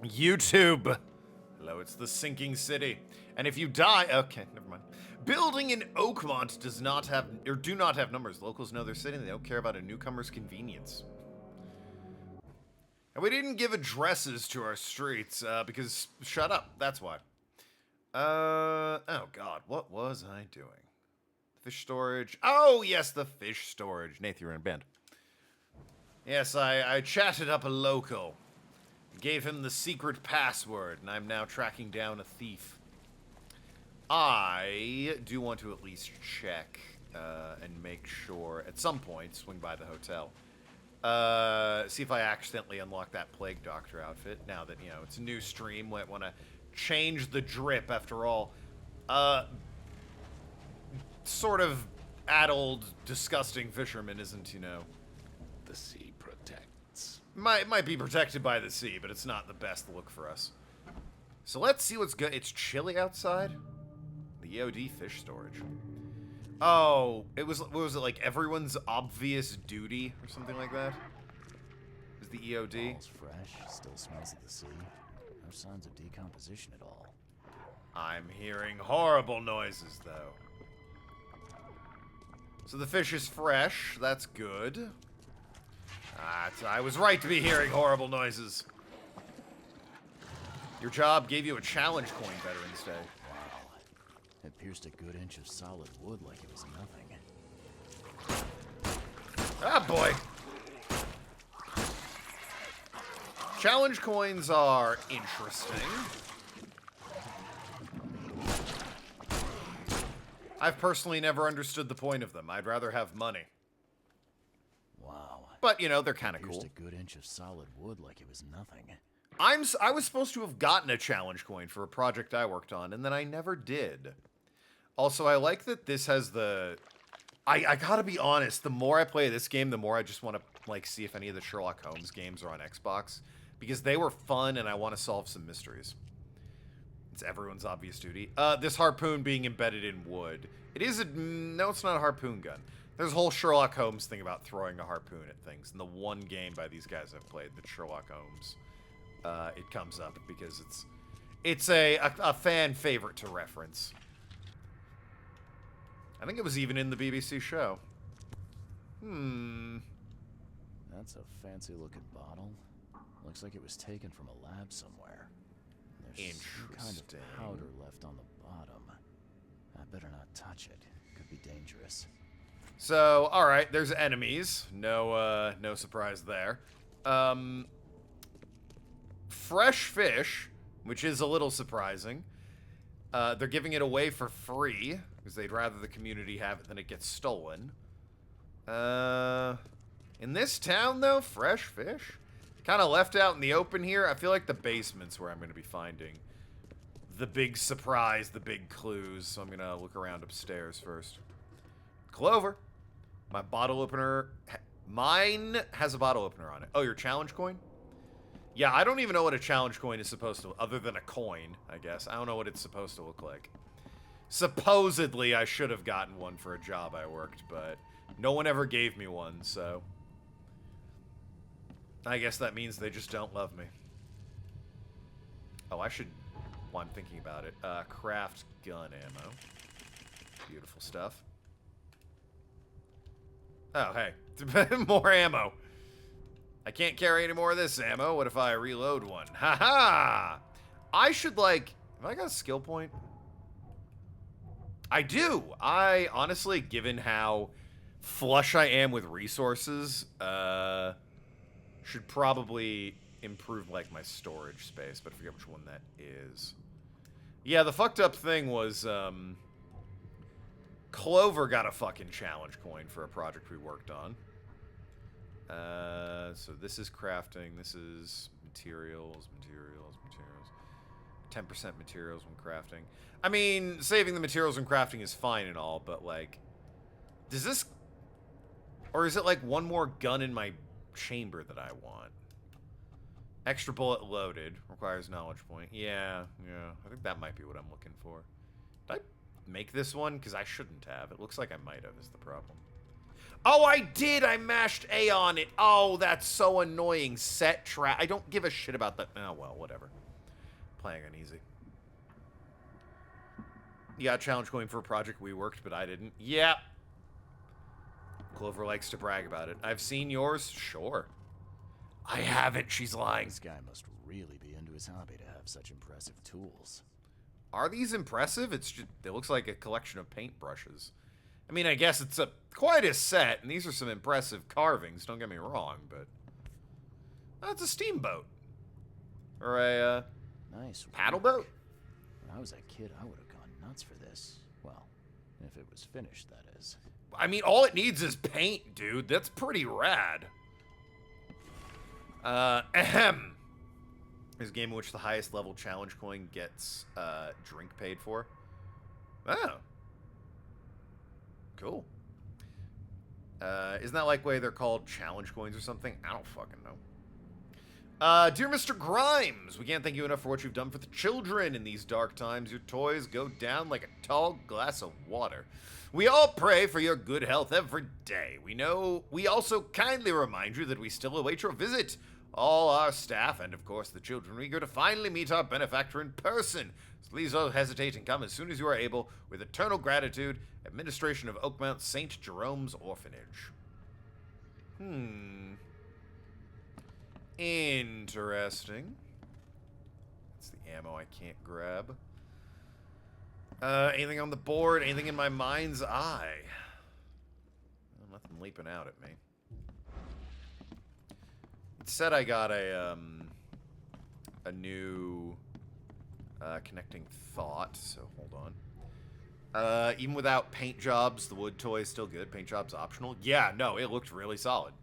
YouTube. Hello, it's the sinking city. And if you die, okay, never mind. Building in Oakmont does not have, or do not have numbers. Locals know their city and they don't care about a newcomer's convenience. And we didn't give addresses to our streets, because, shut up, that's why. Oh god, what was I doing? Fish storage. Oh, yes, the fish storage. Nath, you're in a band. Yes, I chatted up a local. Gave him the secret password, and I'm now tracking down a thief. I do want to at least check and make sure, at some point, swing by the hotel. See if I accidentally unlock that Plague Doctor outfit, now that, you know, it's a new stream. Might want to change the drip, after all. Sort of addled, disgusting fisherman isn't, you know... The sea protects. Might be protected by the sea, but it's not the best look for us. So let's see what's good. It's chilly outside. The EOD fish storage. Oh, what was it, like everyone's obvious duty or something like that? Is the EOD? All's fresh, still smells of the sea. No signs of decomposition at all. I'm hearing horrible noises, though. So the fish is fresh. That's good. I was right to be hearing horrible noises. Your job gave you a challenge coin, Veterans Day. Wow. It pierced a good inch of solid wood like it was nothing. Ah, boy. Challenge coins are interesting. I've personally never understood the point of them. I'd rather have money. Wow. But, you know, they're kind of cool. Pierced a good inch of solid wood like it was nothing. I was supposed to have gotten a challenge coin for a project I worked on, and then I never did. Also, I like that this has the... I gotta be honest, the more I play this game, the more I just want to, like, see if any of the Sherlock Holmes games are on Xbox. Because they were fun, and I want to solve some mysteries. It's everyone's obvious duty. This harpoon being embedded in wood. It is a... No, it's not a harpoon gun. There's a whole Sherlock Holmes thing about throwing a harpoon at things. And the one game by these guys I've played, the Sherlock Holmes, it comes up because it's a fan favorite to reference. I think it was even in the BBC show. That's a fancy looking bottle. Looks like it was taken from a lab somewhere. There's some kind of powder left on the bottom. I better not touch it. Could be dangerous. So, alright, there's enemies. No surprise there. Fresh fish, which is a little surprising. They're giving it away for free, because they'd rather the community have it than it gets stolen. In this town, though, fresh fish? Kind of left out in the open here. I feel like the basement's where I'm going to be finding the big surprise, the big clues. So I'm going to look around upstairs first. Clover. My bottle opener. Mine has a bottle opener on it. Oh, your challenge coin? Yeah, I don't even know what a challenge coin is supposed to... Other than a coin, I guess. I don't know what it's supposed to look like. Supposedly, I should have gotten one for a job I worked, but no one ever gave me one, so... I guess that means they just don't love me. Oh, I should... While I'm thinking about it. Craft gun ammo. Beautiful stuff. Oh, hey. More ammo. I can't carry any more of this ammo. What if I reload one? Ha-ha! I should, like... Have I got a skill point? I do! I, honestly, given how flush I am with resources, should probably improve, like, my storage space, but I forget which one that is. Yeah, the fucked up thing was, Clover got a fucking challenge coin for a project we worked on. So this is crafting, this is materials. 10% materials when crafting. I mean, saving the materials when crafting is fine and all, but, like, does this... Or is it, like, one more gun in my chamber that I want? Extra bullet loaded. Requires knowledge point. Yeah. I think that might be what I'm looking for. Did I make this one? Because I shouldn't have. It looks like I might have, is the problem. Oh, I did! I mashed A on it. Oh, that's so annoying. Set trap. I don't give a shit about that. Oh, well, whatever. Playing uneasy. You got a challenge going for a project we worked, but I didn't. Yep. Clover likes to brag about it. I've seen yours? Sure. I haven't. She's lying. This guy must really be into his hobby to have such impressive tools. Are these impressive? It looks like a collection of paintbrushes. I mean, I guess it's quite a set, and these are some impressive carvings, don't get me wrong, but... That's a steamboat. Or a, nice paddle work. boat? When I was a kid, I would have gone nuts for this. Well, if it was finished, that is. I mean, all it needs is paint, dude. That's pretty rad. Ahem. There's a game in which the highest level challenge coin gets, drink paid for. Oh. Cool. Isn't that like way they're called challenge coins or something? I don't fucking know. Dear Mr. Grimes, we can't thank you enough for what you've done for the children in these dark times. Your toys go down like a tall glass of water. We all pray for your good health every day. We also kindly remind you that we still await your visit. All our staff, and of course the children, are eager to finally meet our benefactor in person. So please don't hesitate and come as soon as you are able. With eternal gratitude, Administration of Oakmount St. Jerome's Orphanage. Interesting. That's the ammo I can't grab. Anything on the board? Anything in my mind's eye? Well, nothing leaping out at me. It said I got a new connecting thought, so hold on. Even without paint jobs, the wood toy is still good. Paint job's optional. Yeah, no, it looked really solid.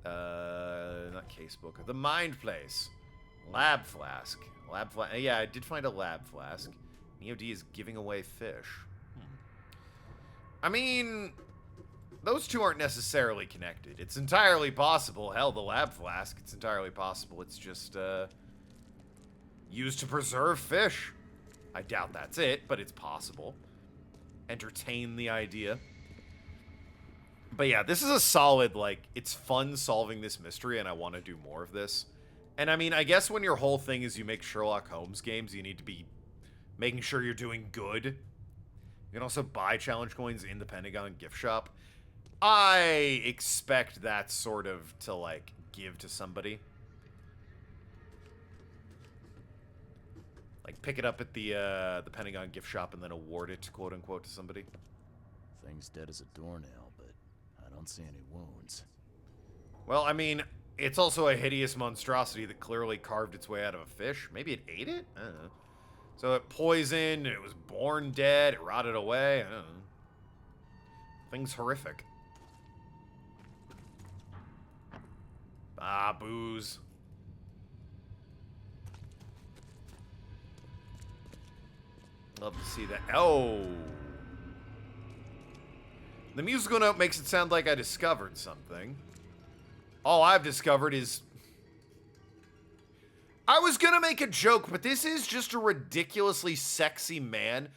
Not casebook. The Mind Place. Lab Flask. Yeah, I did find a Lab Flask. NeoD is giving away fish. I mean, those two aren't necessarily connected. It's entirely possible. Hell, the Lab Flask, it's entirely possible. It's just, used to preserve fish. I doubt that's it, but it's possible. Entertain the idea. But yeah, this is a solid, like, it's fun solving this mystery, and I want to do more of this. And I mean, I guess when your whole thing is you make Sherlock Holmes games, you need to be making sure you're doing good. You can also buy challenge coins in the Pentagon gift shop. I expect that sort of to, like, give to somebody. Like, pick it up at the Pentagon gift shop and then award it, quote-unquote, to somebody. Thing's dead as a doornail, but I don't see any wounds. Well, I mean, it's also a hideous monstrosity that clearly carved its way out of a fish. Maybe it ate it? I don't know. So it poisoned, it was born dead, it rotted away. I don't know. Thing's horrific. Ah, booze. Love to see that. Oh. The musical note makes it sound like I discovered something. All I've discovered is... I was gonna make a joke, but this is just a ridiculously sexy man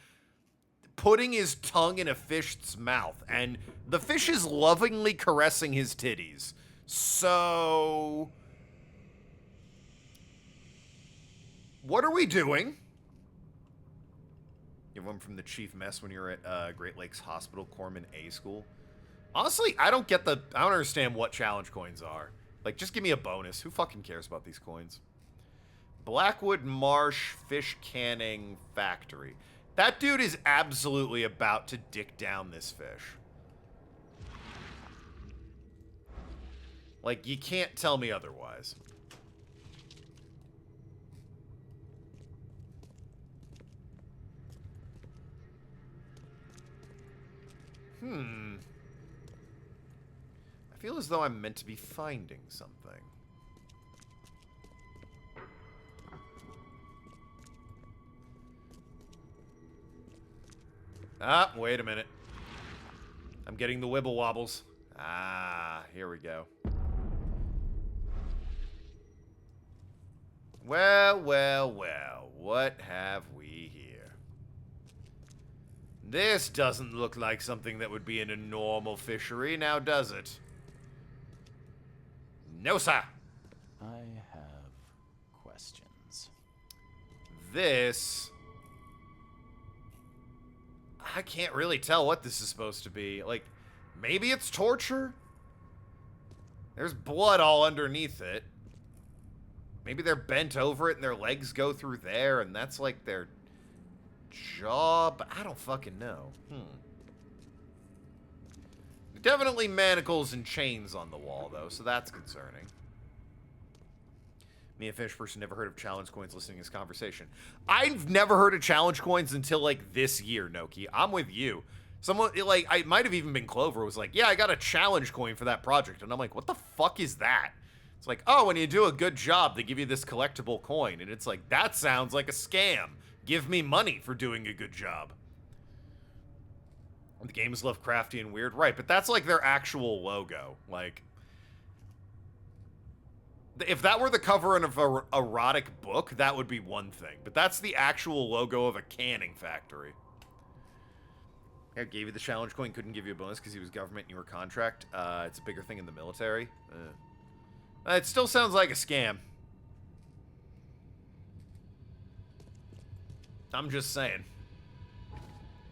putting his tongue in a fish's mouth, and the fish is lovingly caressing his titties. So... what are we doing? You have one from the chief mess when you're at Great Lakes Hospital, Corman A School. Honestly, I don't understand what challenge coins are. Like, just give me a bonus. Who fucking cares about these coins? Blackwood Marsh Fish Canning Factory. That dude is absolutely about to dick down this fish. Like, you can't tell me otherwise. I feel as though I'm meant to be finding something. Ah, wait a minute. I'm getting the wibble wobbles. Ah, here we go. Well, well, well. What have we here? This doesn't look like something that would be in a normal fishery, now does it? No, sir. I have questions. This... I can't really tell what this is supposed to be. Like, maybe it's torture? There's blood all underneath it. Maybe they're bent over it and their legs go through there and that's like their jaw, but I don't fucking know. Definitely manacles and chains on the wall, though, so that's concerning. Me, a fish person, never heard of challenge coins listening to this conversation. I've never heard of challenge coins until, like, this year, Noki. I'm with you. Someone, like, it might have even been Clover, was like, yeah, I got a challenge coin for that project. And I'm like, what the fuck is that? It's like, oh, when you do a good job, they give you this collectible coin. And it's like, that sounds like a scam. Give me money for doing a good job. The game is Lovecraftian and weird. Right, but that's like their actual logo. Like, if that were the cover of an erotic book, that would be one thing. But that's the actual logo of a canning factory. I gave you the challenge coin, couldn't give you a bonus because he was government and you were contract. It's a bigger thing in the military. It still sounds like a scam. I'm just saying.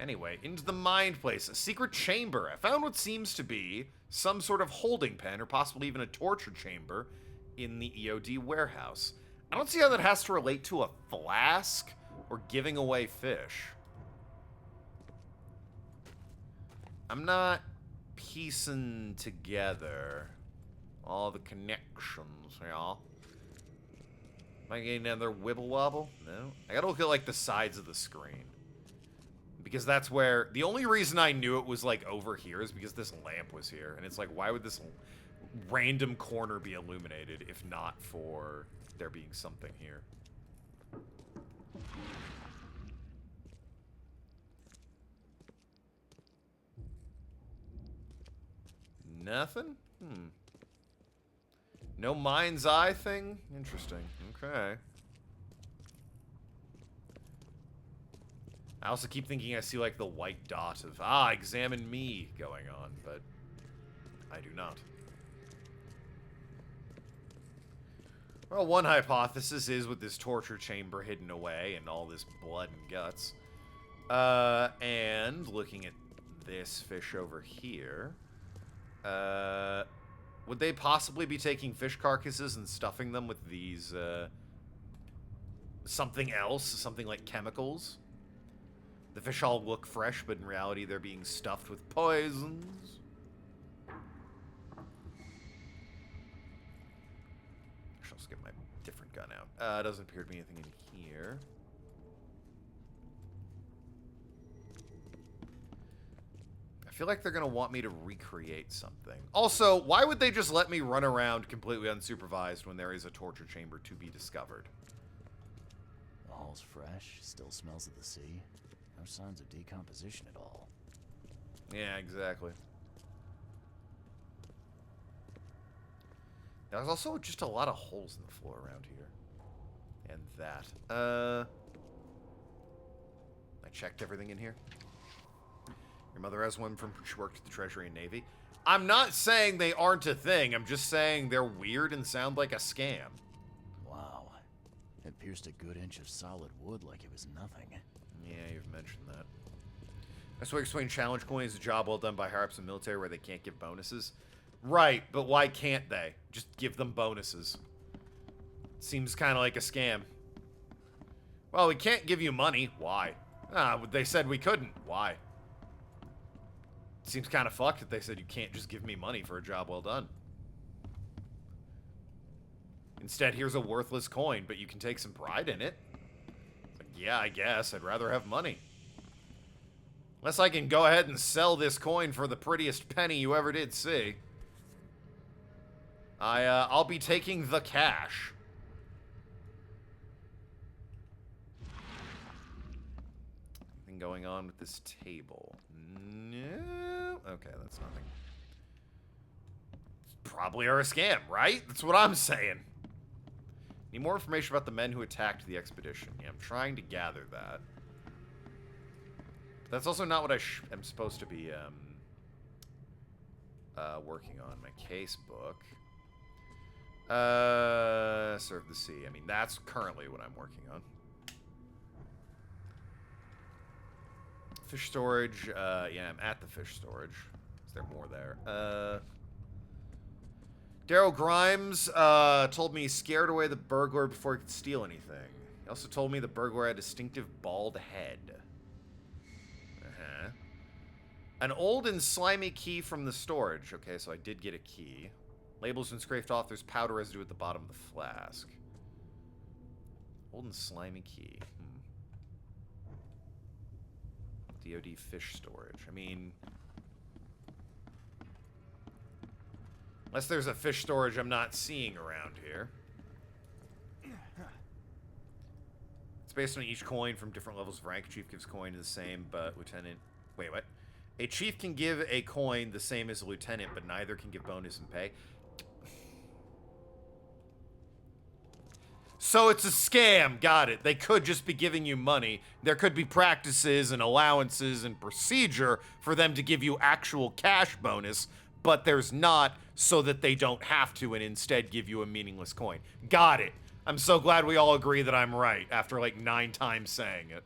Anyway, into the mind place, a secret chamber. I found what seems to be some sort of holding pen or possibly even a torture chamber in the EOD warehouse. I don't see how that has to relate to a flask or giving away fish. I'm not piecing together all the connections, y'all. Am I getting another wibble wobble? No. I gotta look at, like, the sides of the screen. Because that's where... The only reason I knew it was, like, over here is because this lamp was here. And it's like, why would this random corner be illuminated if not for there being something here? Nothing? No mind's eye thing? Interesting. Okay. I also keep thinking I see, like, the white dot of, examine me going on, but I do not. Well, one hypothesis is with this torture chamber hidden away and all this blood and guts. And looking at this fish over here, would they possibly be taking fish carcasses and stuffing them with these, something else? Something like chemicals? The fish all look fresh, but in reality they're being stuffed with poisons. Actually, I'll get my different gun out. Doesn't appear to be anything in here. I feel like they're going to want me to recreate something. Also, why would they just let me run around completely unsupervised when there is a torture chamber to be discovered? The hall's fresh, still smells of the sea. No signs of decomposition at all. Yeah, exactly. There's also just a lot of holes in the floor around here. And that. I checked everything in here. Your mother has one from she worked at the Treasury and Navy. I'm not saying they aren't a thing. I'm just saying they're weird and sound like a scam. Wow. It pierced a good inch of solid wood like it was nothing. Yeah, you've mentioned that. That's why explain challenge coin is a job well done by higher-ups in the military where they can't give bonuses. Right, but why can't they? Just give them bonuses. Seems kind of like a scam. Well, we can't give you money. Why? They said we couldn't. Why? Seems kind of fucked that they said you can't just give me money for a job well done. Instead, here's a worthless coin, but you can take some pride in it. Yeah, I guess. I'd rather have money. Unless I can go ahead and sell this coin for the prettiest penny you ever did see. I'll be taking the cash. Anything going on with this table? No. Okay, that's nothing. Probably are a scam, right? That's what I'm saying. Need more information about the men who attacked the expedition. Yeah, I'm trying to gather that. That's also not what I am supposed to be working on. My case book. Serve the sea. I mean, that's currently what I'm working on. Fish storage. Yeah, I'm at the fish storage. Is there more there? Daryl Grimes told me he scared away the burglar before he could steal anything. He also told me the burglar had a distinctive bald head. Uh-huh. An old and slimy key from the storage. Okay, so I did get a key. Labels been scraped off. There's powder residue at the bottom of the flask. Old and slimy key. DOD fish storage. I mean... Unless there's a fish storage I'm not seeing around here. It's based on each coin from different levels of rank. Chief gives coin to the same, but lieutenant... Wait, what? A chief can give a coin the same as a lieutenant, but neither can give bonus and pay. So it's a scam. Got it. They could just be giving you money. There could be practices and allowances and procedure for them to give you actual cash bonus, but there's not, so that they don't have to and instead give you a meaningless coin. Got it. I'm so glad we all agree that I'm right after like 9 times saying it.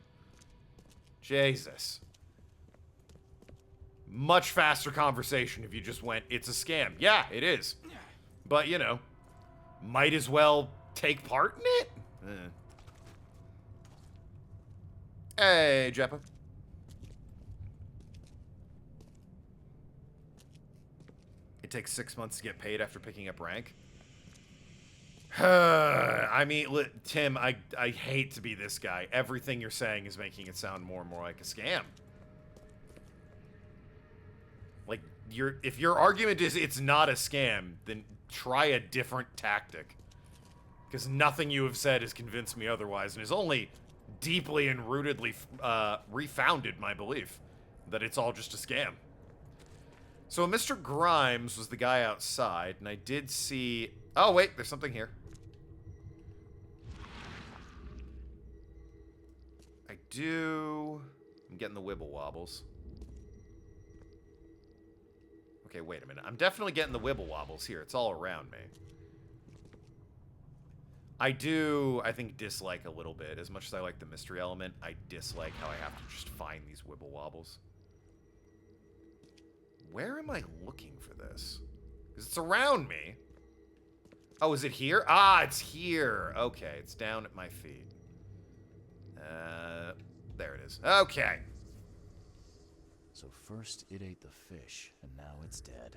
Jesus. Much faster conversation if you just went, it's a scam. Yeah, it is. But, you know, might as well take part in it? Hey, Jeppa. It takes 6 months to get paid after picking up rank. I mean, Tim, I hate to be this guy. Everything you're saying is making it sound more and more like a scam. Like, if your argument is it's not a scam, then try a different tactic. Because nothing you have said has convinced me otherwise, and has only deeply and rootedly refounded my belief that it's all just a scam. So Mr. Grimes was the guy outside, and I did see... Oh, wait, there's something here. I'm getting the wibble wobbles. Okay, wait a minute. I'm definitely getting the wibble wobbles here. It's all around me. I do, I think, dislike a little bit. As much as I like the mystery element, I dislike how I have to just find these wibble wobbles. Where am I looking for this? Because it's around me. Oh, is it here? Ah, it's here. Okay, it's down at my feet. There it is. Okay. So first it ate the fish, and now it's dead.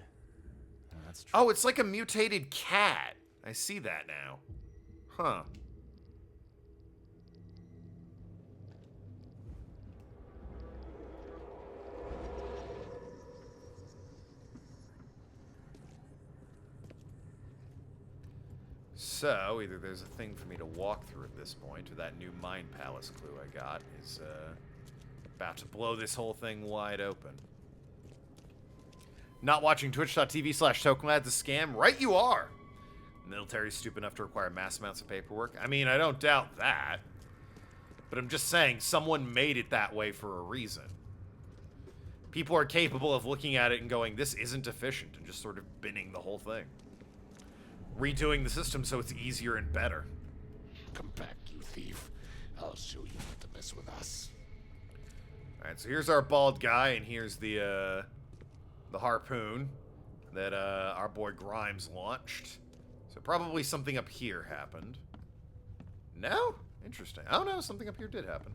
Oh, that's true. Oh, it's like a mutated cat. I see that now. Huh. So, either there's a thing for me to walk through at this point, or that new Mind Palace clue I got is about to blow this whole thing wide open. Not watching twitch.tv/Tokenlad's a scam? Right you are! The military's stupid enough to require mass amounts of paperwork. I mean, I don't doubt that. But I'm just saying, someone made it that way for a reason. People are capable of looking at it and going, this isn't efficient, and just sort of binning the whole thing. Redoing the system so it's easier and better. Come back, you thief. I'll show you not to mess with us. Alright, so here's our bald guy, and here's the harpoon that our boy Grimes launched. So probably something up here happened. No? Interesting. Oh no, something up here did happen.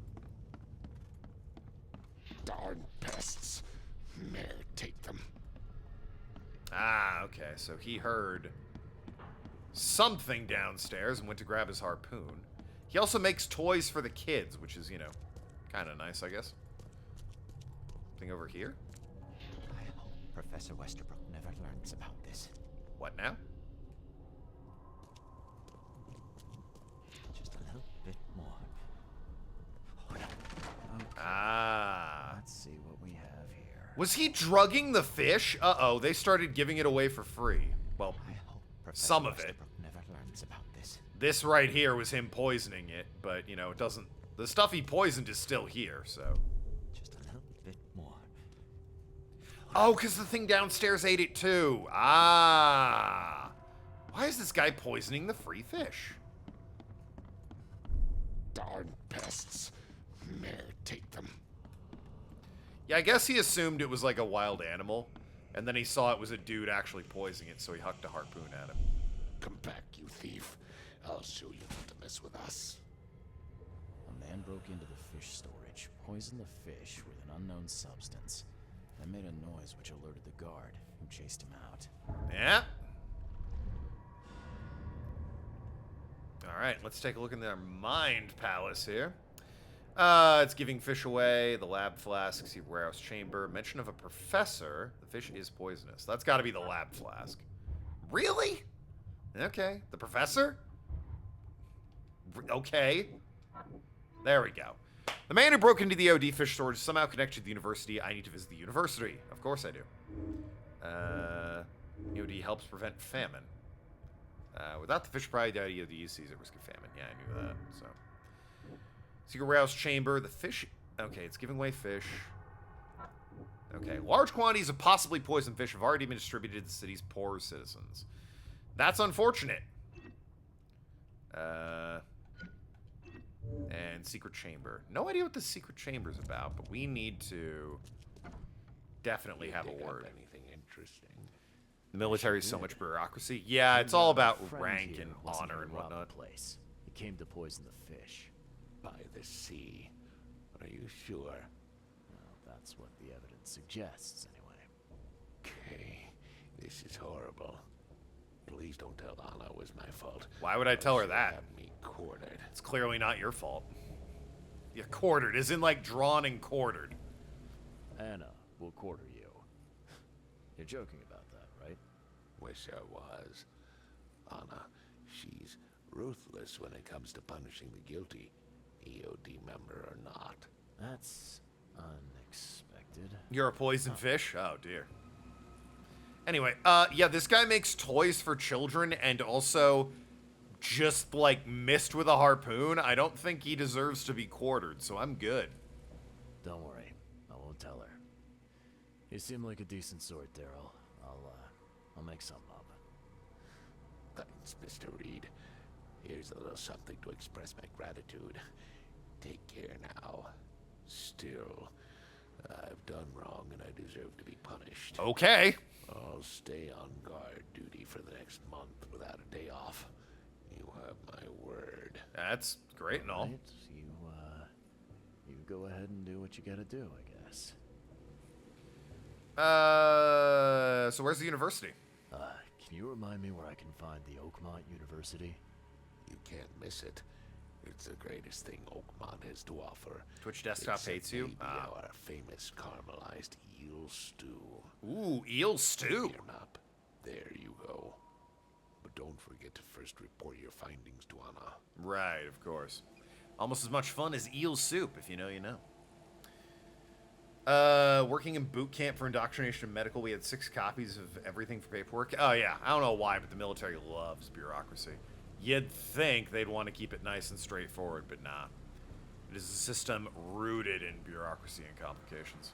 Darn pests. Mayor, take them. Ah, okay. So he heard something downstairs and went to grab his harpoon. He also makes toys for the kids, which is, you know, kind of nice, I guess. Something over here? I hope Professor Westerbrook never learns about this. What now? Just a little bit more. Okay. Ah. Let's see what we have here. Was he drugging the fish? Uh-oh, they started giving it away for free. Well, I hope Professor some of it. Westerbrook never learns about this. This right here was him poisoning it, but, you know, it doesn't... The stuff he poisoned is still here, so... Just a little bit Oh, because the thing downstairs ate it too. Ah. Why is this guy poisoning the free fish? Darn pests. Mayor, take them. Yeah, I guess he assumed it was like a wild animal, and then he saw it was a dude actually poisoning it, so he hucked a harpoon at him. Come back, you thief. I'll show you not to mess with us. A man broke into the fish storage, poisoned the fish with an unknown substance, and made a noise which alerted the guard, who chased him out. Yeah. Alright, let's take a look in their mind palace here. It's giving fish away, the lab flask, secret warehouse chamber, mention of a professor. The fish is poisonous. That's got to be the lab flask. Really? Okay, the professor? Okay. There we go. The man who broke into the OD fish storage is somehow connected to the university. I need to visit the university. Of course I do. EOD helps prevent famine. Without the fish supply, the EOD sees at risk of famine. Yeah, I knew that. So, secret warehouse chamber. The fish. Okay, it's giving away fish. Okay, large quantities of possibly poisoned fish have already been distributed to the city's poor citizens. That's unfortunate. And secret chamber. No idea what the secret chamber's about, but we need to definitely have a word. Anything interesting? The military is so much bureaucracy. Yeah, it's all about rank and honor and whatnot. Place. He came to poison the fish. By the sea. Are you sure? Well, that's what the evidence suggests, anyway. Okay. This is horrible. Please don't tell Anna it was my fault. Why would I tell her that? Have me quartered. It's clearly not your fault. Yeah, quartered, as in like drawn and quartered. Anna will quarter you. You're joking about that, right? Wish I was. Anna, she's ruthless when it comes to punishing the guilty, EOD member or not. That's unexpected. You're a poison fish? Oh, dear. Anyway, yeah, this guy makes toys for children and also just, like, missed with a harpoon. I don't think he deserves to be quartered, so I'm good. Don't worry. I won't tell her. You seem like a decent sort, Daryl. I'll make something up. Thanks, Mr. Reed. Here's a little something to express my gratitude. Take care now. Still, I've done wrong and I deserve to be punished. Okay. I'll stay on guard duty for the next month without a day off. You have my word. That's great and all. Right, you go ahead and do what you gotta do, I guess. So where's the university? Can you remind me where I can find the Oakmont University? You can't miss it. It's the greatest thing Oakmont has to offer. Twitch desktop Except hates you? maybe our famous caramelized eel stew. Ooh, eel stew. Your map. There you go. But don't forget to first report your findings to Anna. Right, of course. Almost as much fun as eel soup, if you know, you know. Working in boot camp for indoctrination and medical, we had 6 copies of everything for paperwork. Oh, yeah. I don't know why, but the military loves bureaucracy. You'd think they'd want to keep it nice and straightforward, but nah. It is a system rooted in bureaucracy and complications.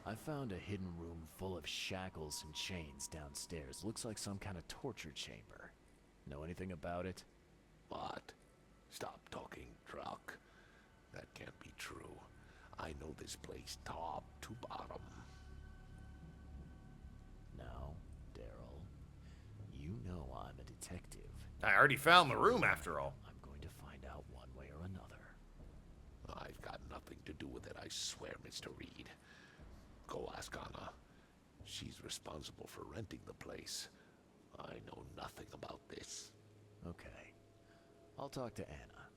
I found a hidden room full of shackles and chains downstairs. Looks like some kind of torture chamber. Know anything about it? What? Stop talking, Druck. That can't be true. I know this place top to bottom. Now, Daryl, you know I'm a detective. I already found the room, after all. I'm going to find out one way or another. I've got nothing to do with it, I swear, Mr. Reed. Go ask Anna. She's responsible for renting the place. I know nothing about this. Okay. I'll talk to Anna.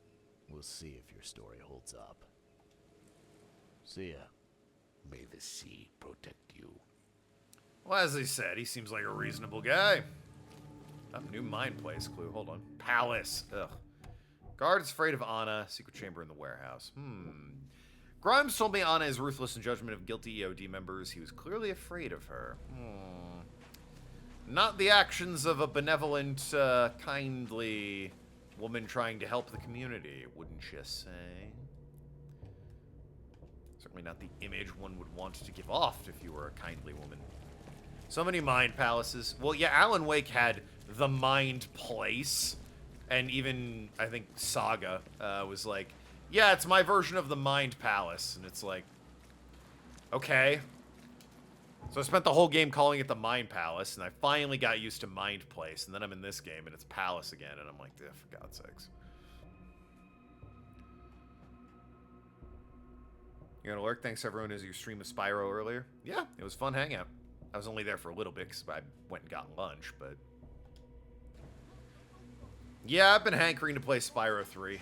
We'll see if your story holds up. See ya. May the sea protect you. Well, as I said, he seems like a reasonable guy. Oh, new mine place clue. Hold on. Palace. Ugh. Guard is afraid of Anna. Secret chamber in the warehouse. Grimes told me Anna is ruthless in judgment of guilty EOD members. He was clearly afraid of her. Not the actions of a benevolent, kindly woman trying to help the community, wouldn't you say? Certainly not the image one would want to give off if you were a kindly woman. So many mind palaces. Well, yeah, Alan Wake had the mind place. And even, I think, Saga was like, yeah, it's my version of the mind palace. And it's like, okay. So I spent the whole game calling it the mind palace, and I finally got used to mind place. And then I'm in this game, and it's palace again. And I'm like, for God's sakes. You gonna lurk? Thanks everyone as you streamed the Spyro earlier. Yeah, it was fun hangout. I was only there for a little bit because I went and got lunch, but... Yeah, I've been hankering to play Spyro 3.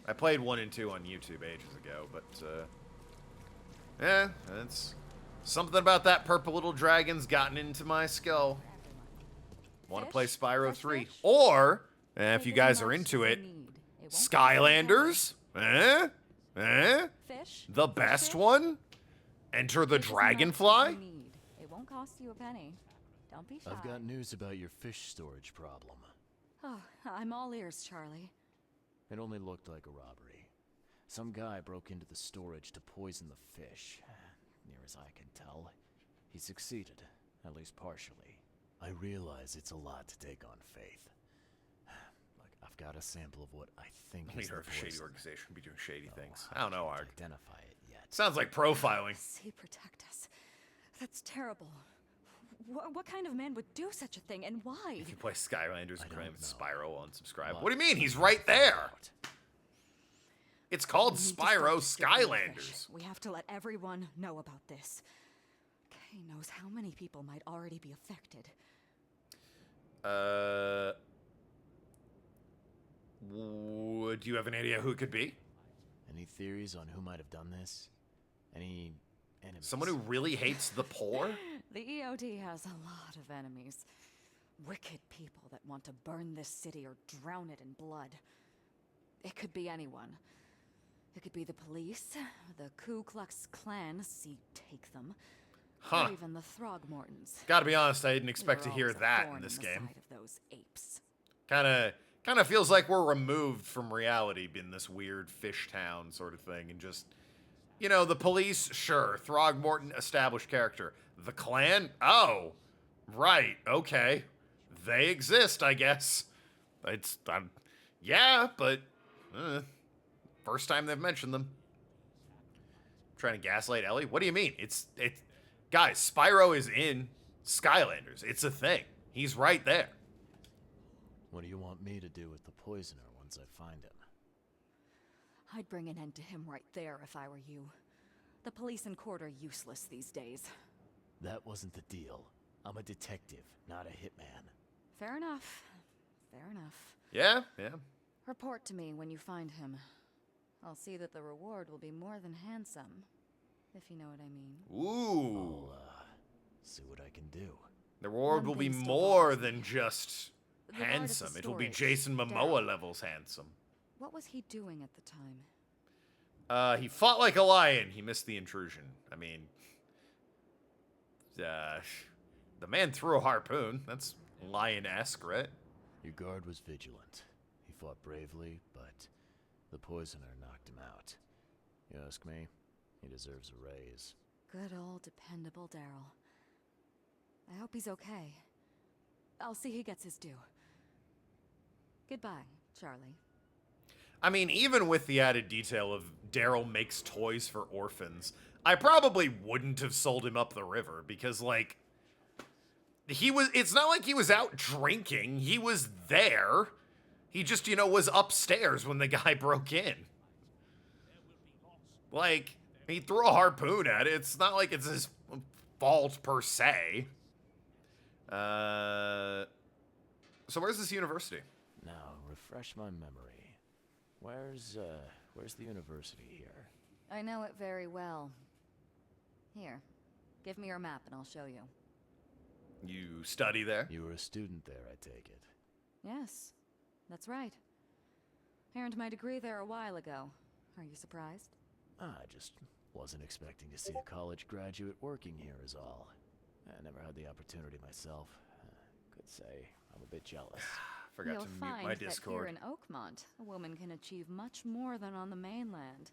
I played 1 and 2 on YouTube ages ago, but, yeah, it's... Something about that purple little dragon's gotten into my skull. Want to play Spyro 3. Or, if you guys are into it, Skylanders? Fish? The best one? Enter the Dragonfly? It won't cost you a penny. Don't be shy. I've got news about your fish storage problem. Oh, I'm all ears, Charlie. It only looked like a robbery. Some guy broke into the storage to poison the fish. Near as I can tell, he succeeded, at least partially. I realize it's a lot to take on faith. Look, I've got a sample of what I think is Leader the of a shady poison. organization be doing shady things. I don't know, Arg. Identify it yet. Sounds like profiling. See, protect us. That's terrible. What kind of man would do such a thing, and why? If you play Skylanders and claim it's know. Spyro, unsubscribe. But What do you mean? He's right there. It's called We need to Spyro stop disturbing the fish. Skylanders. We have to let everyone know about this. Kay knows how many people might already be affected. Do you have any idea who it could be? Any theories on who might have done this? Any enemies? Someone who really hates the poor? The EOD has a lot of enemies. Wicked people that want to burn this city or drown it in blood. It could be anyone. It could be the police, the Ku Klux Klan, see, take them. Huh. Or even the Throgmortons. Gotta be honest, I didn't expect to They're hear always a that thorn in this the game. side of those apes. Kinda feels like we're removed from reality in this weird fish town sort of thing, and just, you know, the police, sure, Throgmorton, established character. The Klan? Oh, right, okay. They exist, I guess. Yeah, but first time they've mentioned them. Trying to gaslight Ellie? What do you mean? It's guys, Spyro is in Skylanders. It's a thing. He's right there. What do you want me to do with the poisoner once I find him? I'd bring an end to him right there if I were you. The police and court are useless these days. That wasn't the deal. I'm a detective, not a hitman. Fair enough. Fair enough. Yeah. Report to me when you find him. I'll see that the reward will be more than handsome, if you know what I mean. Ooh. I'll, see what I can do. The reward One will be thing still more bothers than me. just The guard at the handsome. It'll be storage, Jason Momoa Daryl. levels handsome. What was he doing at the time? He fought like a lion. He missed the intrusion. I mean, the man threw a harpoon. That's lion-esque, right? Your guard was vigilant. He fought bravely, but the poisoner knocked him out. You ask me, he deserves a raise. Good old dependable Daryl. I hope he's okay. I'll see he gets his due. Goodbye, Charlie. I mean, even with the added detail of Daryl makes toys for orphans, I probably wouldn't have sold him up the river because, like, it's not like he was out drinking. He was there. He just, was upstairs when the guy broke in. Like, he threw a harpoon at it. It's not like it's his fault per se. So where's this university? Now, refresh my memory. Where's the university here? I know it very well. Here, give me your map and I'll show you. You study there? You were a student there, I take it. Yes, that's right. Earned my degree there a while ago. Are you surprised? I just wasn't expecting to see a college graduate working here is all. I never had the opportunity myself. Could say I'm a bit jealous. Forgot You'll to mute find my that here Discord. in Oakmont, a woman can achieve much more than on the mainland.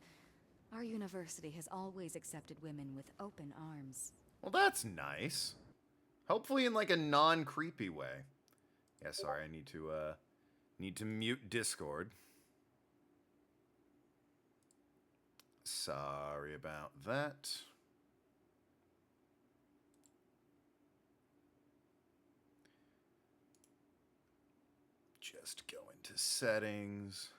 Our university has always accepted women with open arms. Well, that's nice. Hopefully in like a non-creepy way. Yeah, sorry, I need to mute Discord. Sorry about that. Just go into settings.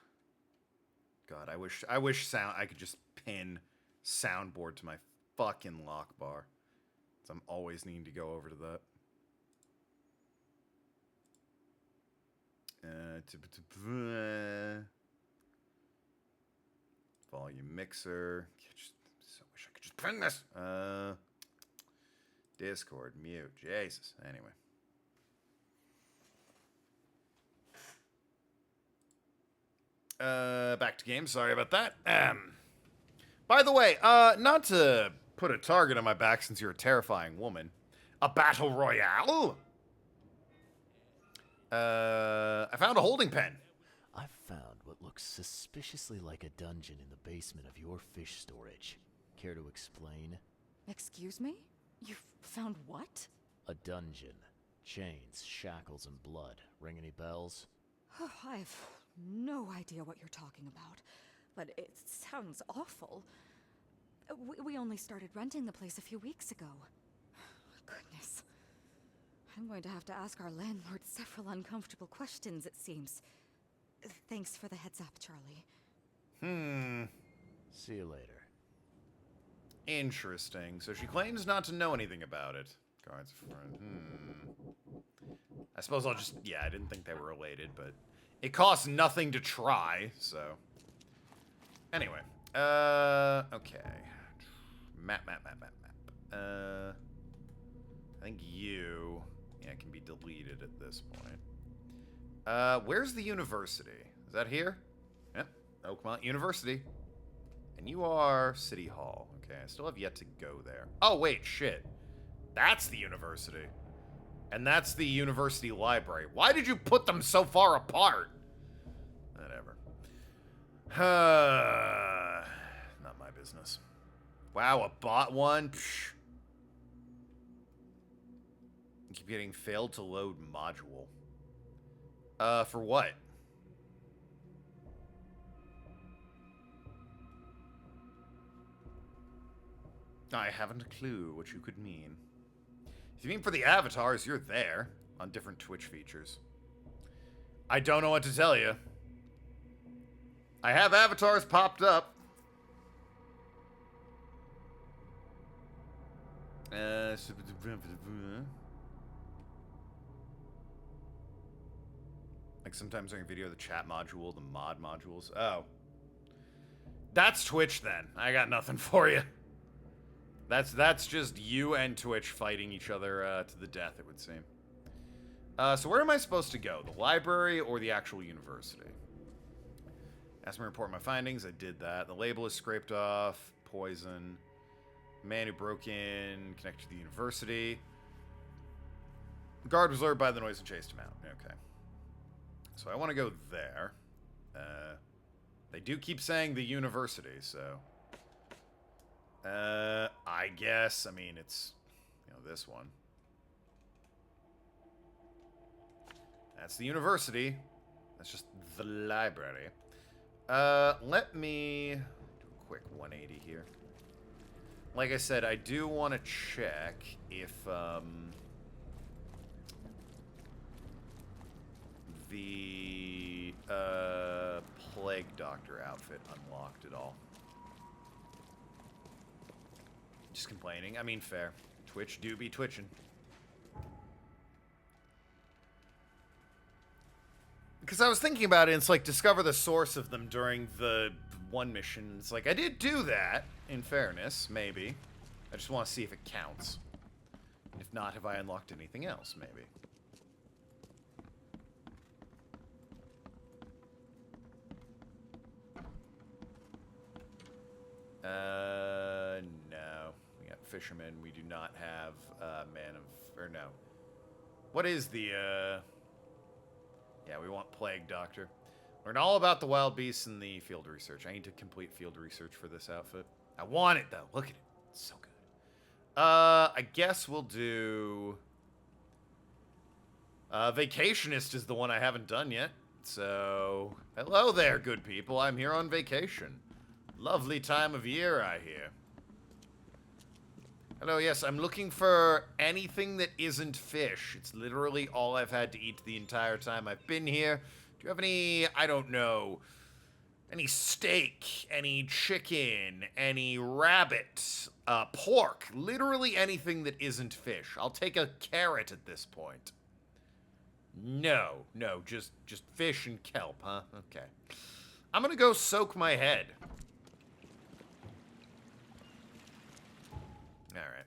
God, I wish I could just pin soundboard to my fucking lock bar. So I'm always needing to go over to that. Volume mixer. Just so wish I could just pin this. Discord mute. Jesus. Anyway. Back to game. Sorry about that. By the way, not to put a target on my back since you're a terrifying woman. A battle royale? I found a holding pen. I've found what looks suspiciously like a dungeon in the basement of your fish storage. Care to explain? Excuse me? You found what? A dungeon. Chains, shackles, and blood. Ring any bells? Oh, I have no idea what you're talking about, but it sounds awful. We only started renting the place a few weeks ago. Goodness. I'm going to have to ask our landlord several uncomfortable questions, it seems. Thanks for the heads up, Charlie. See you later. Interesting. So she claims not to know anything about it. Guards front. I suppose I'll just... Yeah, I didn't think they were related, but... It costs nothing to try, so... Anyway. Okay. Map. I think you... Yeah, can be deleted at this point. Where's the university? Is that here? Yep. Oakmont University. And you are City Hall. Okay, I still have yet to go there. Oh, wait, shit. That's the university. And that's the university library. Why did you put them so far apart? Whatever. Not my business. Wow, a bot one? Psh. Keep getting failed to load module. For what? I haven't a clue what you could mean. If you mean for the avatars, you're there on different Twitch features. I don't know what to tell you. I have avatars popped up. Like sometimes during video, the chat module, the mod modules. Oh. That's Twitch then. I got nothing for you. That's just you and Twitch fighting each other to the death, it would seem. So where am I supposed to go? The library or the actual university? Ask me to report my findings. I did that. The label is scraped off. Poison. Man who broke in. Connected to the university. The guard was lured by the noise and chased him out. Okay. So I want to go there. They do keep saying the university, so... I guess. I mean, it's, you know, this one. That's the university. That's just the library. Let me do a quick 180 here. Like I said, I do want to check if, the, Plague Doctor outfit unlocked at all. Just complaining. I mean, fair. Twitch do be twitching. Because I was thinking about it, and it's like, discover the source of them during the one mission. It's like, I did do that, in fairness, maybe. I just want to see if it counts. If not, have I unlocked anything else, maybe? No. We got fishermen. We do not have, man of... Or no. What is the, Yeah, we want Plague Doctor. Learn all about the wild beasts in the field research. I need to complete field research for this outfit. I want it, though. Look at it. It's so good. I guess we'll do... Vacationist is the one I haven't done yet. So, hello there, good people. I'm here on vacation. Lovely time of year, I hear. Hello, yes, I'm looking for anything that isn't fish. It's literally all I've had to eat the entire time I've been here. Do you have any, I don't know, any steak, any chicken, any rabbit, pork? Literally anything that isn't fish. I'll take a carrot at this point. No, just fish and kelp, huh? Okay. I'm gonna go soak my head. Alright.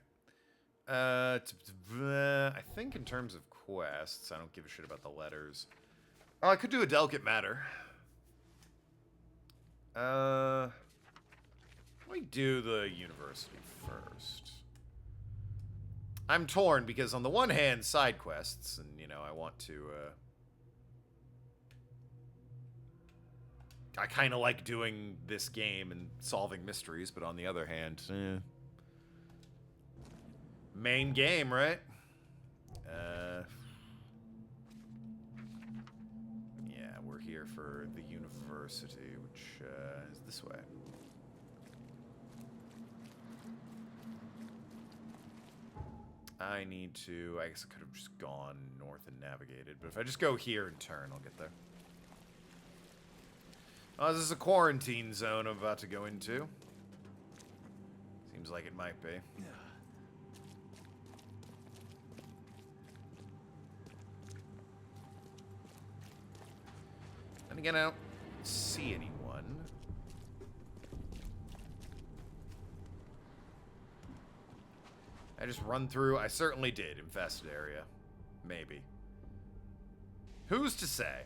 I think in terms of quests, I don't give a shit about the letters. Oh, I could do a delicate matter. Let me do the university first. I'm torn because on the one hand, side quests, and, you know, I want to, I kind of like doing this game and solving mysteries, but on the other hand, main game, right? Yeah, we're here for the university, which, is this way. I need to... I guess I could have just gone north and navigated, but if I just go here and turn, I'll get there. Oh, this is a quarantine zone I'm about to go into. Seems like it might be. And again, I don't see anyone. I just run through. I certainly did. Infested area. Maybe. Who's to say?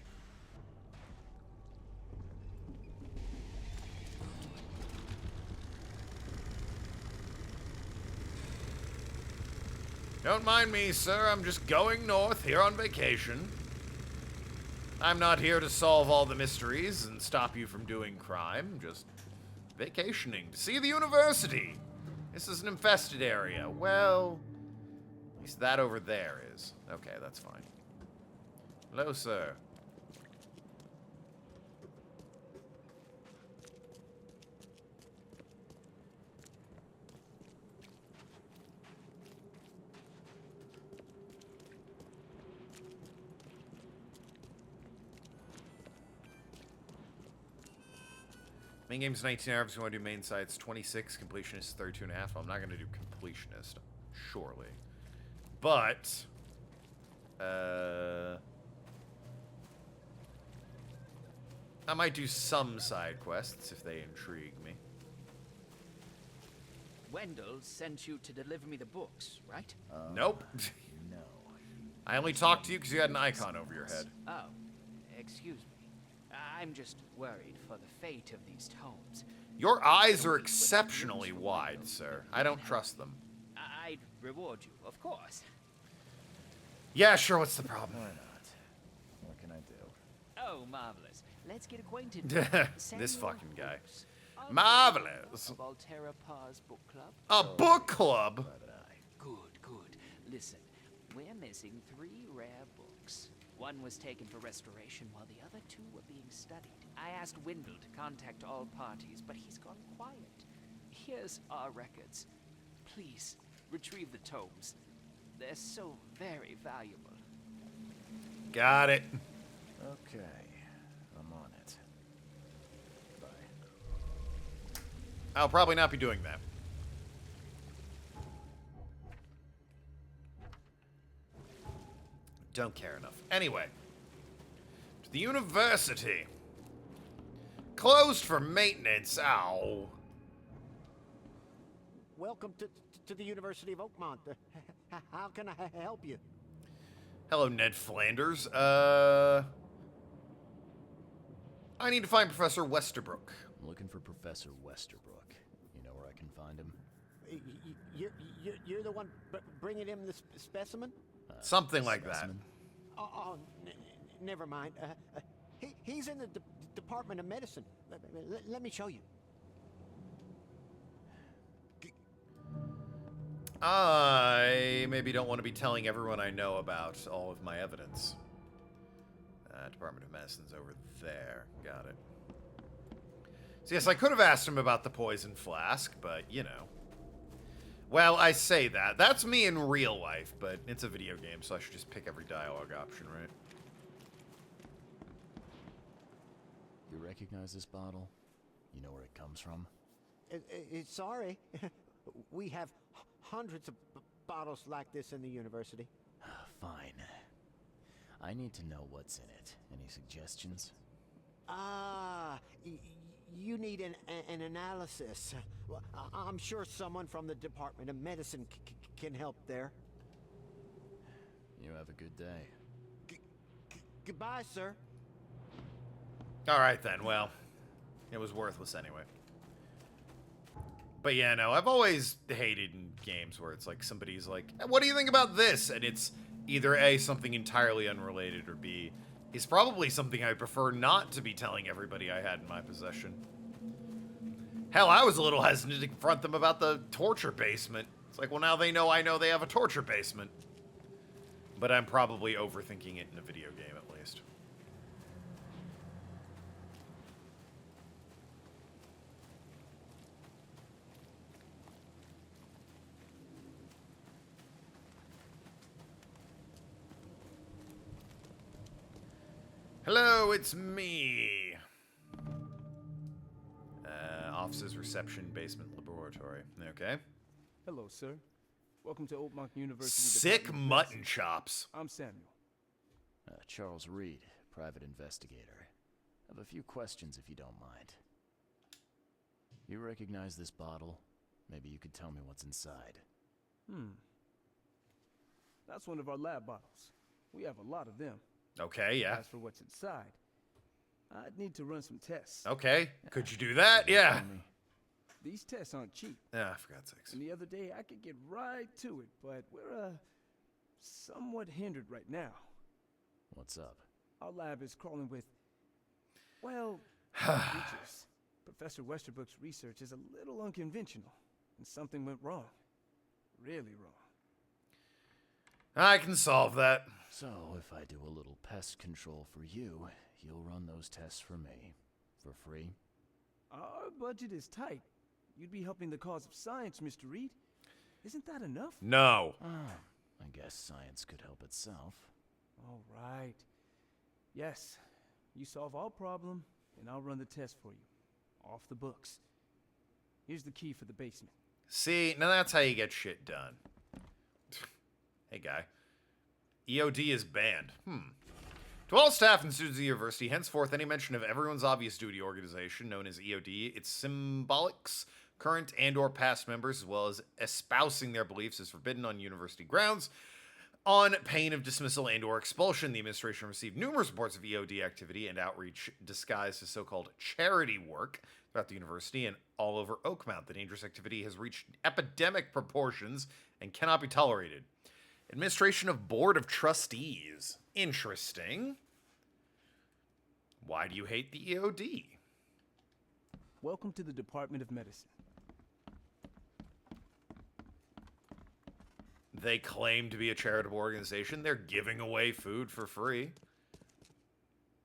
Don't mind me, sir. I'm just going north here on vacation. I'm not here to solve all the mysteries and stop you from doing crime. Just vacationing to see the university. This is an infested area. Well, at least that over there is. Okay, that's fine. Hello, sir. Main game's 19 hours. We want to do main sites 26. Completionist 32.5. I'm not going to do completionist, surely. But I might do some side quests if they intrigue me. Wendell sent you to deliver me the books, right? Nope. No. I only talked to you because you had an icon over your head. Oh, excuse me. I'm just worried for the fate of these tomes. Your eyes are exceptionally wide, sir. I don't trust them. I'd reward you, of course. Yeah, sure. What's the problem? Why not? What can I do? Oh, marvelous. Let's get acquainted. This fucking guy. I'll Marvelous. of Altera Pa's book club. A book club? Private eye. Good. Listen, we're missing 3 rare books. One was taken for restoration while the other 2 were being studied. I asked Wendell to contact all parties, but he's gone quiet. Here's our records. Please, retrieve the tomes. They're so very valuable. Got it. Okay. I'm on it. Bye. I'll probably not be doing that. Don't care enough. Anyway. To the university. Closed for maintenance. Ow. Welcome to the University of Oakmont. How can I help you? Hello, Ned Flanders. I need to find Professor Westerbrook. I'm looking for Professor Westerbrook. You know where I can find him? You're the one bringing him the specimen? Something like that. Specimen? Oh, never mind. He's in the Department of Medicine. Let me show you. I maybe don't want to be telling everyone I know about all of my evidence. Department of Medicine's over there. Got it. So yes, I could have asked him about the poison flask, but, you know. Well, I say that. That's me in real life, but it's a video game, so I should just pick every dialogue option, right? You recognize this bottle? You know where it comes from? Sorry. We have hundreds of bottles like this in the university. Fine. I need to know what's in it. Any suggestions? You need an analysis. Well, I'm sure someone from the Department of Medicine can help there. You have a good day. Goodbye, sir. Alright then, well. It was worthless anyway. But yeah, no, I've always hated in games where it's like somebody's like, what do you think about this? And it's either A, something entirely unrelated, or B, is probably something I prefer not to be telling everybody I had in my possession. Hell, I was a little hesitant to confront them about the torture basement. It's like, well, now they know I know they have a torture basement. But I'm probably overthinking it in a video game, at least. Hello, it's me. Office's reception basement laboratory. Okay. Hello, sir. Welcome to Oakmont University. Sick Department of mutton Medicine. chops. I'm Samuel. Charles Reed, private investigator. I have a few questions if you don't mind. You recognize this bottle? Maybe you could tell me what's inside. That's one of our lab bottles. We have a lot of them. Okay, yeah. As for what's inside, I'd need to run some tests. Okay. Could you do that? Yeah. These tests aren't cheap. Ah, for God's sakes. And the other day, I could get right to it, but we're, somewhat hindered right now. What's up? Our lab is crawling with, well, creatures. Professor Westerbrook's research is a little unconventional, and something went wrong. Really wrong. I can solve that. So, if I do a little pest control for you, you'll run those tests for me. For free? Our budget is tight. You'd be helping the cause of science, Mr. Reed. Isn't that enough? No. I guess science could help itself. All right. Yes. You solve our problem, and I'll run the test for you. Off the books. Here's the key for the basement. See, now that's how you get shit done. Hey, guy. EOD is banned. To all staff and students of the university, henceforth, any mention of everyone's obvious duty organization, known as EOD, its symbolics, current and or past members, as well as espousing their beliefs, is forbidden on university grounds. On pain of dismissal and or expulsion, the administration received numerous reports of EOD activity and outreach disguised as so-called charity work throughout the university and all over Oakmount. The dangerous activity has reached epidemic proportions and cannot be tolerated. Administration of Board of Trustees. Interesting. Why do you hate the EOD? Welcome to the Department of Medicine. They claim to be a charitable organization. They're giving away food for free.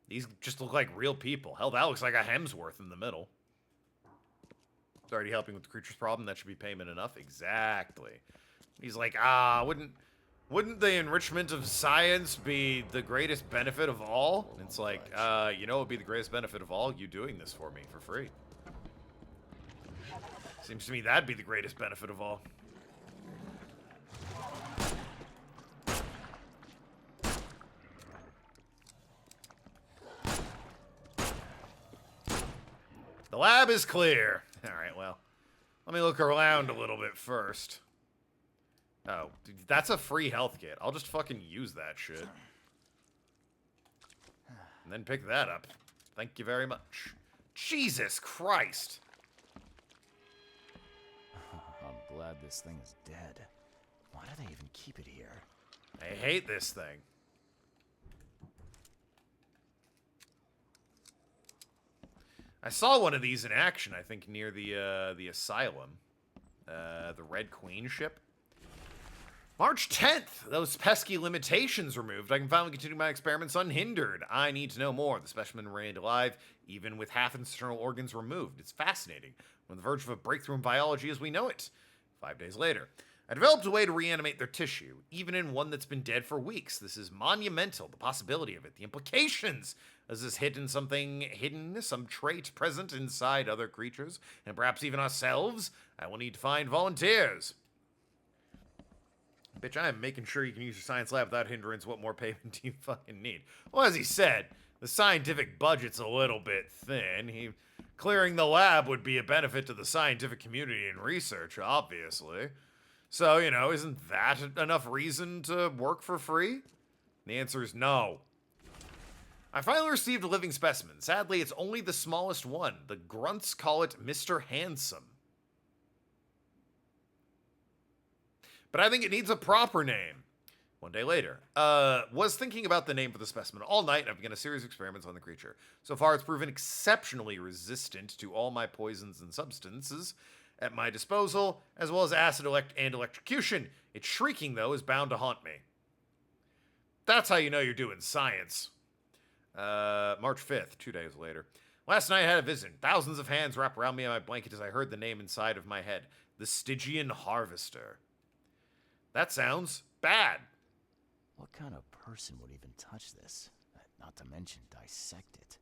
These just look like real people. Hell, that looks like a Hemsworth in the middle. It's already helping with the creature's problem. That should be payment enough. Exactly. He's like, wouldn't the enrichment of science be the greatest benefit of all? And it's like, you know what would be the greatest benefit of all? You doing this for me for free. Seems to me that'd be the greatest benefit of all. The lab is clear. All right, well, let me look around a little bit first. Oh, dude, that's a free health kit. I'll just fucking use that shit. And then pick that up. Thank you very much. Jesus Christ. I'm glad this thing is dead. Why do they even keep it here? I hate this thing. I saw one of these in action, I think, near the asylum. The Red Queen ship. March 10th! Those pesky limitations removed. I can finally continue my experiments unhindered. I need to know more. The specimen remained alive, even with half its internal organs removed. It's fascinating. We're on the verge of a breakthrough in biology as we know it. 5 days later. I developed a way to reanimate their tissue, even in one that's been dead for weeks. This is monumental. The possibility of it, the implications. Is this some trait present inside other creatures, and perhaps even ourselves? I will need to find volunteers. Bitch, I am making sure you can use your science lab without hindrance. What more payment do you fucking need? Well, as he said, the scientific budget's a little bit thin. Clearing the lab would be a benefit to the scientific community and research, obviously. So, you know, isn't that enough reason to work for free? The answer is no. I finally received a living specimen. Sadly, it's only the smallest one. The grunts call it Mr. Handsome. But I think it needs a proper name. 1 day later. Was thinking about the name for the specimen all night, and I've begun a series of experiments on the creature. So far, it's proven exceptionally resistant to all my poisons and substances at my disposal, as well as acid and electrocution. Its shrieking, though, is bound to haunt me. That's how you know you're doing science. March 5th, 2 days later. Last night I had a vision. Thousands of hands wrapped around me on my blanket as I heard the name inside of my head. The Stygian Harvester. That sounds bad. What kind of person would even touch this? Not to mention dissect it.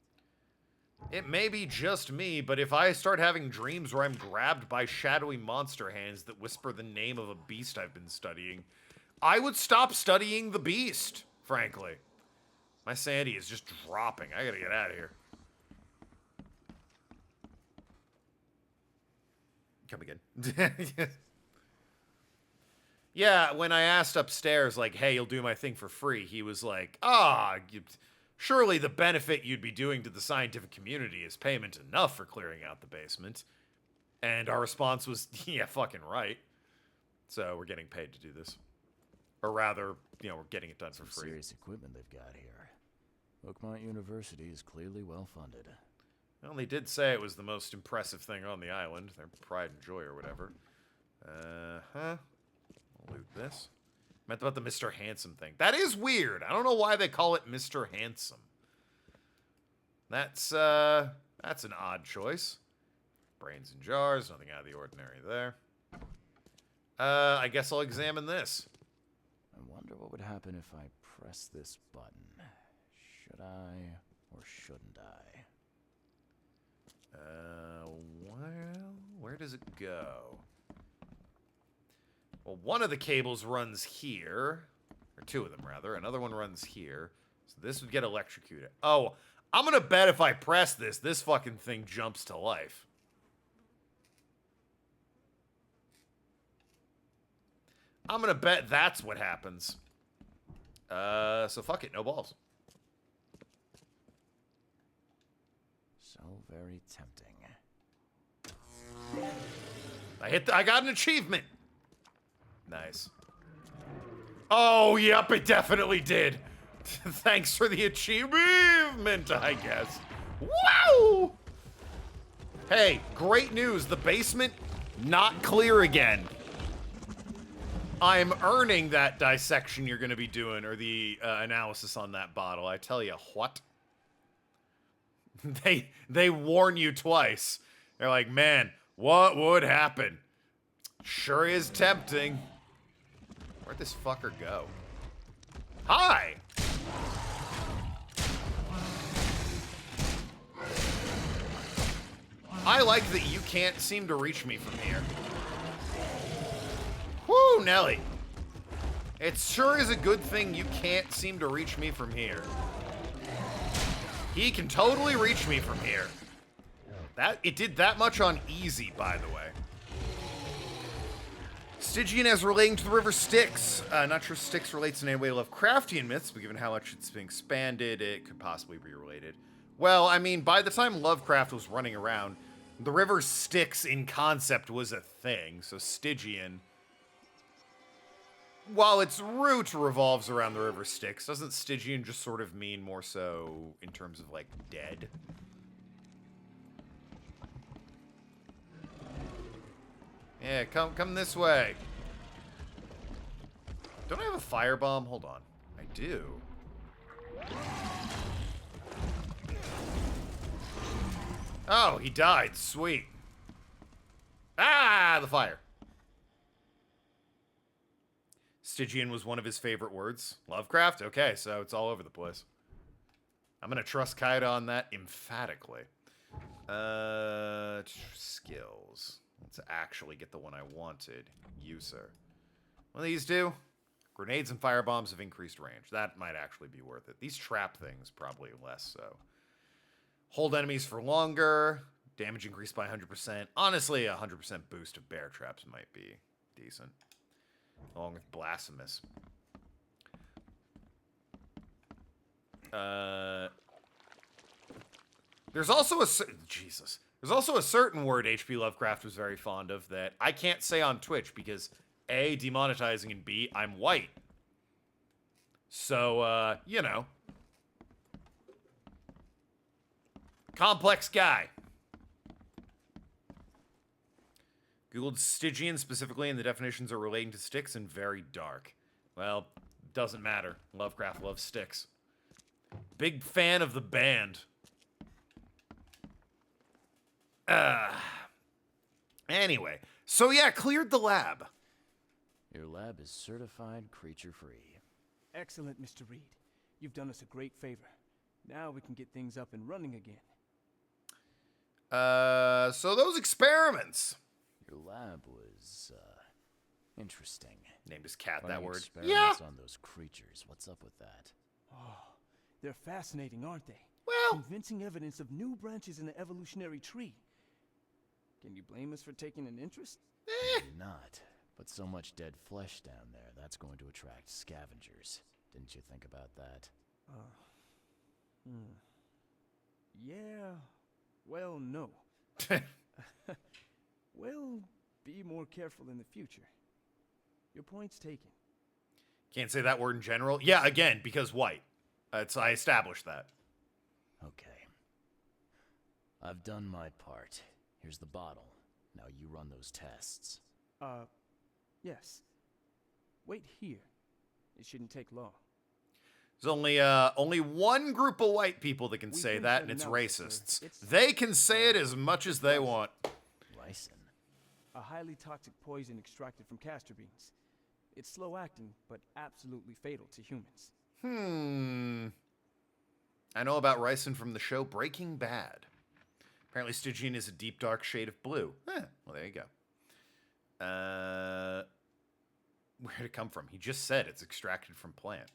It may be just me, but if I start having dreams where I'm grabbed by shadowy monster hands that whisper the name of a beast I've been studying, I would stop studying the beast, frankly. My sanity is just dropping. I gotta get out of here. Come again. Yeah, when I asked upstairs, like, hey, you'll do my thing for free, he was like, surely the benefit you'd be doing to the scientific community is payment enough for clearing out the basement. And our response was, yeah, fucking right. So we're getting paid to do this. Or rather, you know, we're getting it done for free. Serious equipment they've got here. Oakmont University is clearly well funded. Well, they did say it was the most impressive thing on the island. Their pride and joy or whatever. I'll loot this. Meant about the Mr. Handsome thing. That is weird. I don't know why they call it Mr. Handsome. That's an odd choice. Brains in jars. Nothing out of the ordinary there. I guess I'll examine this. I wonder what would happen if I press this button. Should I or shouldn't I? Well, where does it go? Well, one of the cables runs here. Or two of them, rather. Another one runs here. So this would get electrocuted. Oh, I'm gonna bet if I press this, this fucking thing jumps to life. I'm gonna bet that's what happens. So fuck it, no balls. So very tempting. I got an achievement. Nice. Oh, yep, it definitely did. Thanks for the achievement, I guess. Wow! Hey, great news. The basement, not clear again. I'm earning that dissection you're going to be doing, or the analysis on that bottle. I tell you what. They warn you twice. They're like, man, what would happen? Sure is tempting. Where'd this fucker go? Hi! I like that you can't seem to reach me from here. Whoo, Nelly. It sure is a good thing you can't seem to reach me from here. He can totally reach me from here. It did that much on easy, by the way. Stygian as relating to the river Styx. Not sure Styx relates in any way to Lovecraftian myths, but given how much it's been expanded, it could possibly be related. Well, I mean, by the time Lovecraft was running around, the river Styx in concept was a thing, so Stygian, while its root revolves around the river Styx, doesn't Stygian just sort of mean more so in terms of, like, dead? Yeah, come this way. Don't I have a firebomb? Hold on. I do. Oh, he died. Sweet. Ah, the fire. Stygian was one of his favorite words. Lovecraft? Okay, so it's all over the place. I'm going to trust Kaida on that emphatically. Skills. Let's actually get the one I wanted. User. What do these do? Grenades and firebombs have increased range. That might actually be worth it. These trap things, probably less so. Hold enemies for longer. Damage increased by 100%. Honestly, a 100% boost of bear traps might be decent. Along with Blasphemous. There's also a... Jesus. There's also a certain word H.P. Lovecraft was very fond of that I can't say on Twitch because A, demonetizing, and B, I'm white. So, you know. Complex guy. Googled Stygian specifically, and the definitions are relating to sticks and very dark. Well, doesn't matter. Lovecraft loves sticks. Big fan of the band. Anyway, so yeah, cleared the lab. Your lab is certified creature-free. Excellent, Mr. Reed. You've done us a great favor. Now we can get things up and running again. So those experiments. Your lab was, interesting. Named his cat Running that word. Experiments on those creatures. What's up with that? Oh, they're fascinating, aren't they? Well, Convincing evidence of new branches in the evolutionary tree. Can you blame us for taking an interest? Maybe not. But so much dead flesh down there, that's going to attract scavengers. Didn't you think about that? Yeah. Well, no. Well, be more careful in the future. Your point's taken. Can't say that word in general. Yeah, again, because white. I established that. Okay. I've done my part. Here's the bottle. Now you run those tests. Yes. Wait here. It shouldn't take long. There's only one group of white people that can We say can that, turn and it's it out, racists. sir. It's- They can say it as much as they want. Ricin. A highly toxic poison extracted from castor beans. It's slow acting, but absolutely fatal to humans. I know about ricin from the show Breaking Bad. Apparently Stygian is a deep dark shade of blue. Well, there you go. Where'd it come from? He just said it's extracted from plant.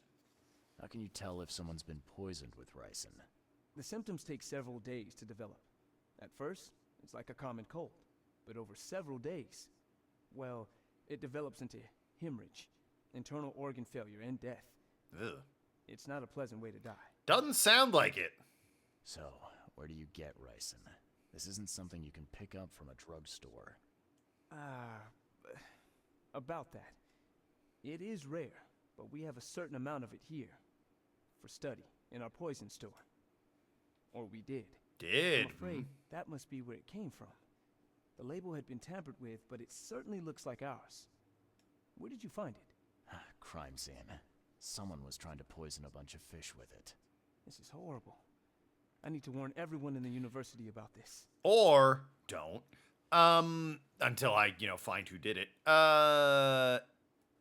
How can you tell if someone's been poisoned with ricin? The symptoms take several days to develop. At first, it's like a common cold. But over several days, well, it develops into hemorrhage, internal organ failure, and death. Ugh. It's not a pleasant way to die. Doesn't sound like it. So, where do you get ricin? This isn't something you can pick up from a drugstore. About that. It is rare, but we have a certain amount of it here. For study, in our poison store. Or we did. Did? I'm afraid that must be where it came from. The label had been tampered with, but it certainly looks like ours. Where did you find it? Crime scene. Someone was trying to poison a bunch of fish with it. This is horrible. I need to warn everyone in the university about this. Or don't. Until I, find who did it.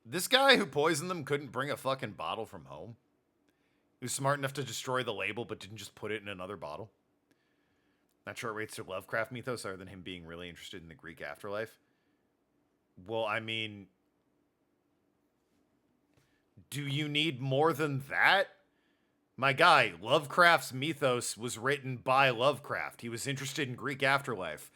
This guy who poisoned them couldn't bring a fucking bottle from home. He was smart enough to destroy the label, but didn't just put it in another bottle. Not sure it rates to Lovecraft mythos other than him being really interested in the Greek afterlife. Well, I mean, do you need more than that? My guy, Lovecraft's mythos was written by Lovecraft. He was interested in Greek afterlife.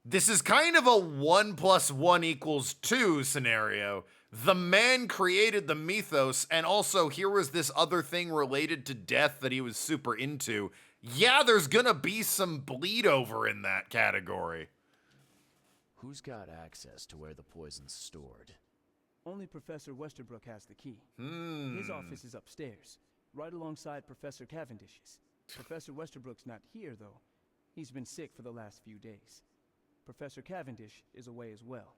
This is kind of a 1 + 1 = 2 scenario. The man created the mythos, and also here was this other thing related to death that he was super into. Yeah, there's gonna be some bleed over in that category. Who's got access to where the poison's stored? Only Professor Westerbrook has the key. His office is upstairs, right alongside Professor Cavendish's. Professor Westerbrook's not here, though. He's been sick for the last few days. Professor Cavendish is away as well,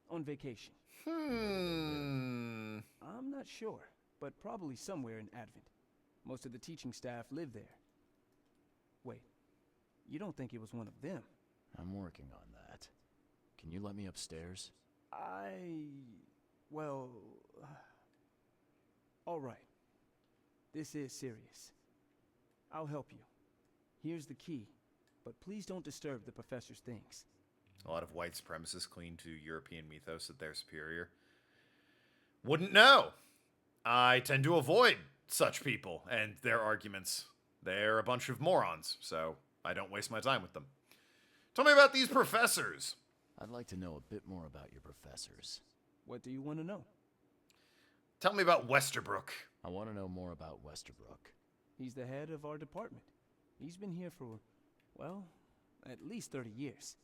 on vacation. Hmm. I'm not sure, but probably somewhere in Advent. Most of the teaching staff live there. Wait, you don't think it was one of them? I'm working on that. Can you let me upstairs? Well... all right. This is serious. I'll help you. Here's the key, but please don't disturb the professor's things. A lot of white supremacists cling to European mythos that they're superior. Wouldn't know. I tend to avoid such people and their arguments. They're a bunch of morons, so I don't waste my time with them. Tell me about these professors. I'd like to know a bit more about your professors. What do you want to know? Tell me about Westerbrook. I want to know more about Westerbrook. He's the head of our department. He's been here for, well, at least 30 years.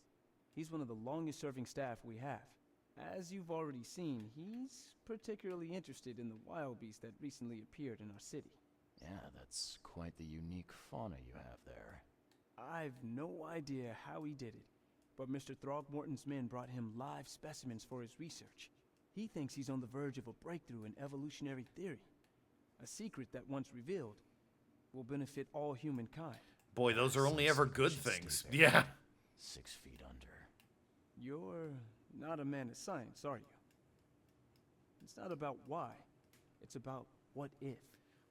He's one of the longest-serving staff we have. As you've already seen, he's particularly interested in the wild beast that recently appeared in our city. Yeah, that's quite the unique fauna you have there. I've no idea how he did it, but Mr. Throgmorton's men brought him live specimens for his research. He thinks he's on the verge of a breakthrough in evolutionary theory. A secret that, once revealed, will benefit all humankind. Boy, those are only ever good things. Yeah. 6 feet under. You're not a man of science, are you? It's not about why. It's about what if.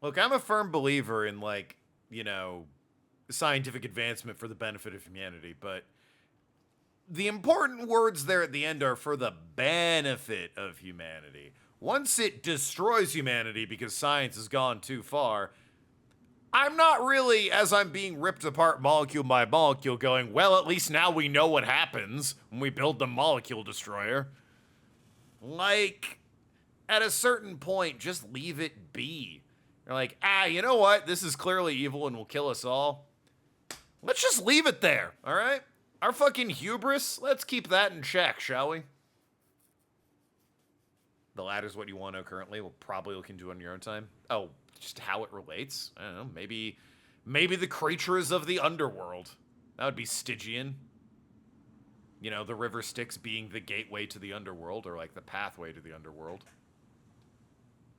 Look, I'm a firm believer in, like, you know, scientific advancement for the benefit of humanity, but the important words there at the end are for the benefit of humanity. Once it destroys humanity because science has gone too far, I'm not really, as I'm being ripped apart molecule by molecule, going, well, at least now we know what happens when we build the molecule destroyer. Like, at a certain point, just leave it be. You're like, you know what? This is clearly evil and will kill us all. Let's just leave it there, all right? Our fucking hubris, let's keep that in check, shall we? The latter's what you want to know currently. We'll probably look into it on your own time. Oh, just how it relates. I don't know. Maybe the creatures of the underworld. That would be Stygian. You know, the river Styx being the gateway to the underworld, or like the pathway to the underworld.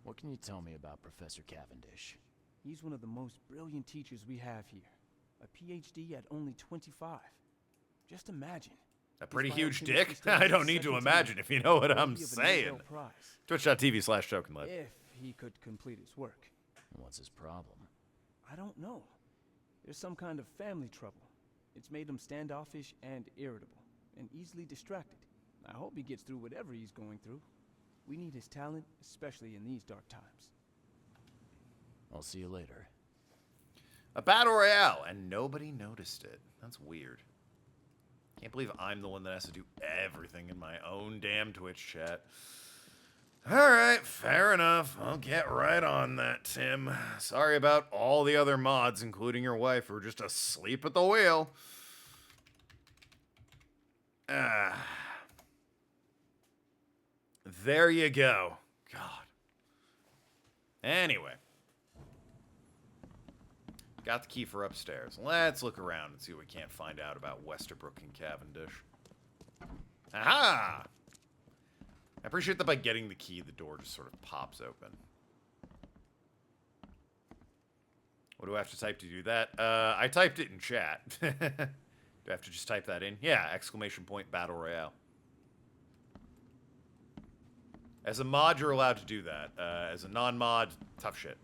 What can you tell me about Professor Cavendish? He's one of the most brilliant teachers we have here. A PhD at only 25. Just imagine. A pretty huge dick? I don't need to imagine if you know what I'm saying. Twitch.tv/Tokenlad. If he could complete his work. What's his problem? I don't know. There's some kind of family trouble. It's made him standoffish and irritable, and easily distracted. I hope he gets through whatever he's going through. We need his talent, especially in these dark times. I'll see you later. A battle royale, and nobody noticed it. That's weird. Can't believe I'm the one that has to do everything in my own damn Twitch chat. Alright, fair enough. I'll get right on that, Tim. Sorry about all the other mods, including your wife, who are just asleep at the wheel. There you go. God. Anyway. Got the key for upstairs. Let's look around and see what we can't find out about Westerbrook and Cavendish. Aha! I appreciate that by getting the key, the door just sort of pops open. What do I have to type to do that? I typed it in chat. Do I have to just type that in? Yeah, ! Battle Royale. As a mod, you're allowed to do that. As a non-mod, tough shit.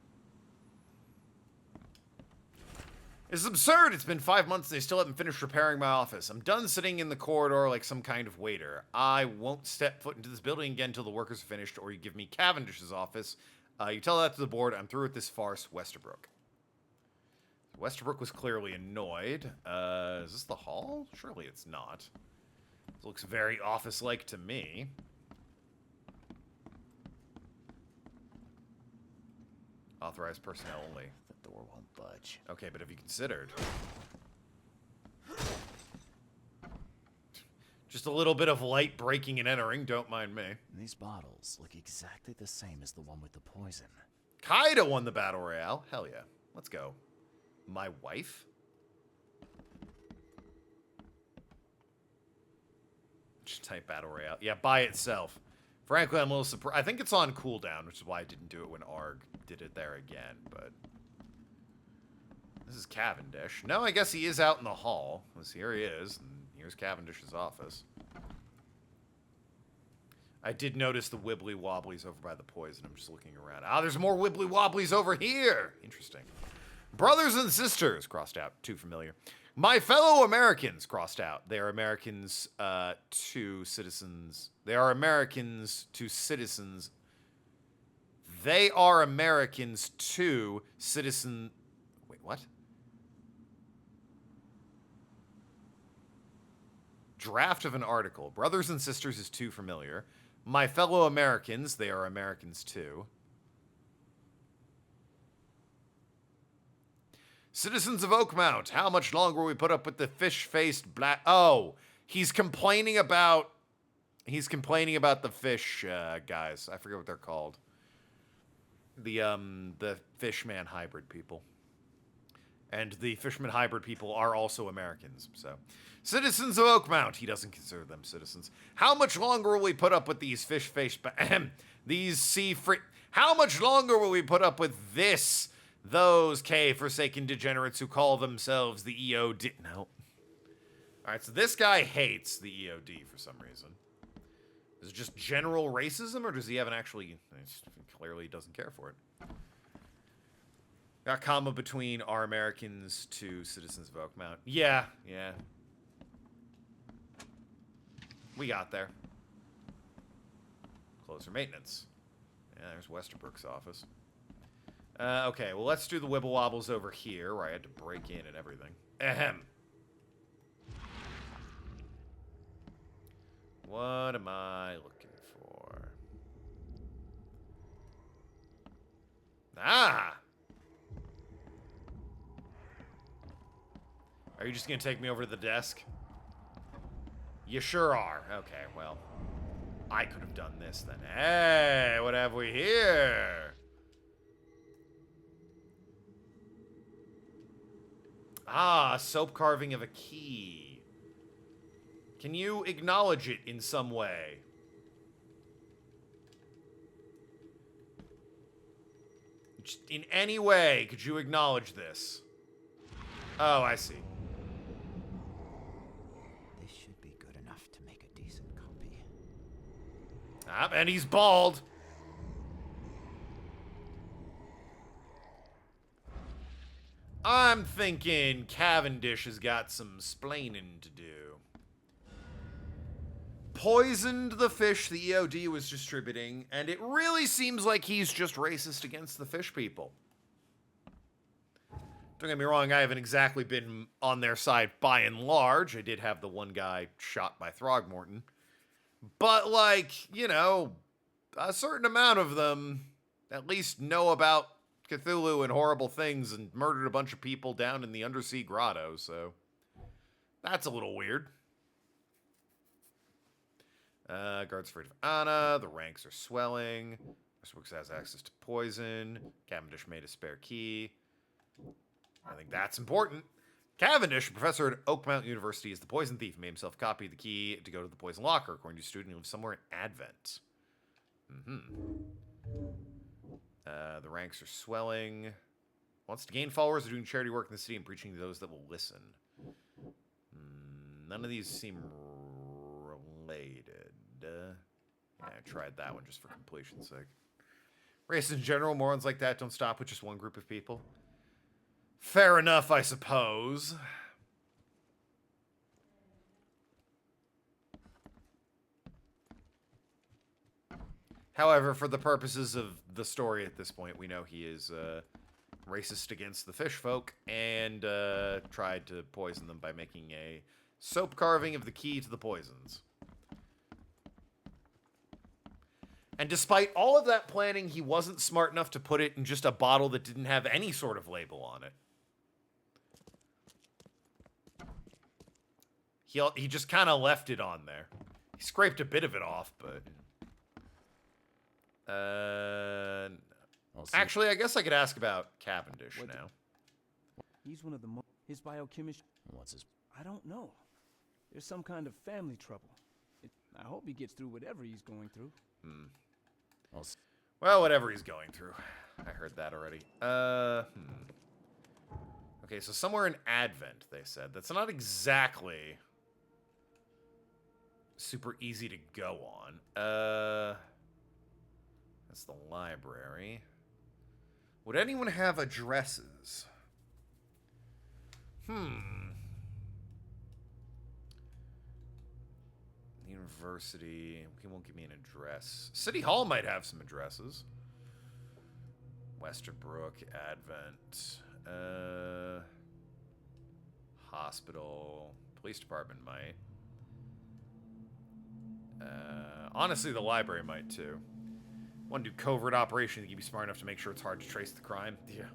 This is absurd! It's been 5 months and they still haven't finished repairing my office. I'm done sitting in the corridor like some kind of waiter. I won't step foot into this building again until the workers are finished, or you give me Cavendish's office. You tell that to the board. I'm through with this farce, Westerbrook. Westerbrook was clearly annoyed. Is this the hall? Surely it's not. This looks very office-like to me. Authorized personnel only. The door won't budge. Okay, but have you considered? Just a little bit of light breaking and entering, don't mind me. These bottles look exactly the same as the one with the poison. Kaida won the battle royale. Hell yeah. Let's go. My wife? Just type Battle Royale. Yeah, by itself. Frankly, I'm a little surprised. I think it's on cooldown, which is why I didn't do it when Arg did it there again, but... This is Cavendish. No, I guess he is out in the hall. Here he is, and here's Cavendish's office. I did notice the wibbly wobblies over by the poison. I'm just looking around. Ah, there's more wibbly wobblies over here! Interesting. Brothers and sisters, crossed out. Too familiar. My fellow Americans, crossed out. They are Americans to citizens. They are Americans to citizens. They are Americans to citizen... Wait, what? Draft of an article. Brothers and sisters is too familiar. My fellow Americans, they are Americans too. Citizens of Oakmount, how much longer will we put up with the fish-faced black... Oh, he's complaining about the fish guys. I forget what they're called. The Fishman hybrid people. And the Fishman hybrid people are also Americans, so... Citizens of Oakmount, he doesn't consider them citizens. How much longer will we put up with these fish-faced... these sea-free... How much longer will we put up with this... Those K-forsaken degenerates who call themselves the EOD... No. Alright, so this guy hates the EOD for some reason. Is it just general racism, or does he have an actually... Clearly he doesn't care for it. Got comma between our Americans to citizens of Oakmount. Yeah. We got there. Closer maintenance. Yeah, there's Westerbrook's office. Okay, well, let's do the Wibble Wobbles over here, where I had to break in and everything. Ahem. What am I looking for? Ah! Are you just gonna take me over to the desk? You sure are. Okay, well. I could have done this then. Hey, what have we here? Ah, soap carving of a key. Can you acknowledge it in some way? Just in any way, could you acknowledge this? Oh, I see. This should be good enough to make a decent copy. Ah, and he's bald. I'm thinking Cavendish has got some splaining to do. Poisoned the fish the EOD was distributing, and it really seems like he's just racist against the fish people. Don't get me wrong, I haven't exactly been on their side by and large. I did have the one guy shot by Throgmorton. But, like, you know, a certain amount of them at least know about Cthulhu and horrible things and murdered a bunch of people down in the undersea grotto, so that's a little weird. Guards afraid of Anna. The ranks are swelling. Westbrook has access to poison. Cavendish made a spare key. I think that's important. Cavendish, a professor at Oakmount University, is the poison thief. He made himself copy the key to go to the poison locker. According to a student, he lives somewhere in Advent. The ranks are swelling. Wants to gain followers, doing charity work in the city and preaching to those that will listen. None of these seem related. Yeah, I tried that one just for completion's sake. Race in general, morons like that don't stop with just one group of people. Fair enough, I suppose. However, for the purposes of the story at this point, we know he is racist against the fish folk and tried to poison them by making a soap carving of the key to the poisons. And despite all of that planning, he wasn't smart enough to put it in just a bottle that didn't have any sort of label on it. He just kind of left it on there. He scraped a bit of it off, but... Actually, I guess I could ask about Cavendish now. He's one of the his biochemistry. What's his... I don't know. There's some kind of family trouble. I hope he gets through whatever he's going through. Well, whatever he's going through. I heard that already. Okay, so somewhere in Advent, they said. That's not exactly super easy to go on. That's the library. Would anyone have addresses? University. He won't give me an address. City Hall might have some addresses. Westerbrook, Advent, hospital, police department might. Honestly, the library might too. Want to do covert operation? Think you'd be smart enough to make sure it's hard to trace the crime? Yeah.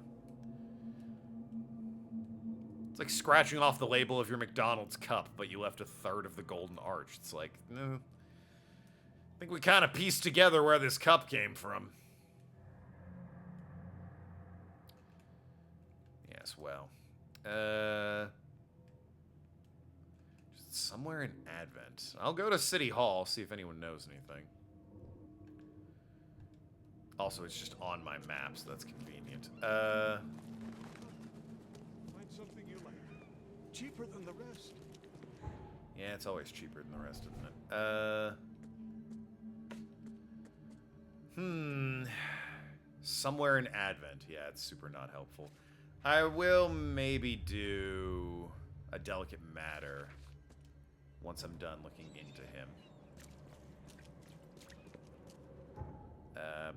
It's like scratching off the label of your McDonald's cup, but you left a third of the golden arch. It's like, no. I think we kind of pieced together where this cup came from. Yes, well. Just somewhere in Advent. I'll go to City Hall, see if anyone knows anything. Also, it's just on my map, so that's convenient. Find something you like. Cheaper than the rest. Yeah, it's always cheaper than the rest, isn't it? Somewhere in Advent. Yeah, it's super not helpful. I will maybe do a delicate matter once I'm done looking into him.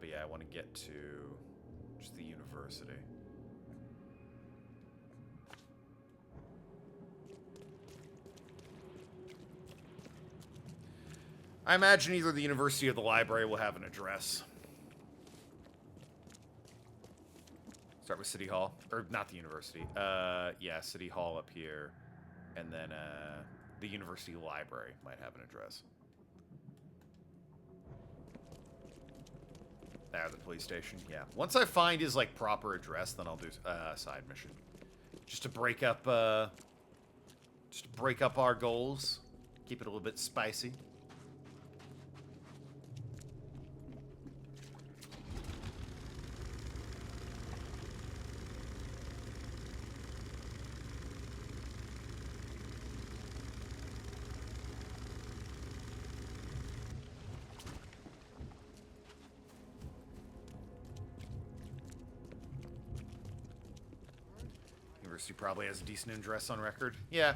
But yeah, I want to get to just the university. I imagine either the university or the library will have an address. Start with City Hall. Or not the university. Yeah, City Hall up here. And then the university library might have an address. There, the police station. Yeah. Once I find his like proper address, then I'll do a side mission. Just to break up our goals. Keep it a little bit spicy. University probably has a decent address on record. Yeah.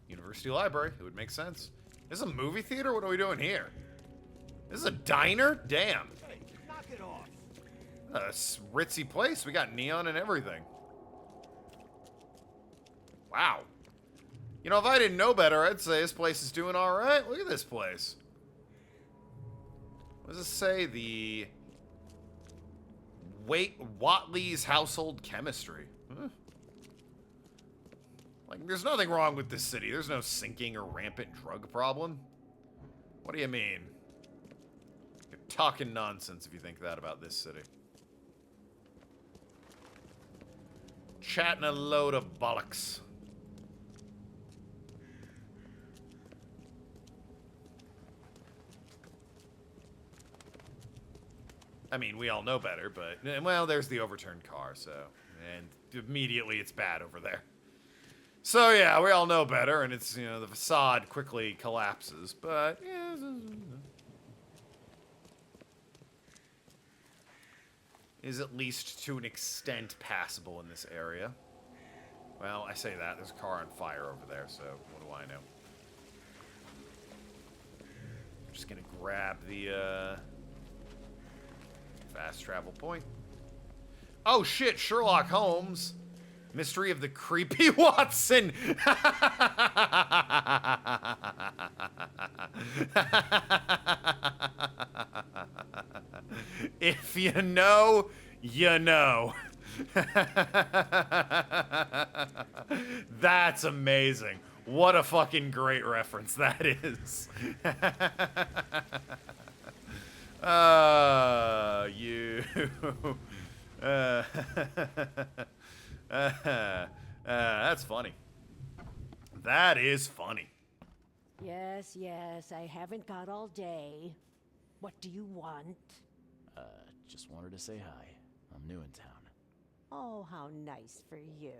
University library. It would make sense. This is a movie theater? What are we doing here? This is a diner? Damn. Hey, knock it off. A ritzy place. We got neon and everything. Wow. You know, if I didn't know better, I'd say this place is doing all right. Look at this place. What does it say? The Watley's Household Chemistry. Huh. Like, there's nothing wrong with this city. There's no sinking or rampant drug problem. What do you mean? You're talking nonsense if you think that about this city. Chatting a load of bollocks. I mean, we all know better, but, well, there's the overturned car, so, and immediately it's bad over there. So, yeah, we all know better, and it's, you know, the facade quickly collapses, but, yeah. Is at least to an extent passable in this area. Well, I say that. There's a car on fire over there, so what do I know? I'm just gonna grab the, fast travel point. Oh, shit, Sherlock Holmes. Mystery of the Creepy Watson. If you know, you know. That's amazing. What a fucking great reference that is. You. That's funny. That is funny. Yes, yes, I haven't got all day. What do you want? Just wanted to say hi. I'm new in town. Oh, how nice for you.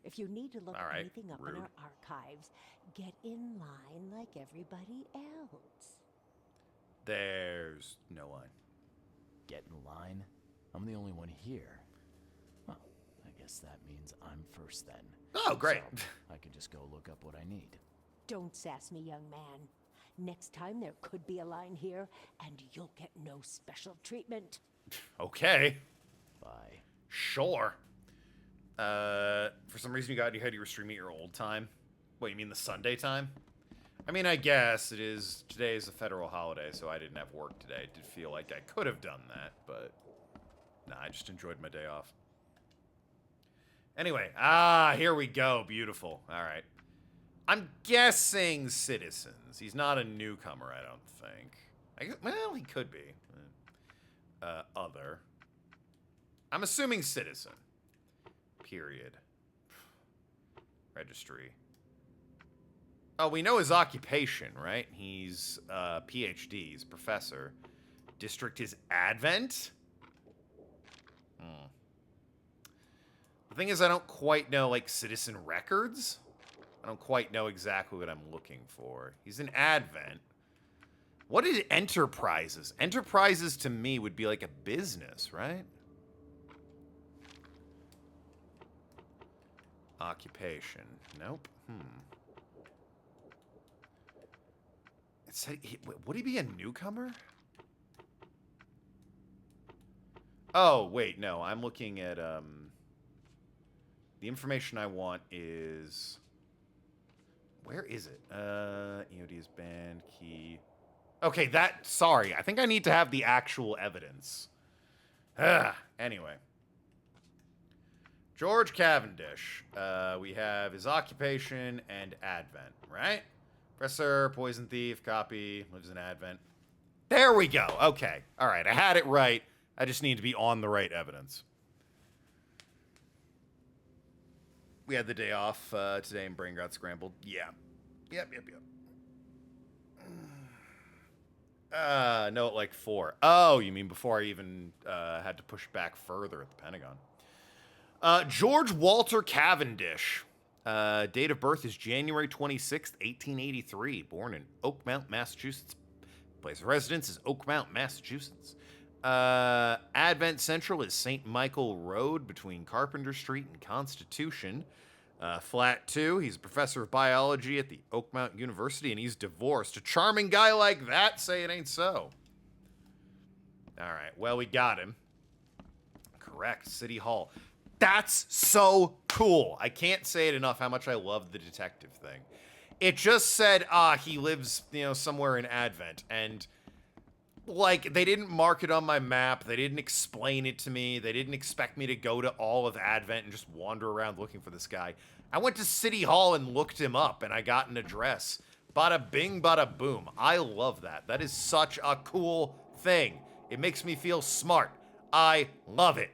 If you need to look All right, anything up in rude. our archives, get in line like everybody else. There's no line. Get in line? I'm the only one here. Well, I guess that means I'm first then. Oh, great. So, I can just go look up what I need. Don't sass me, young man. Next time there could be a line here, and you'll get no special treatment. Okay. Bye. Sure. For some reason you had your stream at your old time. What, you mean the Sunday time? I mean, I guess it is. Today is a federal holiday, so I didn't have work today. It did feel like I could have done that, but nah, I just enjoyed my day off. Anyway, here we go. Beautiful. All right. I'm guessing citizens. He's not a newcomer, I don't think. Well, he could be. Other. I'm assuming citizen. Period. Registry. Oh, we know his occupation, right? He's PhD. He's professor. District is Advent? The thing is, I don't quite know, like, citizen records. I don't quite know exactly what I'm looking for. He's an Advent. What is enterprises? Enterprises to me would be like a business, right? Occupation. Nope. It said, would he be a newcomer? Oh, wait, no. I'm looking at, the information I want is... Where is it? EOD is banned, key... Okay, sorry. I think I need to have the actual evidence. Anyway. George Cavendish. We have his occupation and Advent, right? Professor, poison thief, copy, lives in Advent. There we go. Okay. All right. I had it right. I just need to be on the right evidence. We had the day off today and brain got scrambled. Yeah. Yep. No, at like 4. Oh, you mean before I even had to push back further at the Pentagon. George Walter Cavendish. Date of birth is January 26th, 1883. Born in Oakmount, Massachusetts. Place of residence is Oakmount, Massachusetts. Advent Central is St. Michael Road between Carpenter Street and Constitution. Flat 2, he's a professor of biology at the Oakmount University, and he's divorced. A charming guy like that? Say it ain't so. All right, well, we got him. Correct, City Hall. That's so cool. I can't say it enough how much I love the detective thing. It just said, he lives, somewhere in Advent, and... Like, they didn't mark it on my map. They didn't explain it to me. They didn't expect me to go to all of Advent and just wander around looking for this guy. I went to City Hall and looked him up, and I got an address. Bada bing, bada boom. I love that. That is such a cool thing. It makes me feel smart. I love it.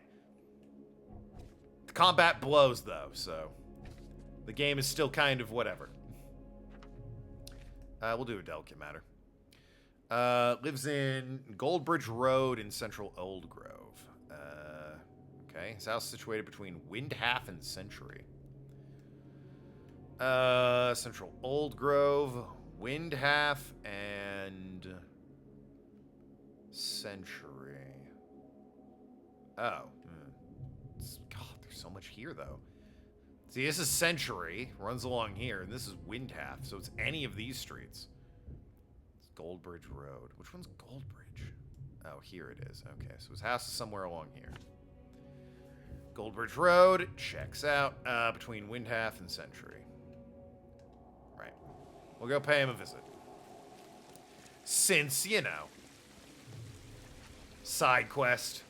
The combat blows, though, so... The game is still kind of whatever. We'll do a delicate matter. Lives in Goldbridge Road in central Old Grove. Okay, his house is situated between Windhalf and Century. Central Old Grove, Windhalf, and Century. Oh. God, there's so much here, though. See, this is Century, runs along here, and this is Windhalf, so it's any of these streets. Goldbridge Road. Which one's Goldbridge? Oh, here it is. Okay, so his house is somewhere along here. Goldbridge Road checks out between Windhalf and Century. Right. We'll go pay him a visit. Since, side quest.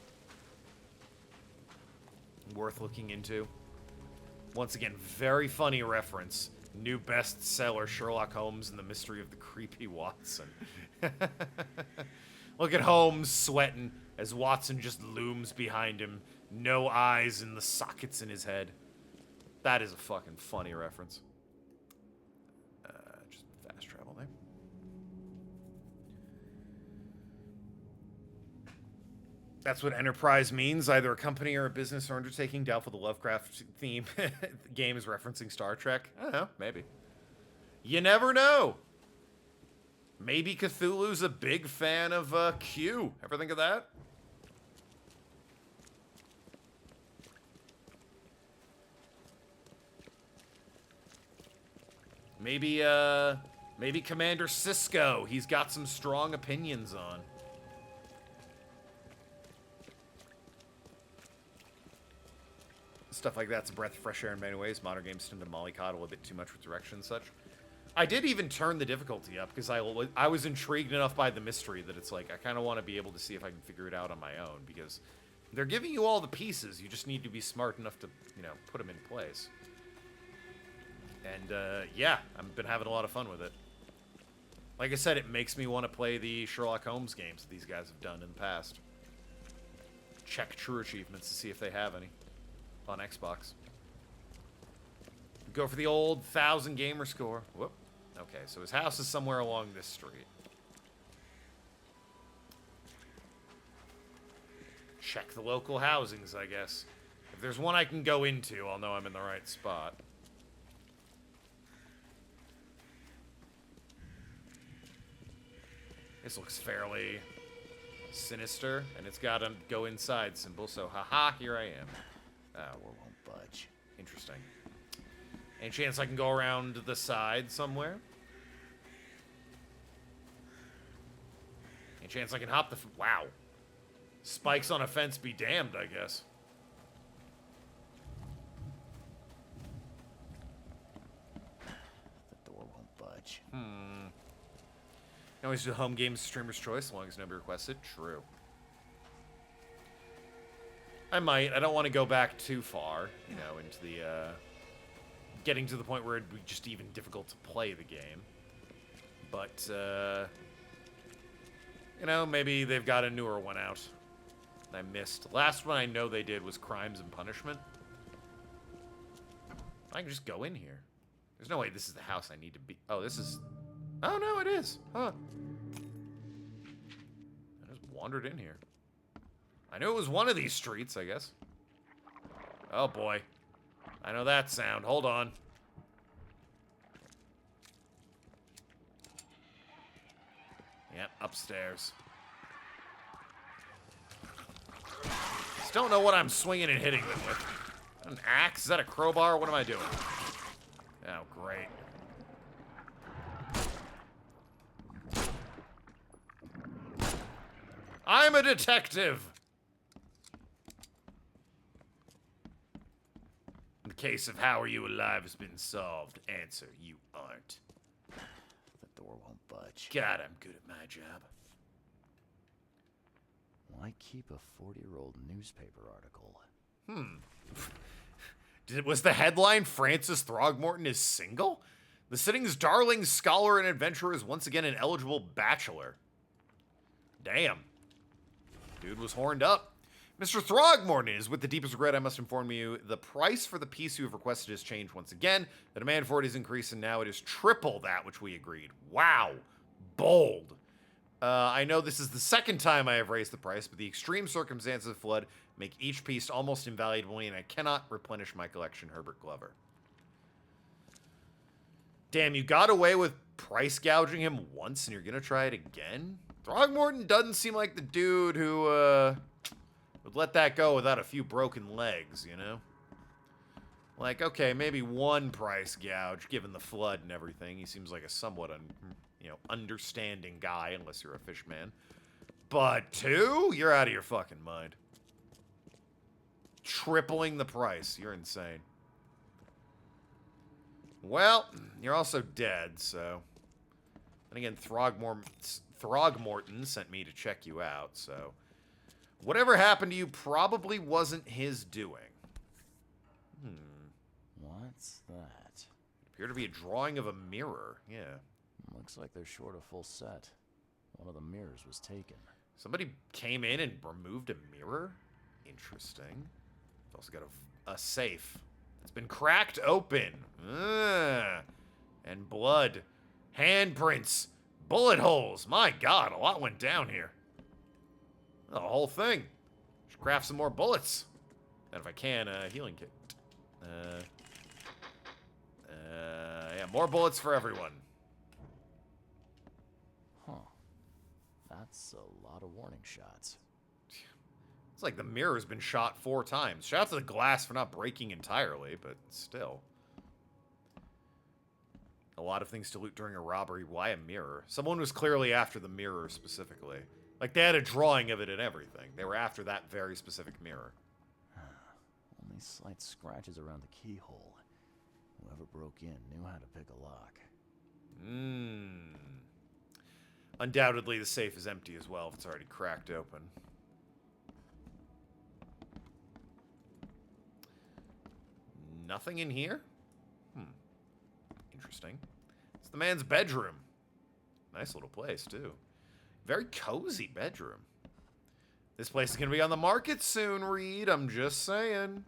Worth looking into. Once again, very funny reference. New bestseller, Sherlock Holmes and the Mystery of the Creepy Watson. Look at Holmes sweating as Watson just looms behind him. No eyes in the sockets in his head. That is a fucking funny reference. Just fast That's what enterprise means. Either a company or a business or undertaking. Doubtful the Lovecraft theme game is referencing Star Trek. I don't know. Maybe. You never know. Maybe Cthulhu's a big fan of Q. Ever think of that? Maybe Commander Sisko. He's got some strong opinions on. Stuff like that's a breath of fresh air in many ways. Modern games tend to mollycoddle a bit too much with direction and such. I did even turn the difficulty up because I was intrigued enough by the mystery that it's like I kind of want to be able to see if I can figure it out on my own, because they're giving you all the pieces. You just need to be smart enough to, you know, put them in place. And yeah, I've been having a lot of fun with it. Like I said, it makes me want to play the Sherlock Holmes games that these guys have done in the past. Check true achievements to see if they have any on Xbox. Go for the old 1,000 gamer score. Whoop. Okay, so his house is somewhere along this street. Check the local housings, I guess. If there's one I can go into, I'll know I'm in the right spot. This looks fairly sinister, and it's got a go inside symbol, so haha, here I am. Door won't budge. Interesting. Any chance I can go around the side somewhere? Any chance I can hop the... Wow. Spikes on a fence be damned, I guess. The door won't budge. Always do home games streamer's choice, as long as nobody requests it. True. I might. I don't want to go back too far, you know, into the, getting to the point where it'd be just even difficult to play the game. But, you know, maybe they've got a newer one out that I missed. Last one I know they did was Crimes and Punishment. I can just go in here. There's no way this is the house I need to be. Oh, this is... Oh, no, it is. Huh. I just wandered in here. I knew it was one of these streets, I guess. Oh, boy. I know that sound. Hold on. Yep, upstairs. Just don't know what I'm swinging and hitting them with. An axe? Is that a crowbar? What am I doing? Oh, great. I'm a detective! The case of how are you alive has been solved. Answer, you aren't. The door won't budge. God, I'm good at my job. Why keep a 40-year-old newspaper article? Was the headline Francis Throgmorton is single? The sitting's darling scholar and adventurer is once again an eligible bachelor. Damn. Dude was horned up. Mr. Throgmorton is with the deepest regret. I must inform you, the price for the piece you have requested has changed once again. The demand for it is increased, and now it is triple that which we agreed. Wow. Bold. I know this is the second time I have raised the price, but the extreme circumstances of flood make each piece almost invaluable, and I cannot replenish my collection. Herbert Glover. Damn, you got away with price gouging him once, and you're going to try it again? Throgmorton doesn't seem like the dude who would let that go without a few broken legs, you know? Like, okay, maybe one price gouge, given the flood and everything. He seems like a somewhat, understanding guy, unless you're a fish man. But two? You're out of your fucking mind. Tripling the price. You're insane. Well, you're also dead, so... And again, Throgmorton sent me to check you out, so... Whatever happened to you probably wasn't his doing. What's that? Appeared to be a drawing of a mirror. Yeah. Looks like they're short a full set. One of the mirrors was taken. Somebody came in and removed a mirror? Interesting. It's also got a safe. It's been cracked open. And blood. Handprints. Bullet holes. My God, a lot went down here. The whole thing. Should craft some more bullets. And if I can, healing kit. Yeah, more bullets for everyone. Huh. That's a lot of warning shots. It's like the mirror's been shot 4 times. Shout out to the glass for not breaking entirely, but still. A lot of things to loot during a robbery. Why a mirror? Someone was clearly after the mirror specifically. Like, they had a drawing of it and everything. They were after that very specific mirror. Only slight scratches around the keyhole. Whoever broke in knew how to pick a lock. Undoubtedly, the safe is empty as well if it's already cracked open. Nothing in here? Interesting. It's the man's bedroom. Nice little place, too. Very cozy bedroom. This place is going to be on the market soon, Reed. I'm just saying.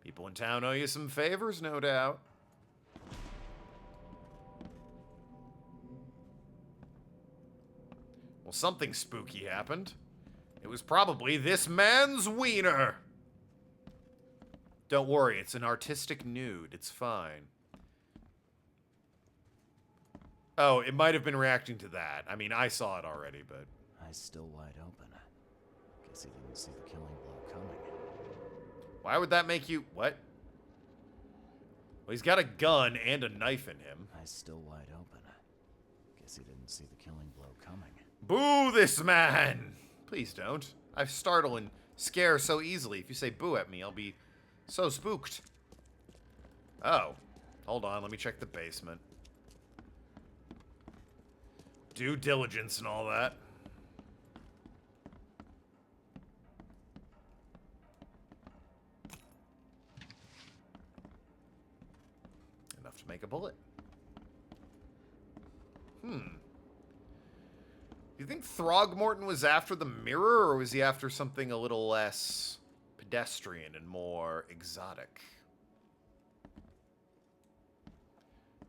People in town owe you some favors, no doubt. Well, something spooky happened. It was probably this man's wiener. Don't worry, it's an artistic nude. It's fine. Oh, it might have been reacting to that. I mean, I saw it already, but... Eyes still wide open. Guess he didn't see the killing blow coming. Why would that make you... What? Well, he's got a gun and a knife in him. Eyes still wide open. Guess he didn't see the killing blow coming. Boo this man! Please don't. I startle and scare so easily. If you say boo at me, I'll be so spooked. Oh. Hold on, let me check the basement. Due diligence and all that. Enough to make a bullet. Do you think Throgmorton was after the mirror, or was he after something a little less pedestrian and more exotic?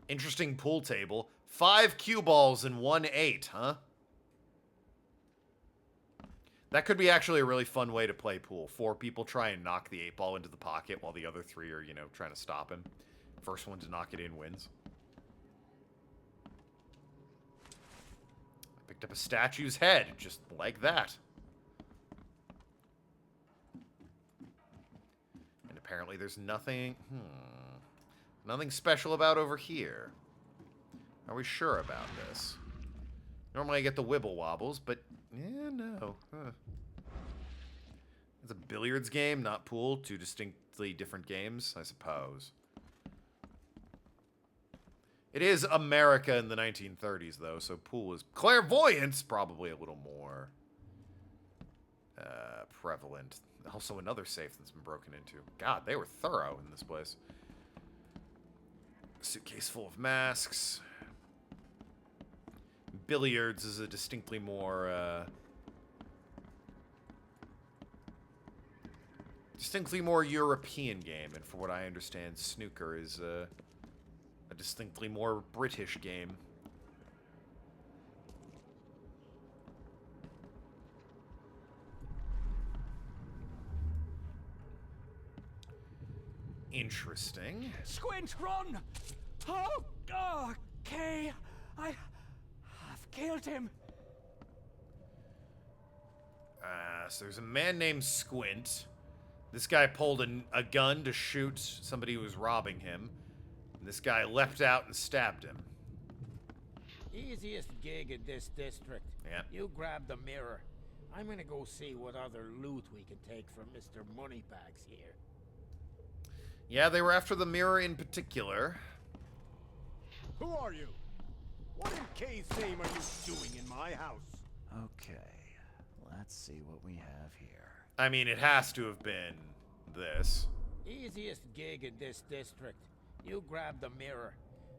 Interesting pool table. 5 cue balls and 1 8, huh? That could be actually a really fun way to play pool. 4 people try and knock the 8 ball into the pocket while the other 3 are, you know, trying to stop him. First one to knock it in wins. I picked up a statue's head, just like that. And apparently there's nothing... Nothing special about over here. Are we sure about this? Normally I get the wibble wobbles, but yeah, no. It's a billiards game, not pool. 2 distinctly different games, I suppose. It is America in the 1930s, though, so pool is... Clairvoyance, probably a little more prevalent. Also another safe that's been broken into. God, they were thorough in this place. Suitcase full of masks. Billiards is a distinctly more, European game, and for what I understand, snooker is, a distinctly more British game. Interesting. Squint, run! Oh, okay. I've killed him. So there's a man named Squint. This guy pulled a gun to shoot somebody who was robbing him. And this guy leapt out and stabbed him. Easiest gig in this district. Yeah. You grab the mirror. I'm gonna go see what other loot we can take from Mr. Moneybags here. Yeah, they were after the mirror in particular. Who are you? What in K's name are you doing in my house? Okay, let's see what we have here. I mean, it has to have been this. Easiest gig in this district. You grab the mirror.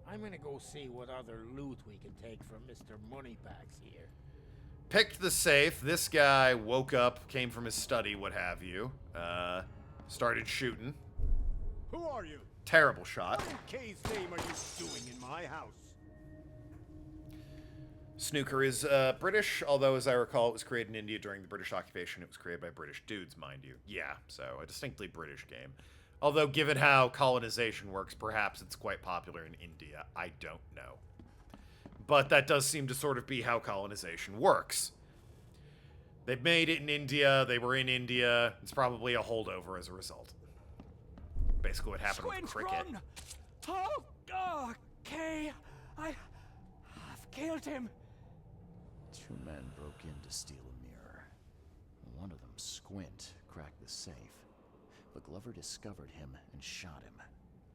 I'm gonna go see what other loot we can take from Mr. Moneybags here. Picked the safe. This guy woke up, came from his study, what have you. Started shooting. Who are you? Terrible shot. What in K's name are you doing in my house? Snooker is British, although as I recall, it was created in India during the British occupation. It was created by British dudes, mind you. Yeah, so a distinctly British game. Although, given how colonization works, perhaps it's quite popular in India. I don't know. But that does seem to sort of be how colonization works. They made it in India, they were in India, it's probably a holdover as a result. Basically what happened with cricket. Run! Oh, okay. I've killed him. 2 men broke in to steal a mirror. One of them, Squint, cracked the safe. But Glover discovered him and shot him.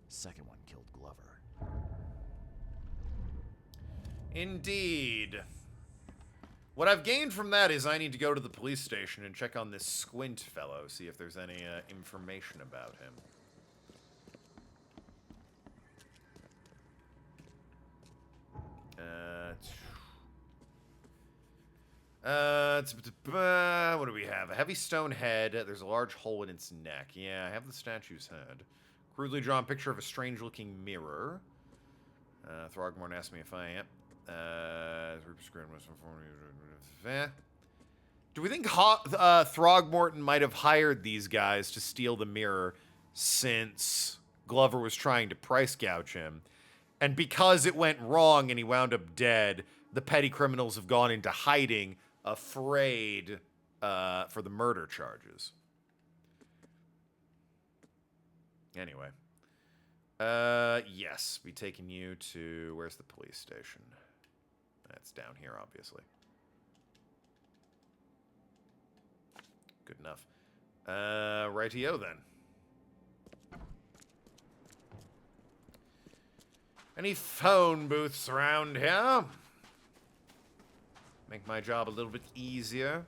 Second one killed Glover. Indeed. What I've gained from that is I need to go to the police station and check on this Squint fellow, see if there's any information about him. What do we have? A heavy stone head. There's a large hole in its neck. Yeah, I have the statue's head. Crudely drawn picture of a strange-looking mirror. Throgmorton asked me if I am. Do we think Throgmorton might have hired these guys to steal the mirror since Glover was trying to price gouge him? And because it went wrong and he wound up dead, the petty criminals have gone into hiding, afraid for the murder charges. Anyway. Yes, be taking you to... Where's the police station? That's down here, obviously. Good enough. Rightio, then. Any phone booths around here? Make my job a little bit easier.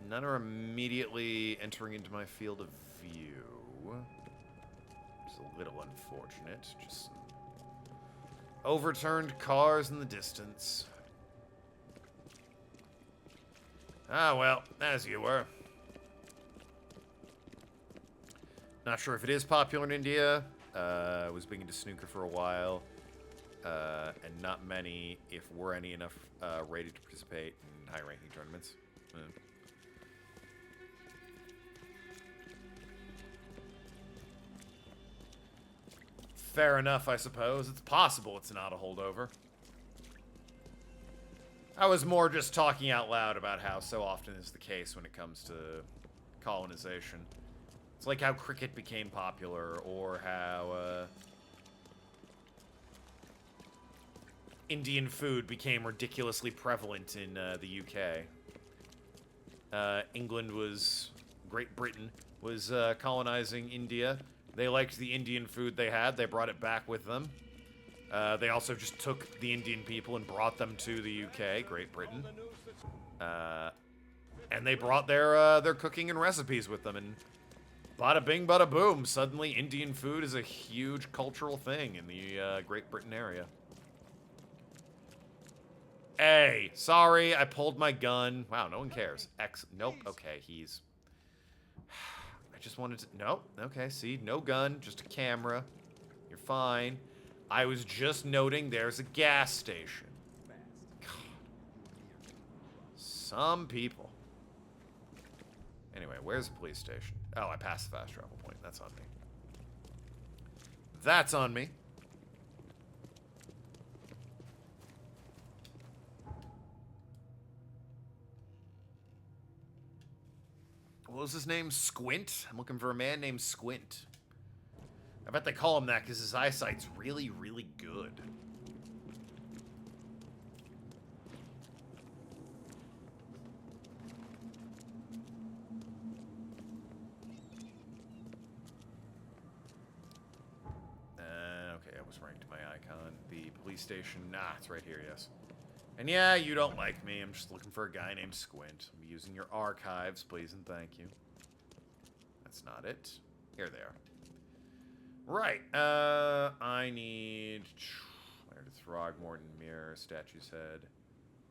None are immediately entering into my field of view. It's a little unfortunate. Just some overturned cars in the distance. Ah, well, as you were. Not sure if it is popular in India. Was big into snooker for a while. And not many, if were any enough, rated to participate in high-ranking tournaments. Fair enough, I suppose. It's possible it's not a holdover. I was more just talking out loud about how so often is the case when it comes to colonization. It's like how cricket became popular, or how Indian food became ridiculously prevalent in the UK. Great Britain was colonizing India. They liked the Indian food they had. They brought it back with them. They also just took the Indian people and brought them to the UK, Great Britain. And they brought their cooking and recipes with them, and bada bing, bada boom. Suddenly, Indian food is a huge cultural thing in the Great Britain area. Hey, sorry, I pulled my gun. Wow, no one cares. Nope, okay, he's... I just wanted to... Nope, okay, see, no gun, just a camera. You're fine. I was just noting there's a gas station. God. Some people. Anyway, where's the police station? Oh, I passed the fast travel point. That's on me. That's on me. What was his name? Squint? I'm looking for a man named Squint. I bet they call him that because his eyesight's really, really good. Okay, I was ranked my icon. The police station. Nah, it's right here, yes. And yeah, you don't like me. I'm just looking for a guy named Squint. I'm using your archives, please and thank you. That's not it. Here they are. Right, I need... Where did Throgmorton mirror, statue's head,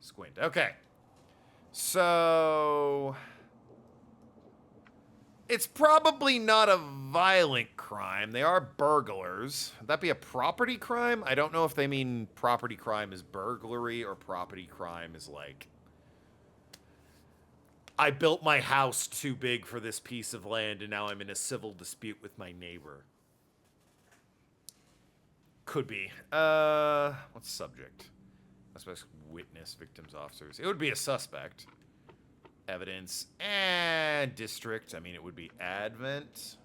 Squint. Okay. So... It's probably not a violent crime. They are burglars. Would that be a property crime? I don't know if they mean property crime is burglary or property crime is like, I built my house too big for this piece of land and now I'm in a civil dispute with my neighbor. Could be. What's subject? Suspects, witness, victims, officers. It would be a suspect. Evidence and district. I mean, it would be Advent.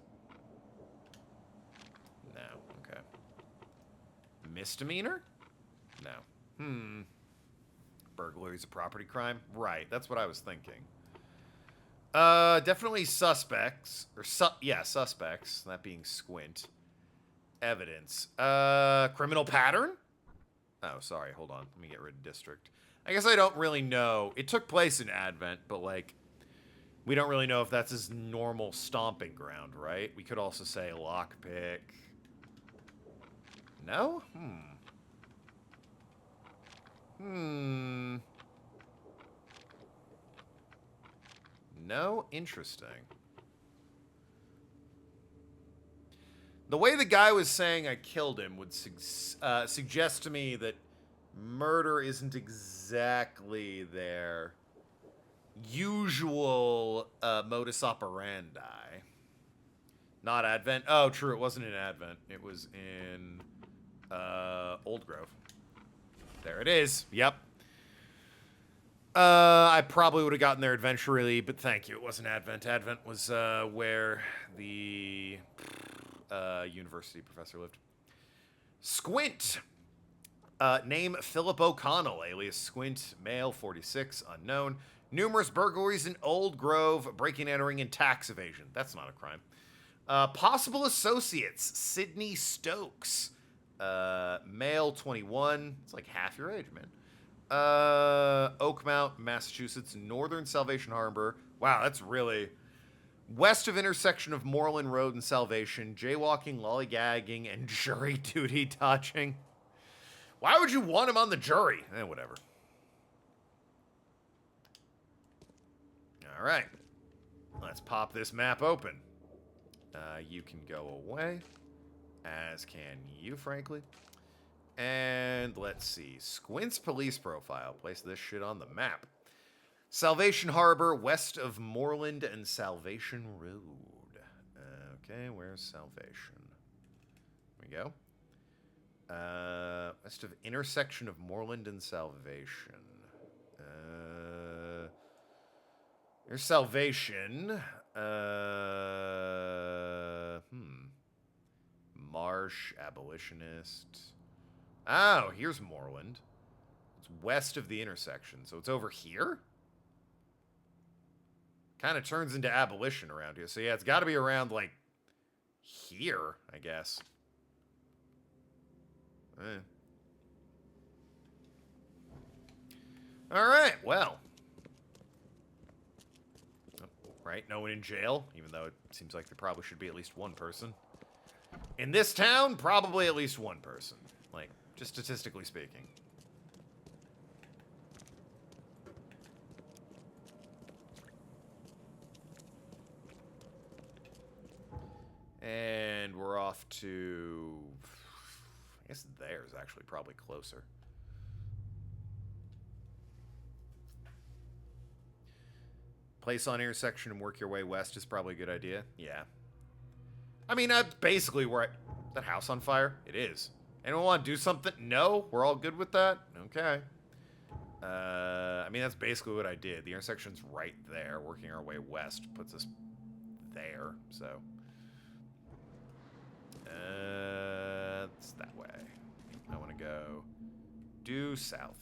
No. Okay. Misdemeanor? No. Burglary is a property crime? Right. That's what I was thinking. Definitely suspects. Or, suspects. That being Squint. Evidence. Criminal pattern? Oh, sorry. Hold on. Let me get rid of district. I guess I don't really know. It took place in Advent, but, like, we don't really know if that's his normal stomping ground, right? We could also say lockpick. No? No? Interesting. The way the guy was saying I killed him would suggest to me that murder isn't exactly their usual modus operandi. Not Advent. Oh, true. It wasn't in Advent. It was in Old Grove. There it is. Yep. I probably would have gotten there eventually, but thank you. It wasn't Advent. Advent was where the university professor lived. Squint. Name Philip O'Connell, alias Squint, male, 46, unknown. Numerous burglaries in Old Grove, breaking, entering, and tax evasion. That's not a crime. Possible associates, Sydney Stokes, male, 21. It's like half your age, man. Oakmount, Massachusetts, Northern Salvation Harbor. Wow, that's really west of intersection of Moreland Road and Salvation, jaywalking, lollygagging, and jury duty dodging. Why would you want him on the jury? Whatever. All right. Let's pop this map open. You can go away, as can you, frankly. And let's see. Squint's police profile. Place this shit on the map. Salvation Harbor, west of Moreland and Salvation Road. Okay, where's Salvation? Here we go. West of intersection of Moreland and Salvation. Here's Salvation. Marsh, abolitionist. Oh, here's Moreland. It's west of the intersection, so it's over here? Kind of turns into abolition around here. So yeah, it's got to be around, like, here, I guess. All right, well. Right, no one in jail, even though it seems like there probably should be at least one person. In this town, probably at least one person. Like, just statistically speaking. And we're off to... I guess there's actually probably closer. Place on intersection and work your way west is probably a good idea. Yeah. I mean, that's basically where that house on fire? It is. Anyone want to do something? No? We're all good with that? Okay. I mean, that's basically what I did. The intersection's right there. Working our way west puts us there, so... it's that way. I want to go due south.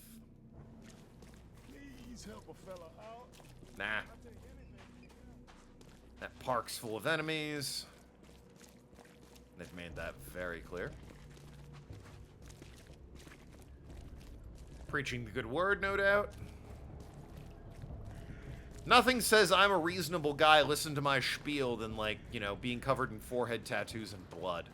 Please help a fella out. Nah. That park's full of enemies. They've made that very clear. Preaching the good word, no doubt. Nothing says I'm a reasonable guy, listen to my spiel, than, like, you know, being covered in forehead tattoos and blood.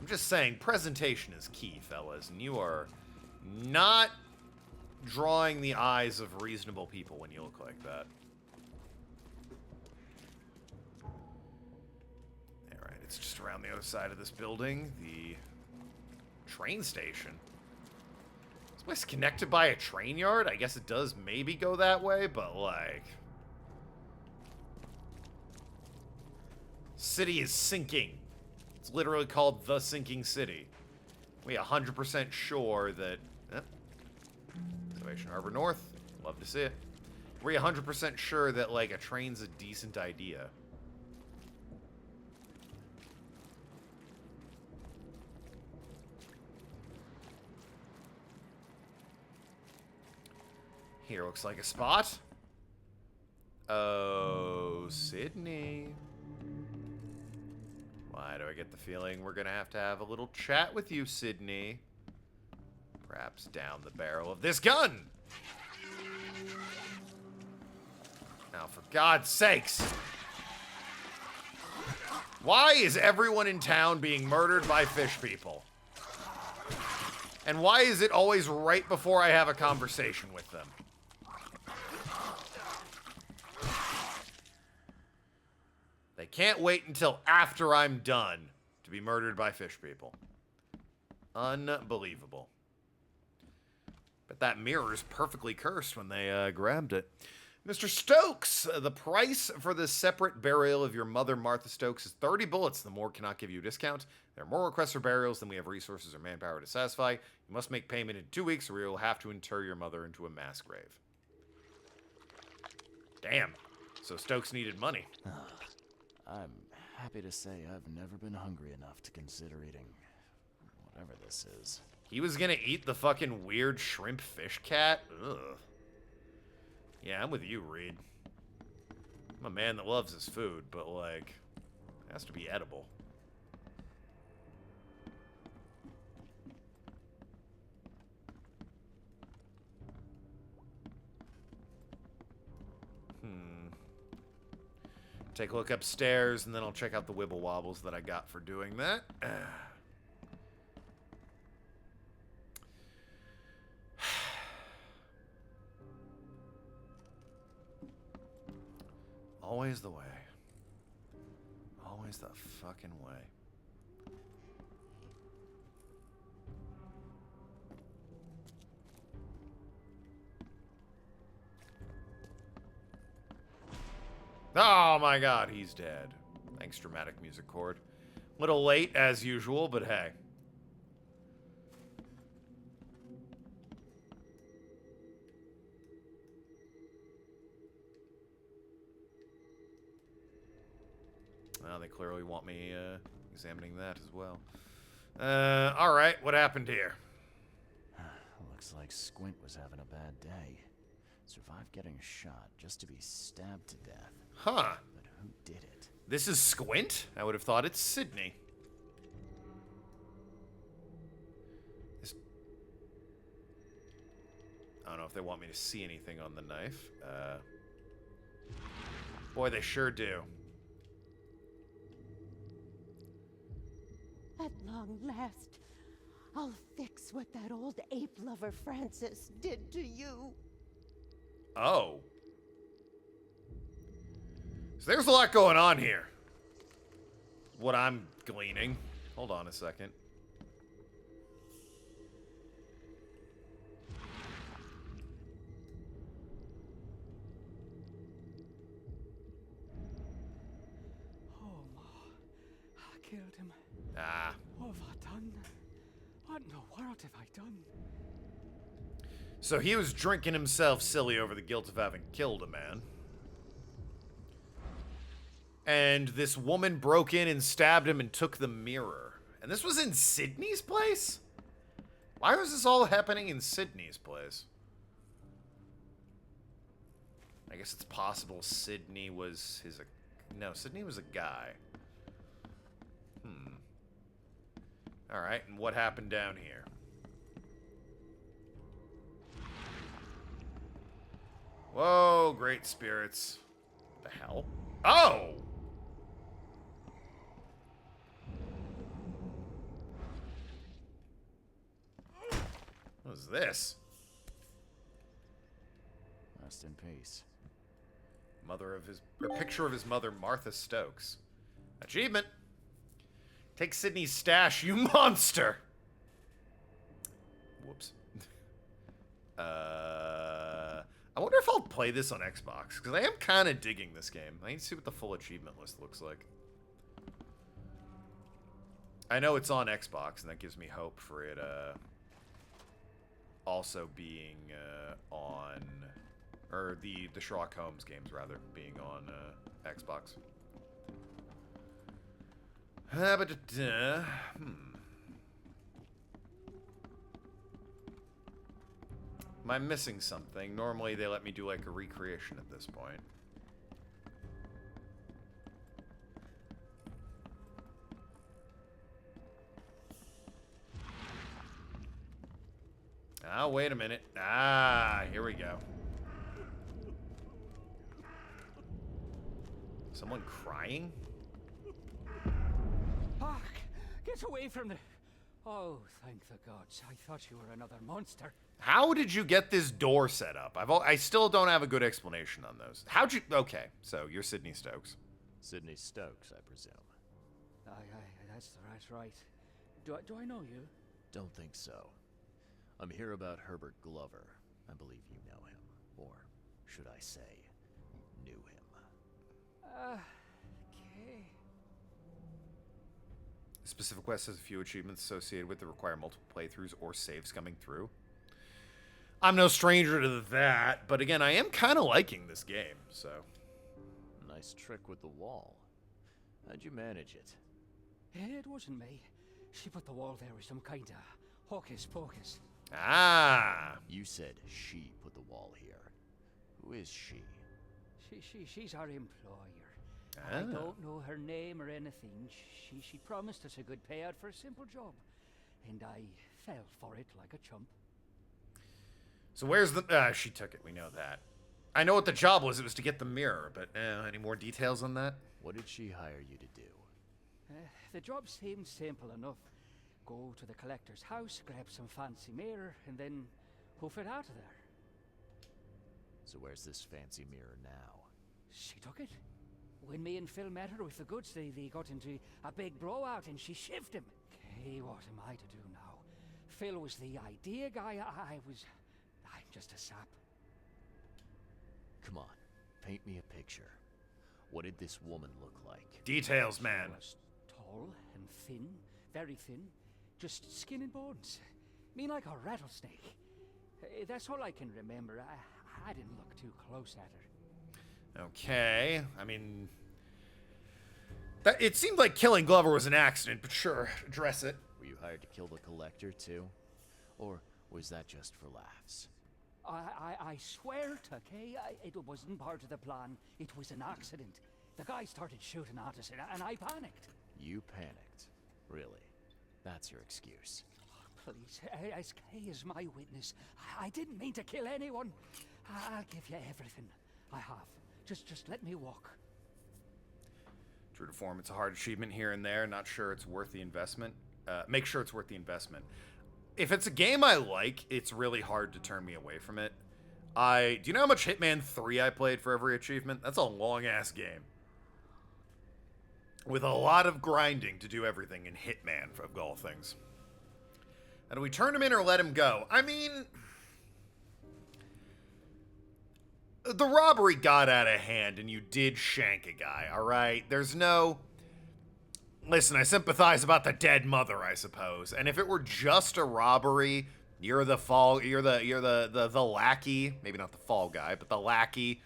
I'm just saying, presentation is key, fellas, and you are not drawing the eyes of reasonable people when you look like that. Alright, it's just around the other side of this building. The train station. Is this place connected by a train yard? I guess it does maybe go that way, but like... City is sinking. It's literally called the Sinking City. We 100% sure that... Salvation Harbor North. Love to see it. We're 100% sure that, like, a train's a decent idea. Here looks like a spot. Oh, Sydney. Why do I get the feeling we're gonna have to have a little chat with you, Sydney? Perhaps down the barrel of this gun! Now, for God's sakes! Why is everyone in town being murdered by fish people? And why is it always right before I have a conversation with them? They can't wait until after I'm done to be murdered by fish people. Unbelievable. But that mirror is perfectly cursed when they grabbed it. Mr. Stokes, the price for the separate burial of your mother, Martha Stokes, is 30 bullets. The morgue cannot give you a discount. There are more requests for burials than we have resources or manpower to satisfy. You must make payment in 2 weeks, or we will have to inter your mother into a mass grave. Damn. So Stokes needed money. I'm happy to say I've never been hungry enough to consider eating whatever this is. He was gonna eat the fucking weird shrimp fish cat? Ugh. Yeah, I'm with you, Reed. I'm a man that loves his food, but, like, it has to be edible. Take a look upstairs, and then I'll check out the wibble wobbles that I got for doing that. Always the way. Always the fucking way. Oh my god, he's dead. Thanks, dramatic music chord. Little late, as usual, but hey. Well, they clearly want me examining that as well. Alright, what happened here? Looks like Squint was having a bad day. Survived getting shot just to be stabbed to death. Huh. But who did it? This is Squint? I would have thought it's Sydney. I don't know if they want me to see anything on the knife. Boy, they sure do. At long last, I'll fix what that old ape lover Francis did to you. Oh. So there's a lot going on here. What I'm gleaning. Hold on a second. Oh, Ma. I killed him. Ah. What have I done? What in the world have I done? So he was drinking himself silly over the guilt of having killed a man. And this woman broke in and stabbed him and took the mirror. And this was in Sydney's place? Why was this all happening in Sydney's place? I guess it's possible Sydney was his... No, Sydney was a guy. Alright, and what happened down here? Whoa, great spirits. What the hell? Oh! was this? Rest in peace. Picture of his mother, Martha Stokes. Achievement. Take Sydney's stash, you monster. Whoops. I wonder if I'll play this on Xbox, because I am kind of digging this game. I need to see what the full achievement list looks like. I know it's on Xbox, and that gives me hope for it also being on... Or the Sherlock Holmes games, rather, being on Xbox. Am I missing something? Normally they let me do like a recreation at this point. Ah, wait a minute. Ah, here we go. Someone crying? Fuck! Get away from the... Oh, thank the gods. I thought you were another monster. How did you get this door set up? I still don't have a good explanation on those. How'd you... Okay, so you're Sydney Stokes. Sydney Stokes, I presume. Aye, that's right. Do I know you? Don't think so. I'm here about Herbert Glover. I believe you know him. Or should I say, knew him. Okay. The specific quest has a few achievements associated with that require multiple playthroughs or saves coming through. I'm no stranger to that, but again, I am kind of liking this game, so... Nice trick with the wall. How'd you manage it? It wasn't me. She put the wall there with some kind of hocus pocus. Ah! You said she put the wall here. Who is she? She's our employer. Ah. I don't know her name or anything. She promised us a good payout for a simple job. And I fell for it like a chump. So where's the... she took it, we know that. I know what the job was, it was to get the mirror, but any more details on that? What did she hire you to do? The job seemed simple enough. Go to the collector's house, grab some fancy mirror, and then hoof it out of there. So where's this fancy mirror now? She took it. When me and Phil met her with the goods, they got into a big blowout and she shivved him. Okay, what am I to do now? Phil was the idea guy, I'm just a sap. Come on, paint me a picture. What did this woman look like? Details, man. She was tall and thin, very thin, just skin and bones. Mean like a rattlesnake. That's all I can remember. I didn't look too close at her. Okay, I mean... it seemed like killing Glover was an accident, but sure, address it. Were you hired to kill the collector, too? Or was that just for laughs? I swear, Tucky, it wasn't part of the plan. It was an accident. The guy started shooting at us, and I panicked. You panicked? Really? That's your excuse? Please, SK is my witness. I didn't mean to kill anyone. I'll give you everything. I have. Just let me walk. True to form, it's a hard achievement here and there. Not sure it's worth the investment. Make sure it's worth the investment. If it's a game I like, it's really hard to turn me away from it. Do you know how much Hitman 3 I played for every achievement? That's a long-ass game. With a lot of grinding to do everything in Hitman, of all things. And do we turn him in or let him go? I mean... the robbery got out of hand and you did shank a guy, alright? There's no... Listen, I sympathize about the dead mother, I suppose. And if it were just a robbery, you're the lackey, maybe not the fall guy, but the lackey.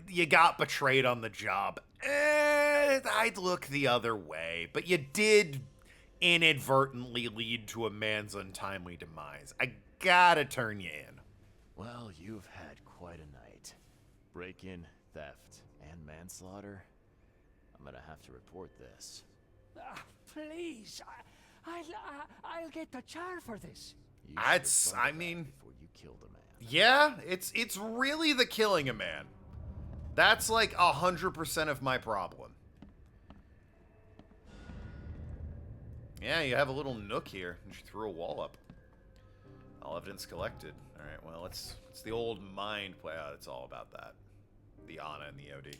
You got betrayed on the job. I'd look the other way, but you did inadvertently lead to a man's untimely demise. I gotta turn you in. Well, you've had quite a night. Break-in, theft, and manslaughter. I'm gonna have to report this. Please, I'll get the char for this. I mean, before you killed a man. Yeah, it's really the killing a man. That's like 100% of my problem. Yeah, you have a little nook here. You should throw a wall up. All evidence collected. All right, well, it's the old mind play. Oh, it's all about that. The Ana and the OD.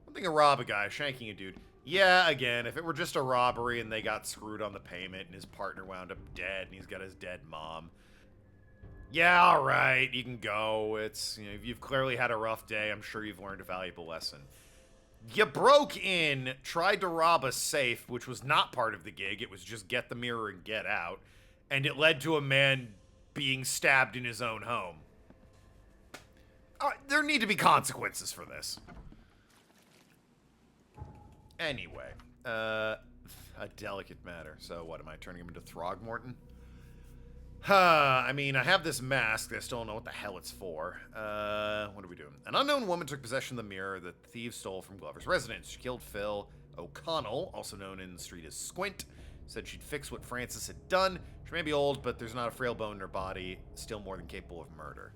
One thing to rob a guy, shanking a dude. Yeah, again, if it were just a robbery and they got screwed on the payment and his partner wound up dead and he's got his dead mom. Yeah, all right, you can go. It's, you know, you've clearly had a rough day. I'm sure you've learned a valuable lesson. You broke in, tried to rob a safe, which was not part of the gig. It was just get the mirror and get out. And it led to a man being stabbed in his own home. There need to be consequences for this. Anyway, a delicate matter. So what, am I turning him into Throgmorton? I mean, I have this mask. I still don't know what the hell it's for. What are we doing? An unknown woman took possession of the mirror that the thieves stole from Glover's residence. She killed Phil O'Connell, also known in the street as Squint. Said she'd fix what Francis had done. She may be old, but there's not a frail bone in her body. Still more than capable of murder.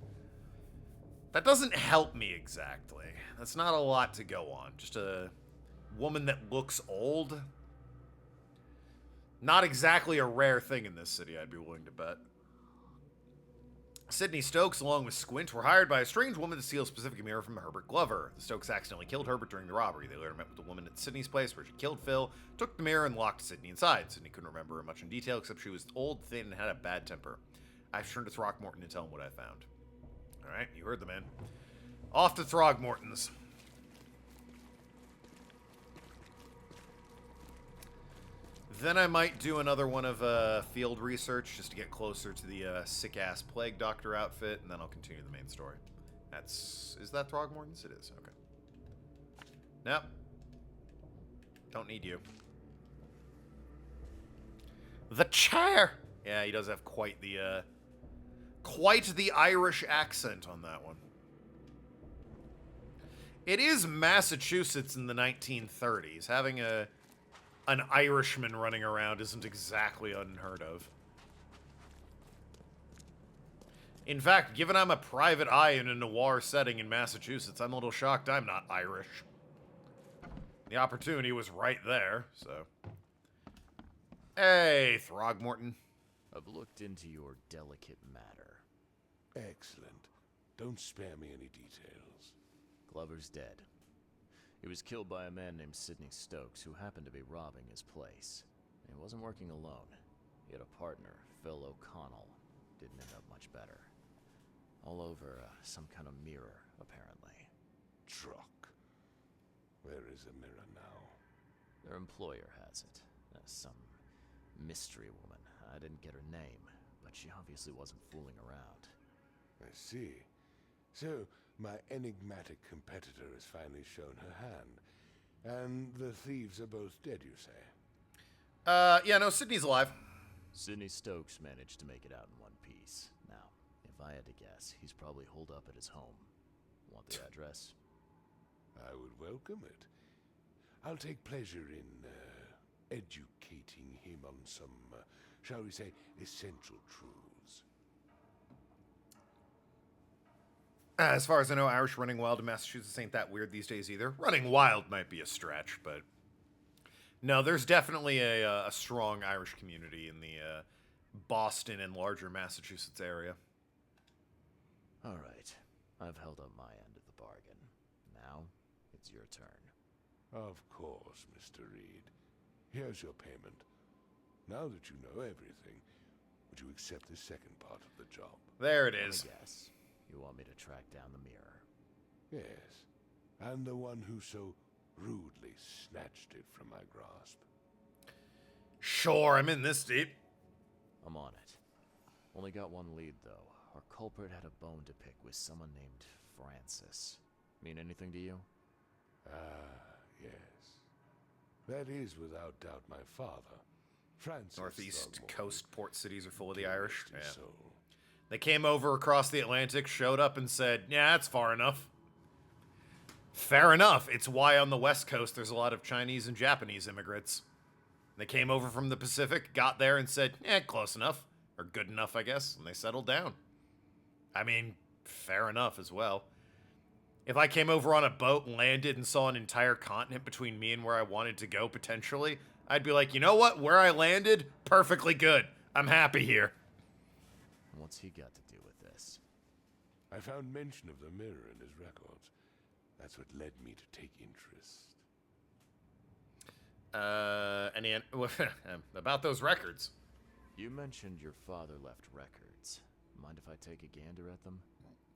That doesn't help me exactly. That's not a lot to go on. Just a woman that looks old. Not exactly a rare thing in this city, I'd be willing to bet. Sidney Stokes, along with Squint, were hired by a strange woman to steal a specific mirror from Herbert Glover. The Stokes accidentally killed Herbert during the robbery. They later met with the woman at Sidney's place where she killed Phil, took the mirror, and locked Sidney inside. Sidney couldn't remember her much in detail, except she was old, thin, and had a bad temper. I've turned to Throckmorton to tell him what I found. Alright, you heard the man. Off to Throgmorton's. Then I might do another one of field research just to get closer to the sick-ass plague doctor outfit, and then I'll continue the main story. Is that Throgmorton's? It is, okay. Nope. Don't need you. The chair! Yeah, he does have quite the Irish accent on that one. It is Massachusetts in the 1930s. Having an Irishman running around isn't exactly unheard of. In fact, given I'm a private eye in a noir setting in Massachusetts, I'm a little shocked I'm not Irish. The opportunity was right there, so. Hey, Throgmorton. I've looked into your delicate matter. Excellent. Don't spare me any details. Glover's dead. He was killed by a man named Sidney Stokes, who happened to be robbing his place. He wasn't working alone. He had a partner, Phil O'Connell. Didn't end up much better. All over some kind of mirror, apparently. Truck. Where is the mirror now? Their employer has it. Some mystery woman. I didn't get her name, but she obviously wasn't fooling around. I see. So, my enigmatic competitor has finally shown her hand. And the thieves are both dead, you say? Yeah, no, Sidney's alive. Sidney Stokes managed to make it out in one piece. Now, if I had to guess, he's probably holed up at his home. Want the address? I would welcome it. I'll take pleasure in, educating him on some, shall we say, essential truths. As far as I know, Irish running wild in Massachusetts ain't that weird these days either. Running wild might be a stretch, but no, there's definitely a strong Irish community in the Boston and larger Massachusetts area. All right, I've held up my end of the bargain. Now, it's your turn. Of course, Mr. Reed. Here's your payment. Now that you know everything, would you accept the second part of the job? There it is. Yes. You want me to track down the mirror? Yes. And the one who so rudely snatched it from my grasp. Sure, I'm in this deep. I'm on it. Only got one lead, though. Our culprit had a bone to pick with someone named Francis. Mean anything to you? Yes. That is without doubt my father, Francis. Northeast Throgmorton. coast port cities are full of the Irish. Rest his Yeah. soul. They came over across the Atlantic, showed up and said, yeah, that's far enough. Fair enough. It's why on the West Coast there's a lot of Chinese and Japanese immigrants. They came over from the Pacific, got there and said, close enough. Or good enough, I guess. And they settled down. I mean, fair enough as well. If I came over on a boat and landed and saw an entire continent between me and where I wanted to go, potentially, I'd be like, you know what? Where I landed, perfectly good. I'm happy here. What's he got to do with this? I found mention of the mirror in his records. That's what led me to take interest. About those records. You mentioned your father left records. Mind if I take a gander at them?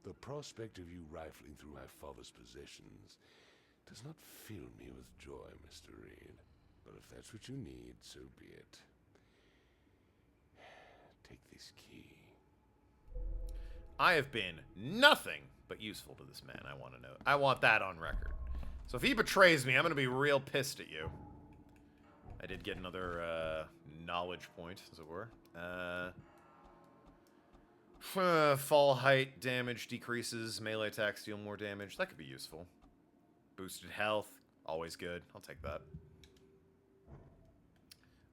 The prospect of you rifling through my father's possessions does not fill me with joy, Mr. Reed. But if that's what you need, so be it. Take this key. I have been nothing but useful to this man, I want to know. I want that on record. So if he betrays me, I'm going to be real pissed at you. I did get another knowledge point, as it were. Fall height damage decreases. Melee attacks deal more damage. That could be useful. Boosted health. Always good. I'll take that.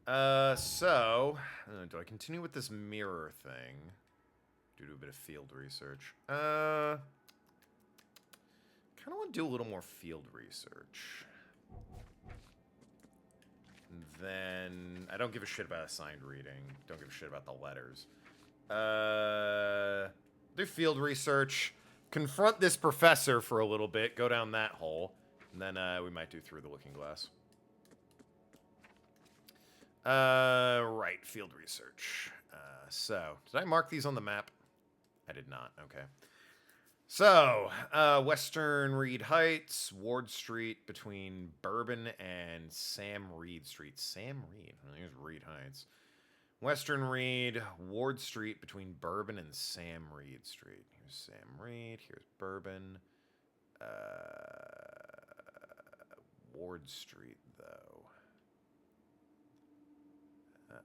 Do I continue with this mirror thing? Do a bit of field research. Kind of want to do a little more field research. And then I don't give a shit about assigned reading. Don't give a shit about the letters. Do field research. Confront this professor for a little bit. Go down that hole. And then we might do through the looking glass. Right, field research. So, did I mark these on the map? I did not, okay. So, Western Reed Heights, Ward Street between Bourbon and Sam Reed Street. Sam Reed? Here's Reed Heights. Western Reed, Ward Street between Bourbon and Sam Reed Street. Here's Sam Reed, here's Bourbon. Ward Street, though.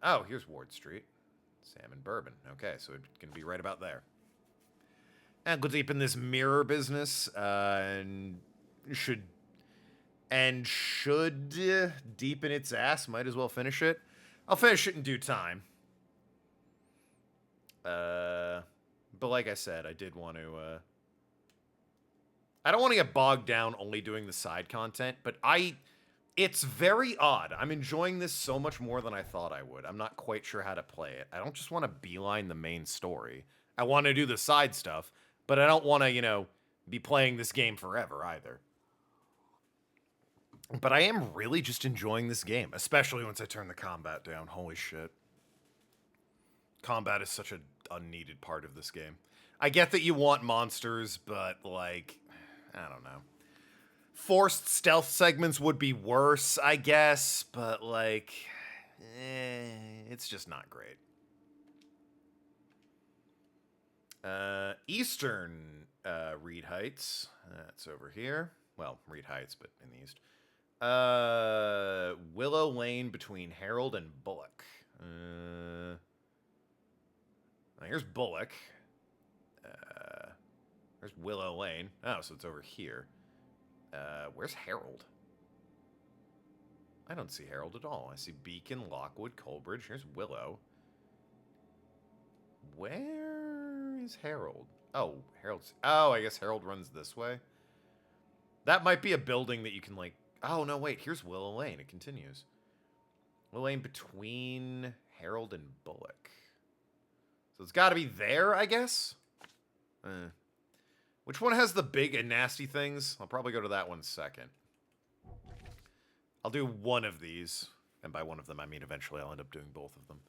Oh, here's Ward Street. Sam and Bourbon. Okay, so it can be right about there. And go deep in this mirror business, and should deepen its ass. Might as well finish it. I'll finish it in due time. But like I said, I did want to. I don't want to get bogged down only doing the side content, but it's very odd. I'm enjoying this so much more than I thought I would. I'm not quite sure how to play it. I don't just want to beeline the main story. I want to do the side stuff, but I don't want to, be playing this game forever either. But I am really just enjoying this game, especially once I turn the combat down. Holy shit. Combat is such an unneeded part of this game. I get that you want monsters, but, I don't know. Forced stealth segments would be worse, I guess, but, it's just not great. Eastern Reed Heights. That's over here. Well, Reed Heights, but in the east. Willow Lane between Harold and Bullock. Here's Bullock. There's Willow Lane. Oh, so it's over here. Where's Harold? I don't see Harold at all. I see Beacon, Lockwood, Colbridge. Here's Willow. Where is Harold? Oh, Harold's... Oh, I guess Harold runs this way. That might be a building that you can, Oh, no, wait. Here's Willow Lane. It continues. Willow Lane between Harold and Bullock. So it's got to be there, I guess? Which one has the big and nasty things? I'll probably go to that one second. I'll do one of these. And by one of them, I mean eventually I'll end up doing both of them.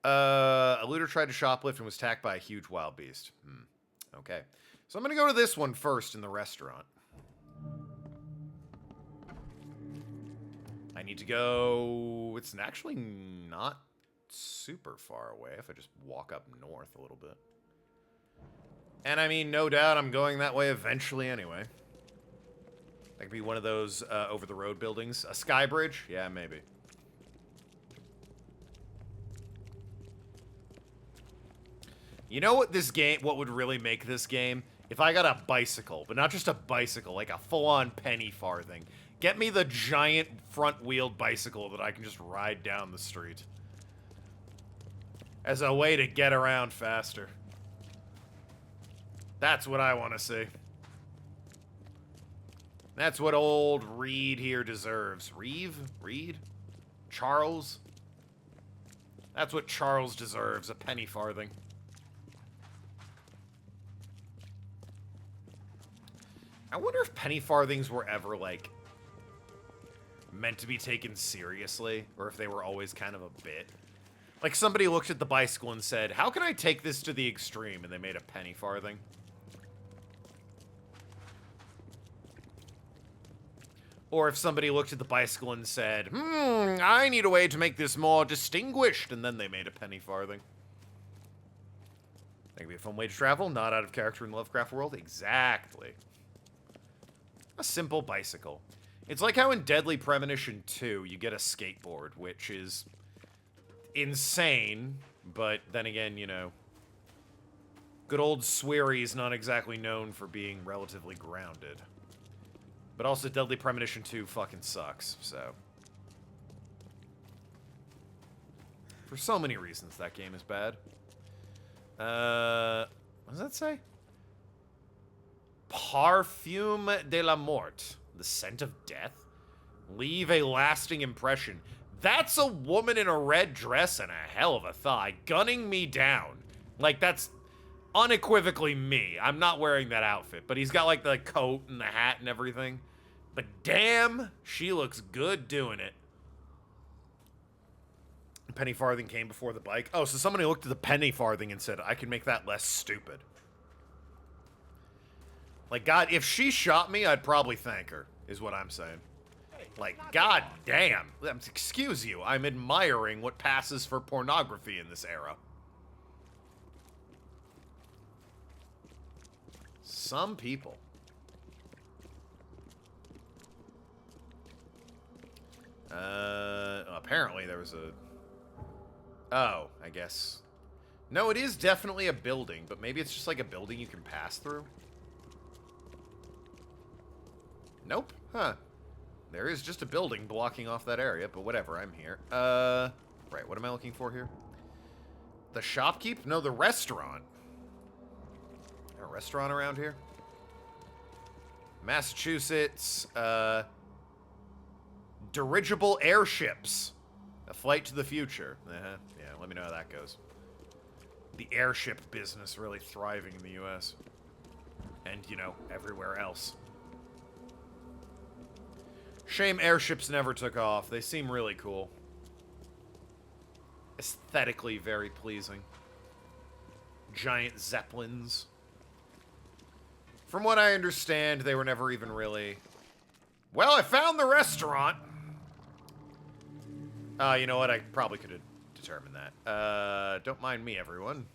A looter tried to shoplift and was attacked by a huge wild beast. Okay. So I'm going to go to this one first in the restaurant. I need to go... It's actually not super far away if I just walk up north a little bit. And I mean, no doubt I'm going that way eventually anyway. That could be one of those over-the-road buildings. A sky bridge? Yeah, maybe. You know what what would really make this game? If I got a bicycle, but not just a bicycle, like a full-on penny farthing. Get me the giant front-wheeled bicycle that I can just ride down the street. As a way to get around faster. That's what I want to see. That's what old Reed here deserves. Reed? Charles? That's what Charles deserves, a penny farthing. I wonder if penny farthings were ever, like, meant to be taken seriously, or if they were always kind of a bit. Like, somebody looked at the bicycle and said, how can I take this to the extreme? And they made a penny farthing. Or if somebody looked at the bicycle and said, I need a way to make this more distinguished, and then they made a penny farthing. That could be a fun way to travel, not out of character in the Lovecraft world. Exactly. A simple bicycle. It's like how in Deadly Premonition 2, you get a skateboard, which is insane, but then again, you know, good old Sweary's not exactly known for being relatively grounded. But also, Deadly Premonition 2 fucking sucks, so. For so many reasons, that game is bad. What does that say? Parfume de la Mort. The scent of death? Leave a lasting impression. That's a woman in a red dress and a hell of a thigh gunning me down. Like, that's unequivocally me. I'm not wearing that outfit, but he's got, like, the coat and the hat and everything. But damn, she looks good doing it. Penny farthing came before the bike. Oh, so somebody looked at the penny farthing and said, I can make that less stupid. Like, God, if she shot me, I'd probably thank her, is what I'm saying. Like, god damn. Excuse you, I'm admiring what passes for pornography in this era. Some people. Apparently there was a... Oh, I guess. No, it is definitely a building, but maybe it's just like a building you can pass through. Nope. Huh. There is just a building blocking off that area, but whatever, I'm here. Right, what am I looking for here? The shopkeep? No, the restaurant. Is there a restaurant around here? Massachusetts, dirigible airships. A flight to the future. Yeah, let me know how that goes. The airship business really thriving in the U.S. And, you know, everywhere else. Shame airships never took off. They seem really cool. Aesthetically very pleasing. Giant zeppelins. From what I understand, they were never even really... Well, I found the restaurant! You know what? I probably could have determined that. Don't mind me, everyone.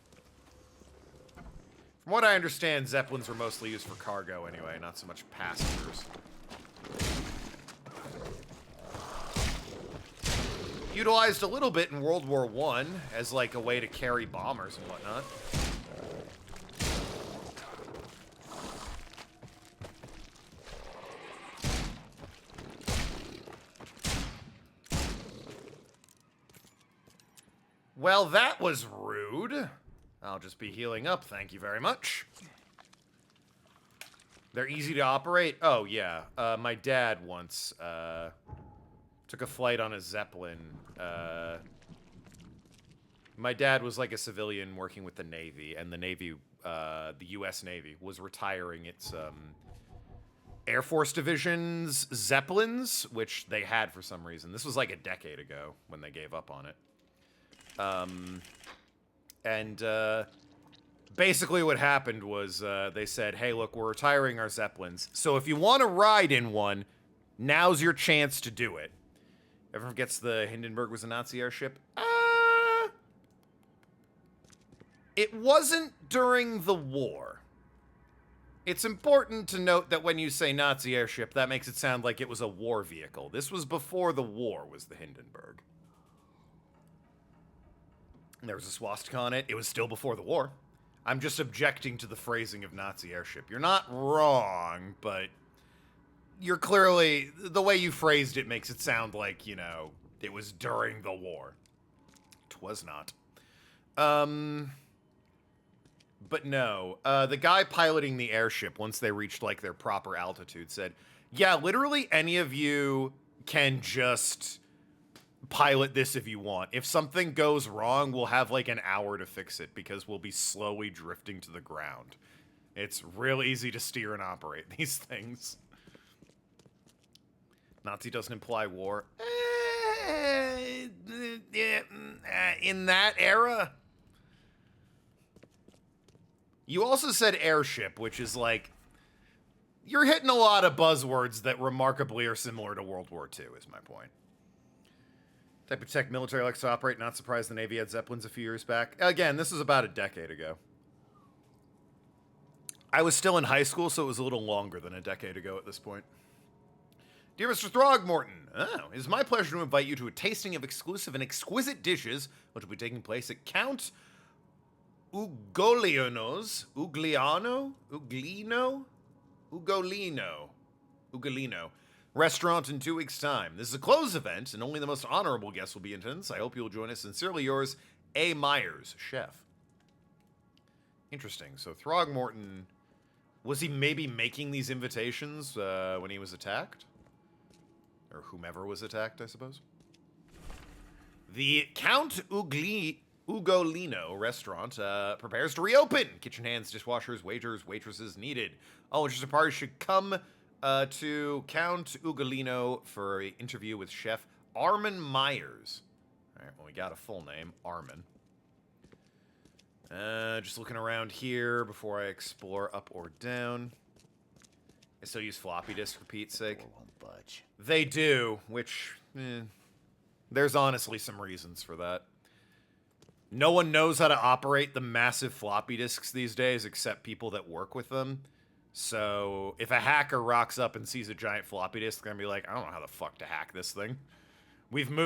From what I understand, zeppelins were mostly used for cargo anyway, not so much passengers. Utilized a little bit in World War I as, like, a way to carry bombers and whatnot. Well, that was rude. I'll just be healing up, thank you very much. They're easy to operate? Oh, yeah. My dad once, took a flight on a Zeppelin. My dad was like a civilian working with the Navy, and the Navy, the U.S. Navy, was retiring its, Air Force Division's Zeppelins, which they had for some reason. This was like a decade ago when they gave up on it. Basically what happened was, they said, hey, look, we're retiring our Zeppelins, so if you want to ride in one, now's your chance to do it. Everyone forgets the Hindenburg was a Nazi airship? It wasn't during the war. It's important to note that when you say Nazi airship, that makes it sound like it was a war vehicle. This was before the war, was the Hindenburg. There was a swastika on it. It was still before the war. I'm just objecting to the phrasing of Nazi airship. You're not wrong, but you're clearly... The way you phrased it makes it sound like, you know, it was during the war. It was not. But no. The guy piloting the airship, once they reached, like, their proper altitude, said, yeah, literally any of you can just... pilot this if you want. If something goes wrong, we'll have like an hour to fix it because we'll be slowly drifting to the ground. It's real easy to steer and operate these things. Nazi doesn't imply war. In that era? You also said airship, which is like... You're hitting a lot of buzzwords that remarkably are similar to World War II, is my point. Type of tech military likes to operate. Not surprised the Navy had Zeppelins a few years back. Again, this was about a decade ago. I was still in high school, so it was a little longer than a decade ago at this point. Dear Mr. Throgmorton, it is my pleasure to invite you to a tasting of exclusive and exquisite dishes, which will be taking place at Count Ugolino's Ugolino restaurant in 2 weeks' time. This is a closed event, and only the most honorable guests will be in attendance. I hope you will join us. Sincerely yours, A. Myers, chef. Interesting. So Throgmorton, was he maybe making these invitations when he was attacked? Or whomever was attacked, I suppose. The Count Ugolino restaurant prepares to reopen. Kitchen hands, dishwashers, waiters, waitresses needed. All interested parties should come to Count Ugolino for an interview with Chef Armin Myers. All right, well, we got a full name, Armin. Just looking around here before I explore up or down. I still use floppy disks for Pete's sake. Won't budge. They do, which, there's honestly some reasons for that. No one knows how to operate the massive floppy disks these days except people that work with them. So if a hacker rocks up and sees a giant floppy disk, they're gonna be like, I don't know how the fuck to hack this thing.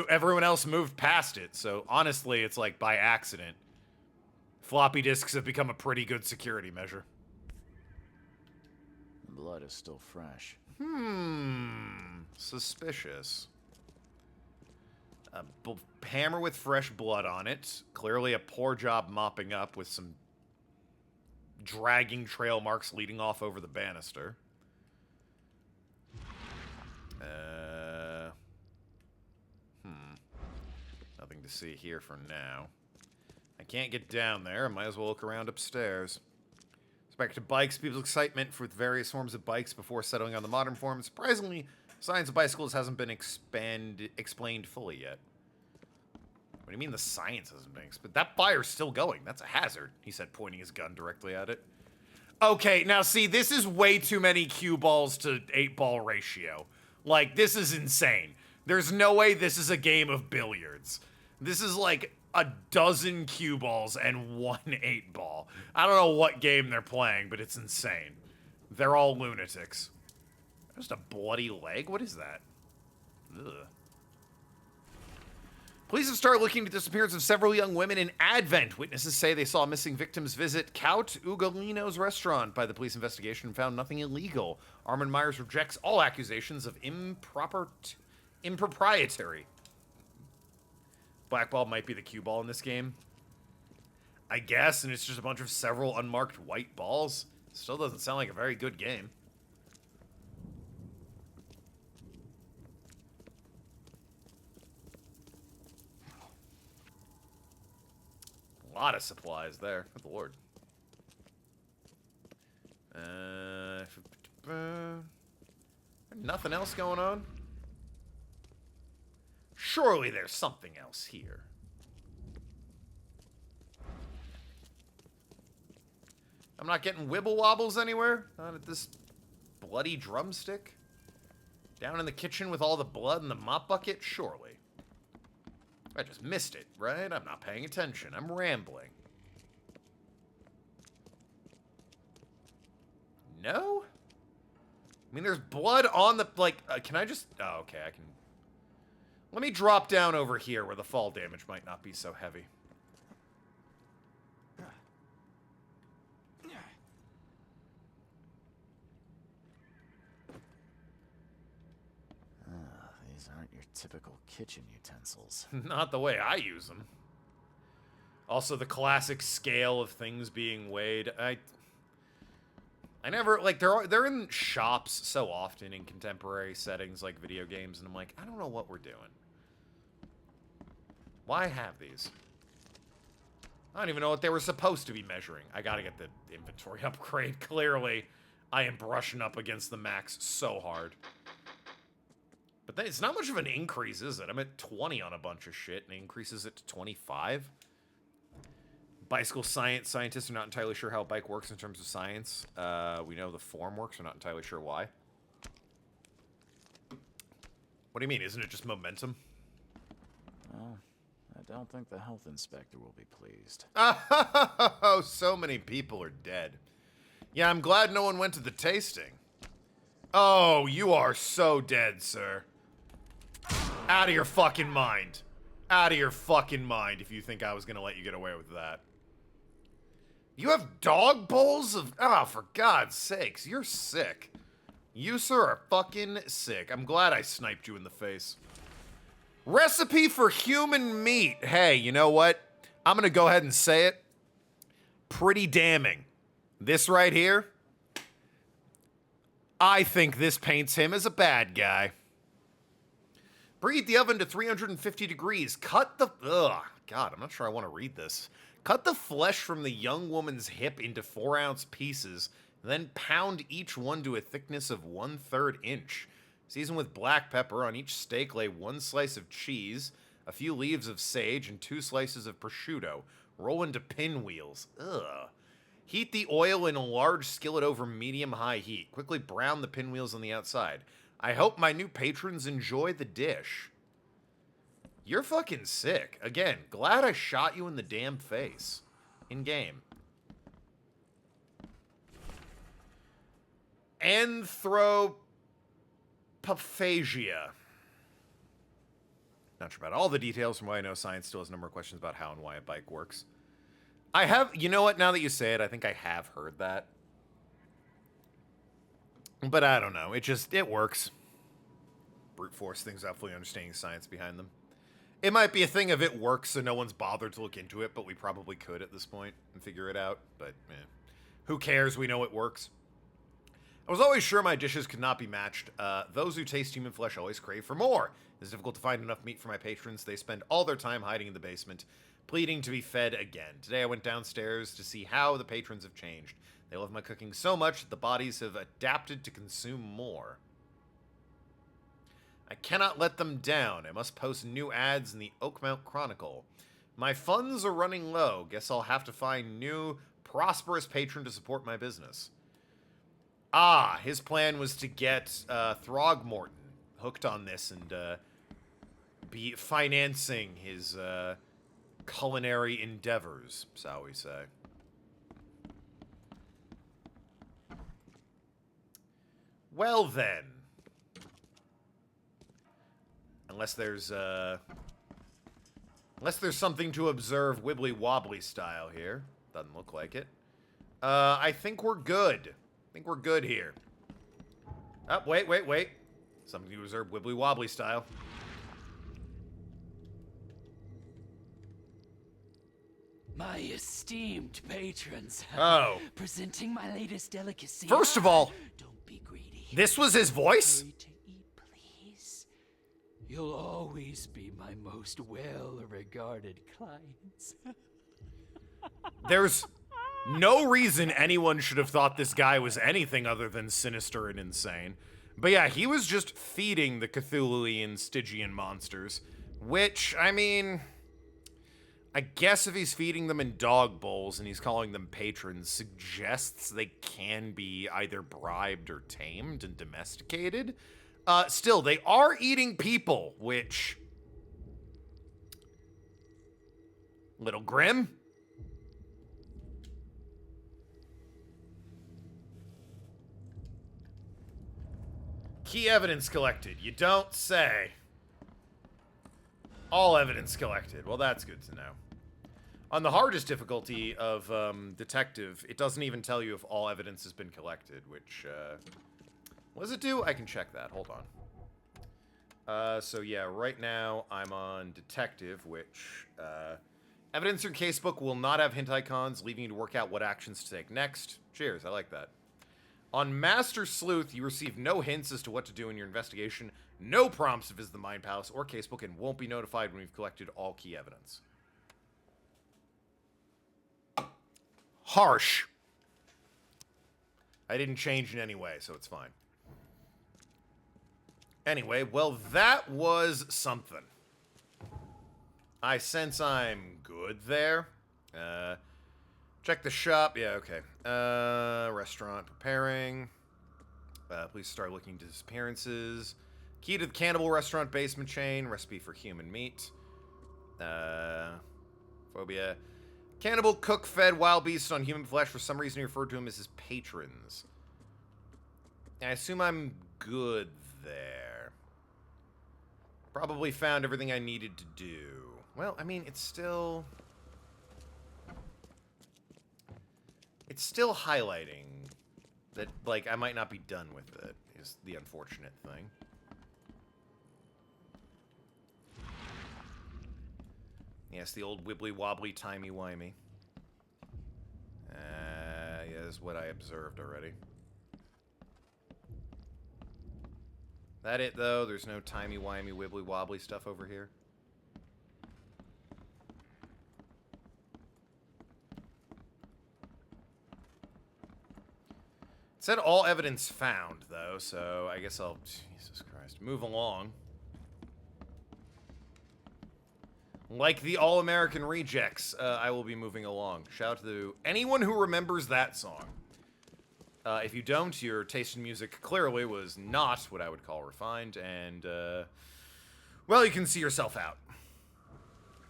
Everyone else moved past it, so honestly, it's like by accident. Floppy disks have become a pretty good security measure. The blood is still fresh. Suspicious. A hammer with fresh blood on it. Clearly a poor job mopping up with some dragging trail marks leading off over the banister. Nothing to see here for now. I can't get down there. I might as well look around upstairs. Back to bikes. People's excitement for various forms of bikes before settling on the modern form. Surprisingly, science of bicycles hasn't been explained fully yet. What do you mean the science hasn't been explained? That fire's still going. That's a hazard, he said, pointing his gun directly at it. Okay, now see, this is way too many cue balls to 8-ball ratio. Like, this is insane. There's no way this is a game of billiards. This is like a dozen cue balls and 1 8-ball. I don't know what game they're playing, but it's insane. They're all lunatics. Just a bloody leg? What is that? Ugh. Police have started looking into the disappearance of several young women in Advent. Witnesses say they saw missing victims visit Count Ugolino's restaurant. By the police investigation, and found nothing illegal. Armin Myers rejects all accusations of impropriety. Black ball might be the cue ball in this game, I guess, and it's just a bunch of several unmarked white balls. Still doesn't sound like a very good game. A lot of supplies there. Good lord. Nothing else going on? Surely there's something else here. I'm not getting wibble wobbles anywhere? Not at this bloody drumstick? Down in the kitchen with all the blood in the mop bucket? Surely. I just missed it, right? I'm not paying attention. I'm rambling. No? I mean, there's blood on the, like, can I just, oh, okay, I can. Let me drop down over here where the fall damage might not be so heavy. These aren't your typical kitchen utensils. Not the way I use them. Also, the classic scale of things being weighed. I never, like, they're in shops so often in contemporary settings like video games, and I'm like, I don't know what we're doing. Why have these? I don't even know what they were supposed to be measuring. I gotta get the inventory upgrade, clearly. I am brushing up against the max so hard. But then it's not much of an increase, is it? I'm at 20 on a bunch of shit, and it increases it to 25? Bicycle scientists are not entirely sure how a bike works in terms of science. We know the form works, we're not entirely sure why. What do you mean? Isn't it just momentum? Well, I don't think the health inspector will be pleased. Oh, so many people are dead. Yeah, I'm glad no one went to the tasting. Oh, you are so dead, sir. Out of your fucking mind. Out of your fucking mind if you think I was gonna let you get away with that. You have dog bowls of... Oh, for God's sakes, you're sick. You, sir, are fucking sick. I'm glad I sniped you in the face. Recipe for human meat. Hey, you know what? I'm gonna go ahead and say it. Pretty damning. This right here, I think this paints him as a bad guy. Preheat the oven to 350 degrees. Cut the... Ugh, God, I'm not sure I want to read this. Cut the flesh from the young woman's hip into 4-ounce pieces, then pound each one to a thickness of 1/3 inch. Season with black pepper. On each steak, lay 1 slice of cheese, a few leaves of sage, and 2 slices of prosciutto. Roll into pinwheels. Ugh. Heat the oil in a large skillet over medium-high heat. Quickly brown the pinwheels on the outside. I hope my new patrons enjoy the dish. You're fucking sick. Again, glad I shot you in the damn face. In-game. Anthropophagia. Not sure about all the details. From what I know, science still has a number of questions about how and why a bike works. I have... You know what? Now that you say it, I think I have heard that. But I don't know. It works. Brute force things without fully understanding the science behind them. It might be a thing of it works, so no one's bothered to look into it, but we probably could at this point and figure it out. But, who cares? We know it works. I was always sure my dishes could not be matched. Those who taste human flesh always crave for more. It's difficult to find enough meat for my patrons. They spend all their time hiding in the basement, pleading to be fed again. Today I went downstairs to see how the patrons have changed. They love my cooking so much that the bodies have adapted to consume more. I cannot let them down. I must post new ads in the Oakmount Chronicle. My funds are running low. Guess I'll have to find new, prosperous patron to support my business. Ah, his plan was to get Throgmorton hooked on this and be financing his culinary endeavors, shall we say. Well then. Unless there's something to observe wibbly-wobbly style here. Doesn't look like it. I think we're good. I think we're good here. Oh, wait. Something to observe wibbly-wobbly style. My esteemed patrons. Oh. Presenting my latest delicacy. First of all, don't be greedy. This was his voice? Hurry to eat, please. You'll always be my most well-regarded clients. There's no reason anyone should have thought this guy was anything other than sinister and insane. But yeah, he was just feeding the Cthulhuian Stygian monsters. Which, I mean... I guess if he's feeding them in dog bowls and he's calling them patrons, suggests they can be either bribed or tamed and domesticated. Still, they are eating people, which... Little grim. Key evidence collected. You don't say. All evidence collected. Well, that's good to know. On the hardest difficulty of detective, it doesn't even tell you if all evidence has been collected, which, what does it do? I can check that. Hold on. So yeah, right now I'm on detective, which, evidence in casebook will not have hint icons, leaving you to work out what actions to take next. Cheers, I like that. On Master Sleuth, you receive no hints as to what to do in your investigation, no prompts to visit the Mind Palace or casebook, and won't be notified when we've collected all key evidence. Harsh. I didn't change in any way, so it's fine. Anyway, well, that was something. I sense I'm good there. Check the shop. Yeah, okay. Restaurant preparing. Please start looking to disappearances. Key to the cannibal restaurant basement chain. Recipe for human meat. Phobia. Cannibal cook fed wild beasts on human flesh. For some reason, he referred to him as his patrons. I assume I'm good there. Probably found everything I needed to do. Well, I mean, it's still highlighting that, like, I might not be done with it, is the unfortunate thing. Yes, the old wibbly-wobbly, timey-wimey. Yeah, is what I observed already. That it, though? There's no timey-wimey, wibbly-wobbly stuff over here? It said all evidence found, though, so I guess I'll... Jesus Christ. Move along. Like the All-American Rejects, I will be moving along. Shout out to anyone who remembers that song. If you don't, your taste in music clearly was not what I would call refined, and, well, you can see yourself out.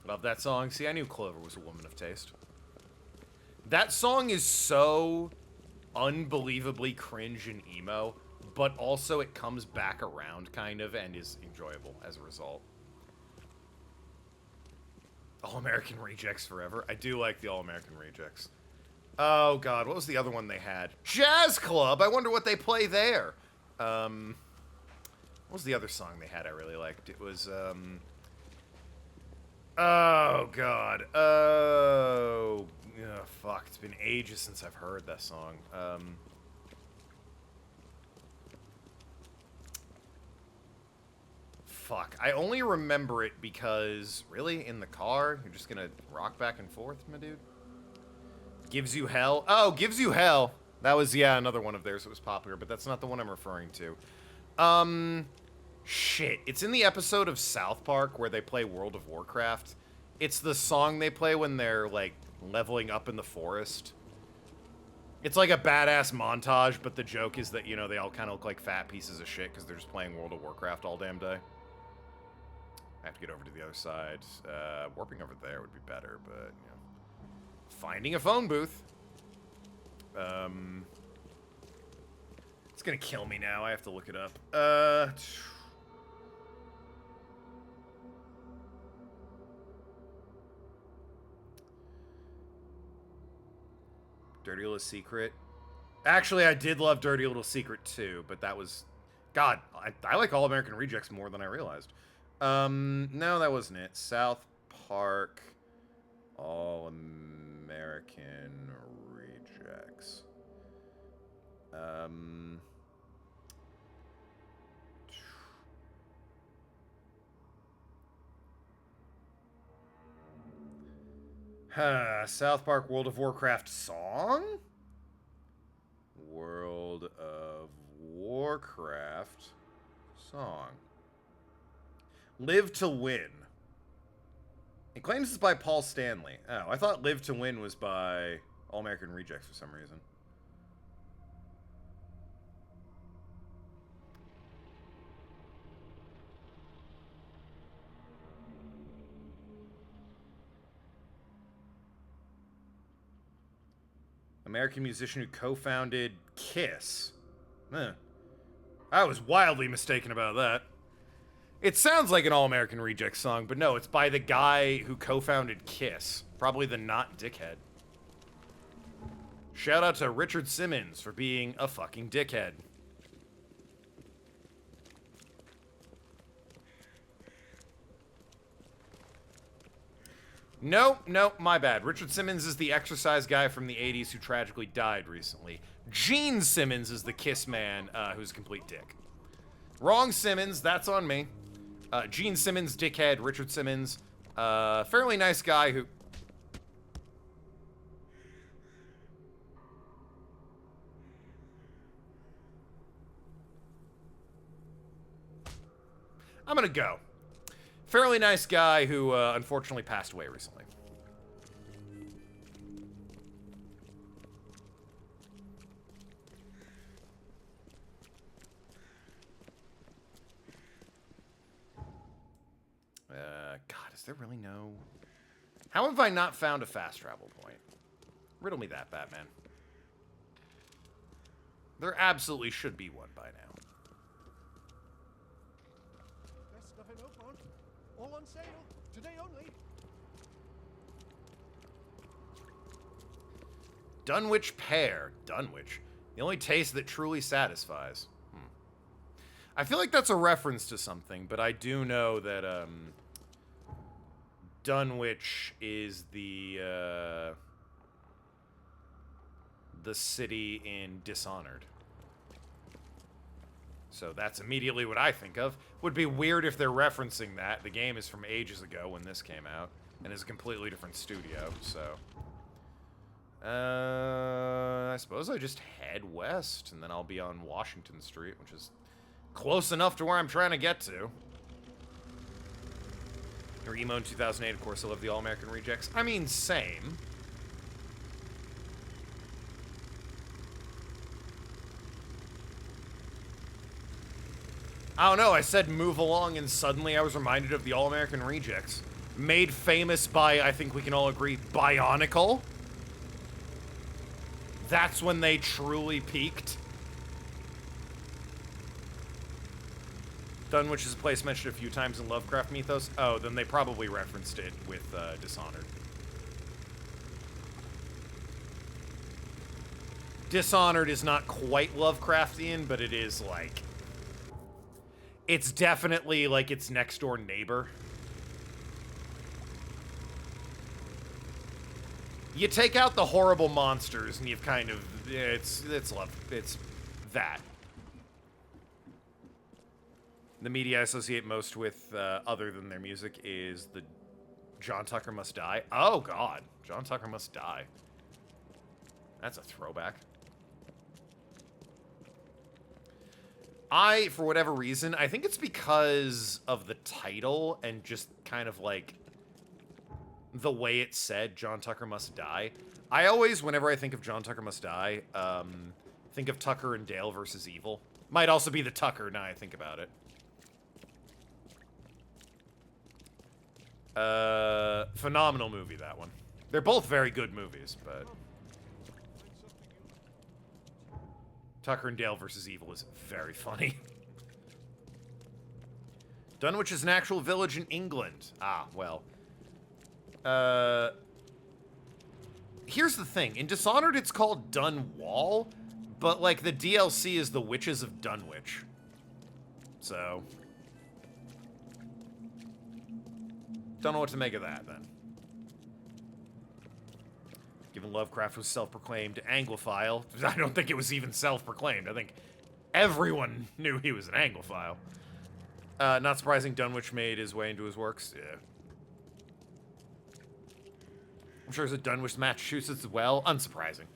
Love that song. See, I knew Clover was a woman of taste. That song is so unbelievably cringe and emo, but also it comes back around, kind of, and is enjoyable as a result. All-American Rejects forever. I do like the All-American Rejects. Oh, God. What was the other one they had? Jazz Club! I wonder what they play there. What was the other song they had I really liked? It was, oh, God. Oh, fuck. It's been ages since I've heard that song. Fuck. I only remember it because, really? In the car? You're just gonna rock back and forth, my dude? Gives You Hell? Oh, Gives You Hell. That was, yeah, another one of theirs that was popular, but that's not the one I'm referring to. Shit. It's in the episode of South Park where they play World of Warcraft. It's the song they play when they're, like, leveling up in the forest. It's like a badass montage, but the joke is that, you know, they all kind of look like fat pieces of shit because they're just playing World of Warcraft all damn day. I have to get over to the other side. Warping over there would be better, but, you know. Finding a phone booth. It's gonna kill me now. I have to look it up. Dirty Little Secret. Actually, I did love Dirty Little Secret too, but that was... God, I like All-American Rejects more than I realized. No, that wasn't it. South Park All-American Rejects. South Park World of Warcraft song? World of Warcraft song. Live to Win. It claims it's by Paul Stanley. Oh, I thought Live to Win was by All-American Rejects for some reason. American musician who co-founded Kiss. Huh. I was wildly mistaken about that. It sounds like an All-American Rejects song, but no, it's by the guy who co-founded Kiss. Probably the not dickhead. Shout out to Richard Simmons for being a fucking dickhead. Nope, my bad. Richard Simmons is the exercise guy from the 80s who tragically died recently. Gene Simmons is the Kiss man who's a complete dick. Wrong Simmons, that's on me. Gene Simmons, dickhead. Richard Simmons, fairly nice guy who... I'm gonna go. Fairly nice guy who unfortunately passed away recently. God, is there really no... How have I not found a fast travel point? Riddle me that, Batman. There absolutely should be one by now. Best stuff in Oakmont. All on sale. Today only. Dunwich pear. Dunwich. The only taste that truly satisfies. I feel like that's a reference to something, but I do know that, Dunwich is the city in Dishonored. So that's immediately what I think of. Would be weird if they're referencing that. The game is from ages ago when this came out, and is a completely different studio, so... I suppose I just head west, and then I'll be on Washington Street, which is close enough to where I'm trying to get to. Or emo in 2008, of course, I love the All-American Rejects. I mean, same. I don't know, I said move along, and suddenly I was reminded of the All-American Rejects. Made famous by, I think we can all agree, Bionicle. That's when they truly peaked. Dunwich is a place mentioned a few times in Lovecraft mythos. Oh, then they probably referenced it with Dishonored. Dishonored is not quite Lovecraftian, but it is like... It's definitely like its next door neighbor. You take out the horrible monsters, and you've kind of... It's that. The media I associate most with, other than their music, is the John Tucker Must Die. Oh, God. John Tucker Must Die. That's a throwback. For whatever reason, I think it's because of the title and just kind of like the way it said John Tucker Must Die. I always, whenever I think of John Tucker Must Die, think of Tucker and Dale versus Evil. Might also be the Tucker, now I think about it. Phenomenal movie, that one. They're both very good movies, but... Tucker and Dale versus Evil is very funny. Dunwich is an actual village in England. Ah, well. Here's the thing. In Dishonored, it's called Dunwall, but, like, the DLC is the Witches of Dunwich. So... Don't know what to make of that, then. Given Lovecraft was self-proclaimed Anglophile, I don't think it was even self-proclaimed. I think everyone knew he was an Anglophile. Not surprising Dunwich made his way into his works. Yeah. I'm sure there's a Dunwich, Massachusetts as well. Unsurprising.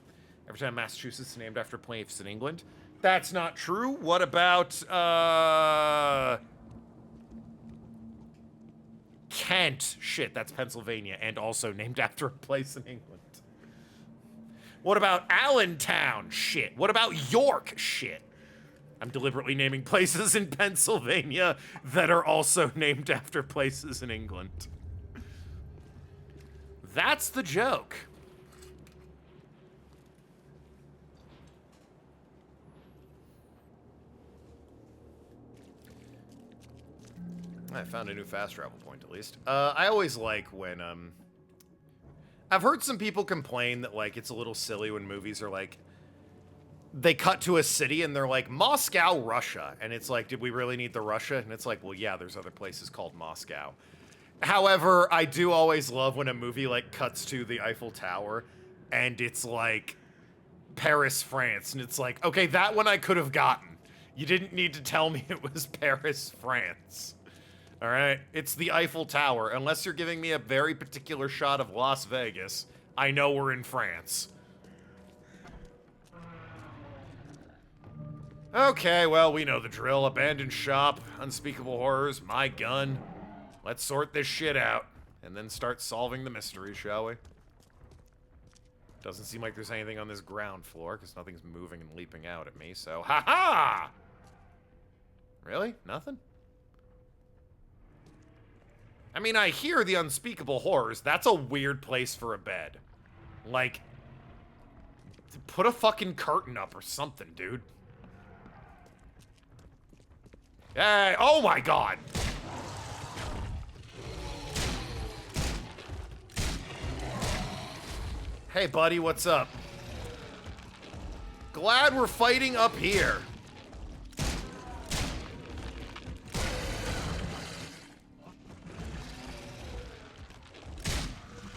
Every time Massachusetts is named after a place in England. That's not true. What about, Kent? Shit, that's Pennsylvania, and also named after a place in England. What about Allentown? Shit. What about York? Shit. I'm deliberately naming places in Pennsylvania that are also named after places in England. That's the joke. I found a new fast travel point, at least. I always like when, I've heard some people complain that, like, it's a little silly when movies are, like, they cut to a city and they're like, Moscow, Russia. And it's like, did we really need the Russia? And it's like, well, yeah, there's other places called Moscow. However, I do always love when a movie, like, cuts to the Eiffel Tower and it's, like, Paris, France. And it's like, okay, that one I could have gotten. You didn't need to tell me it was Paris, France. All right, it's the Eiffel Tower. Unless you're giving me a very particular shot of Las Vegas, I know we're in France. Okay, well, we know the drill. Abandoned shop, unspeakable horrors, my gun. Let's sort this shit out and then start solving the mystery, shall we? Doesn't seem like there's anything on this ground floor because nothing's moving and leaping out at me, so ha-ha! Really? Nothing? I mean, I hear the unspeakable horrors. That's a weird place for a bed. Like, put a fucking curtain up or something, dude. Hey, oh my god! Hey, buddy, what's up? Glad we're fighting up here.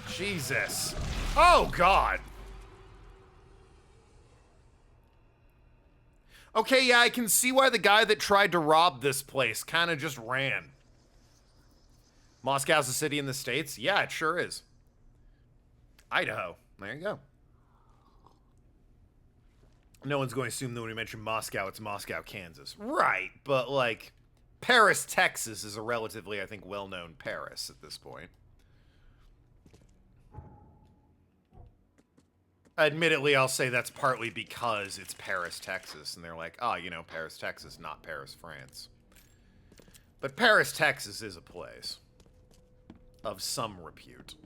Jesus. Oh, God. Okay, yeah, I can see why the guy that tried to rob this place kind of just ran. Moscow's a city in the States? Yeah, it sure is. Idaho. There you go. No one's going to assume that when we mention Moscow, it's Moscow, Kansas. Right, but like, Paris, Texas is a relatively, I think, well-known Paris at this point. Admittedly, I'll say that's partly because it's Paris, Texas, and they're like, oh, you know, Paris, Texas, not Paris, France. But Paris, Texas is a place of some repute.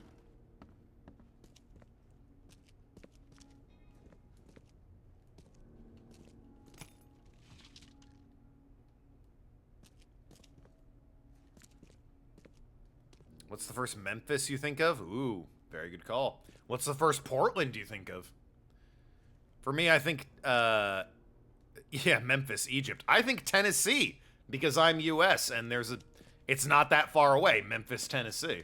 What's the first Memphis you think of? Ooh, very good call. What's the first Portland you think of? For me, I think, yeah, Memphis, Egypt. I think Tennessee, because I'm U.S., and it's not that far away, Memphis, Tennessee.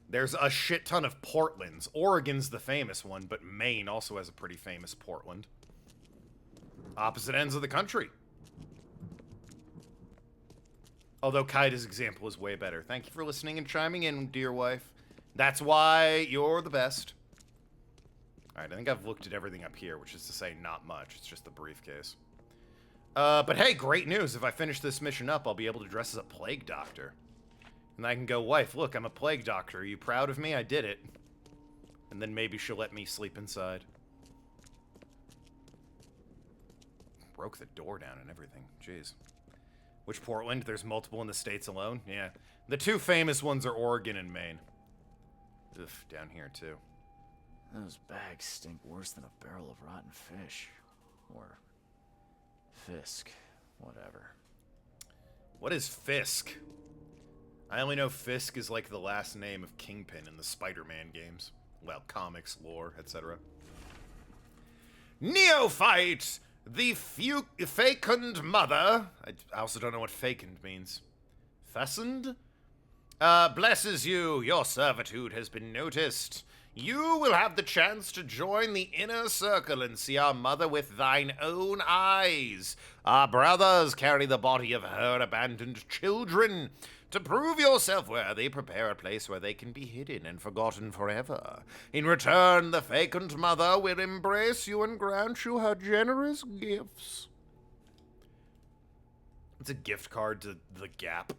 There's a shit ton of Portlands. Oregon's the famous one, but Maine also has a pretty famous Portland. Opposite ends of the country. Although Kaida's example is way better. Thank you for listening and chiming in, dear wife. That's why you're the best. Alright, I think I've looked at everything up here, which is to say not much. It's just the briefcase. But hey, great news. If I finish this mission up, I'll be able to dress as a plague doctor. And I can go, wife, look, I'm a plague doctor. Are you proud of me? I did it. And then maybe she'll let me sleep inside. Broke the door down and everything. Jeez. Which Portland? There's multiple in the States alone? Yeah. The two famous ones are Oregon and Maine. Ugh, down here too. Those bags stink worse than a barrel of rotten fish. Or Fisk. Whatever. What is Fisk? I only know Fisk is like the last name of Kingpin in the Spider-Man games. Well, comics, lore, etc. Neophyte! The fecund mother. I also don't know what fecund means. Fecund? Blesses you. Your servitude has been noticed. You will have the chance to join the inner circle and see our mother with thine own eyes. Our brothers carry the body of her abandoned children. To prove yourself worthy, prepare a place where they can be hidden and forgotten forever. In return, the vacant mother will embrace you and grant you her generous gifts. It's a gift card to The Gap,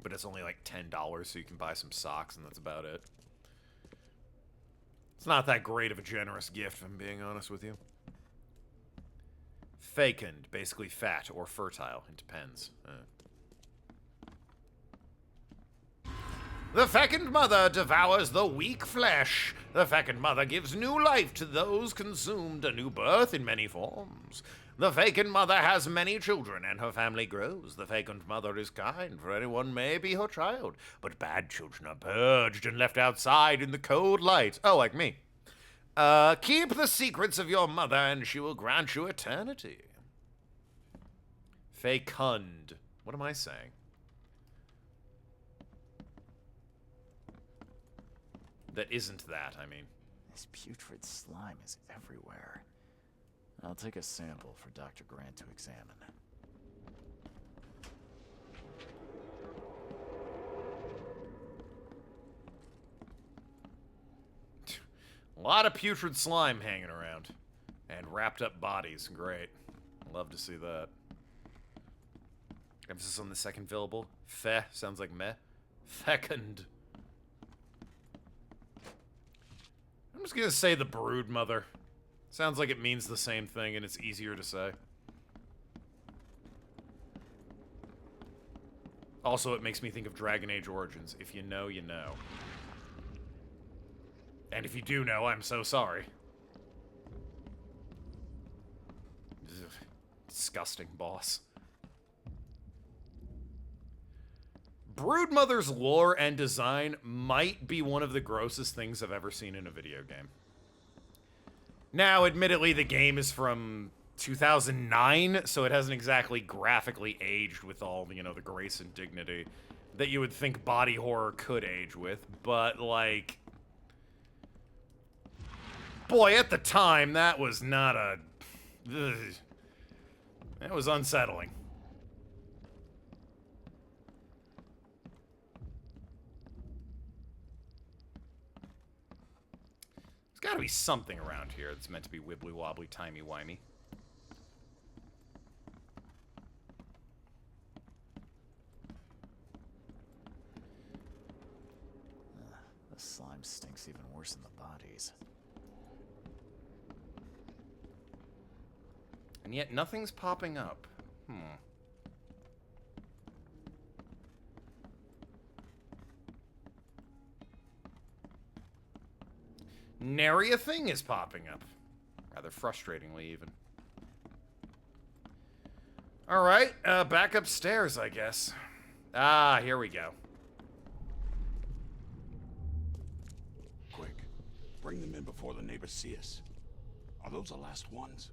but it's only like $10, so you can buy some socks, and that's about it. It's not that great of a generous gift, if I'm being honest with you. Fecund, basically fat or fertile. It depends. The fecund mother devours the weak flesh. The fecund mother gives new life to those consumed, a new birth in many forms. The fecund mother has many children, and her family grows. The fecund mother is kind, for anyone may be her child. But bad children are purged and left outside in the cold light. Oh, like me. Keep the secrets of your mother, and she will grant you eternity. Fecund. What am I saying? That isn't that, I mean. This putrid slime is everywhere. I'll take a sample for Dr. Grant to examine. A lot of putrid slime hanging around. And wrapped up bodies. Great. Love to see that. Emphasis on the second syllable. Fe sounds like meh. Fecund. I'm just gonna say the brood mother. Sounds like it means the same thing and it's easier to say. Also, it makes me think of Dragon Age Origins. If you know, you know. And if you do know, I'm so sorry. Ugh. Disgusting boss. Broodmother's lore and design might be one of the grossest things I've ever seen in a video game. Now, admittedly, the game is from 2009, so it hasn't exactly graphically aged with all, you know, the grace and dignity that you would think body horror could age with, but, like... Boy, at the time, that was not a... Ugh. That was unsettling. There's gotta be something around here that's meant to be wibbly-wobbly, timey-wimey. The slime stinks even worse than the bodies. And yet nothing's popping up. Nary a thing is popping up. Rather frustratingly, even. Alright, back upstairs, I guess. Ah, here we go. Quick, bring them in before the neighbors see us. Are those the last ones?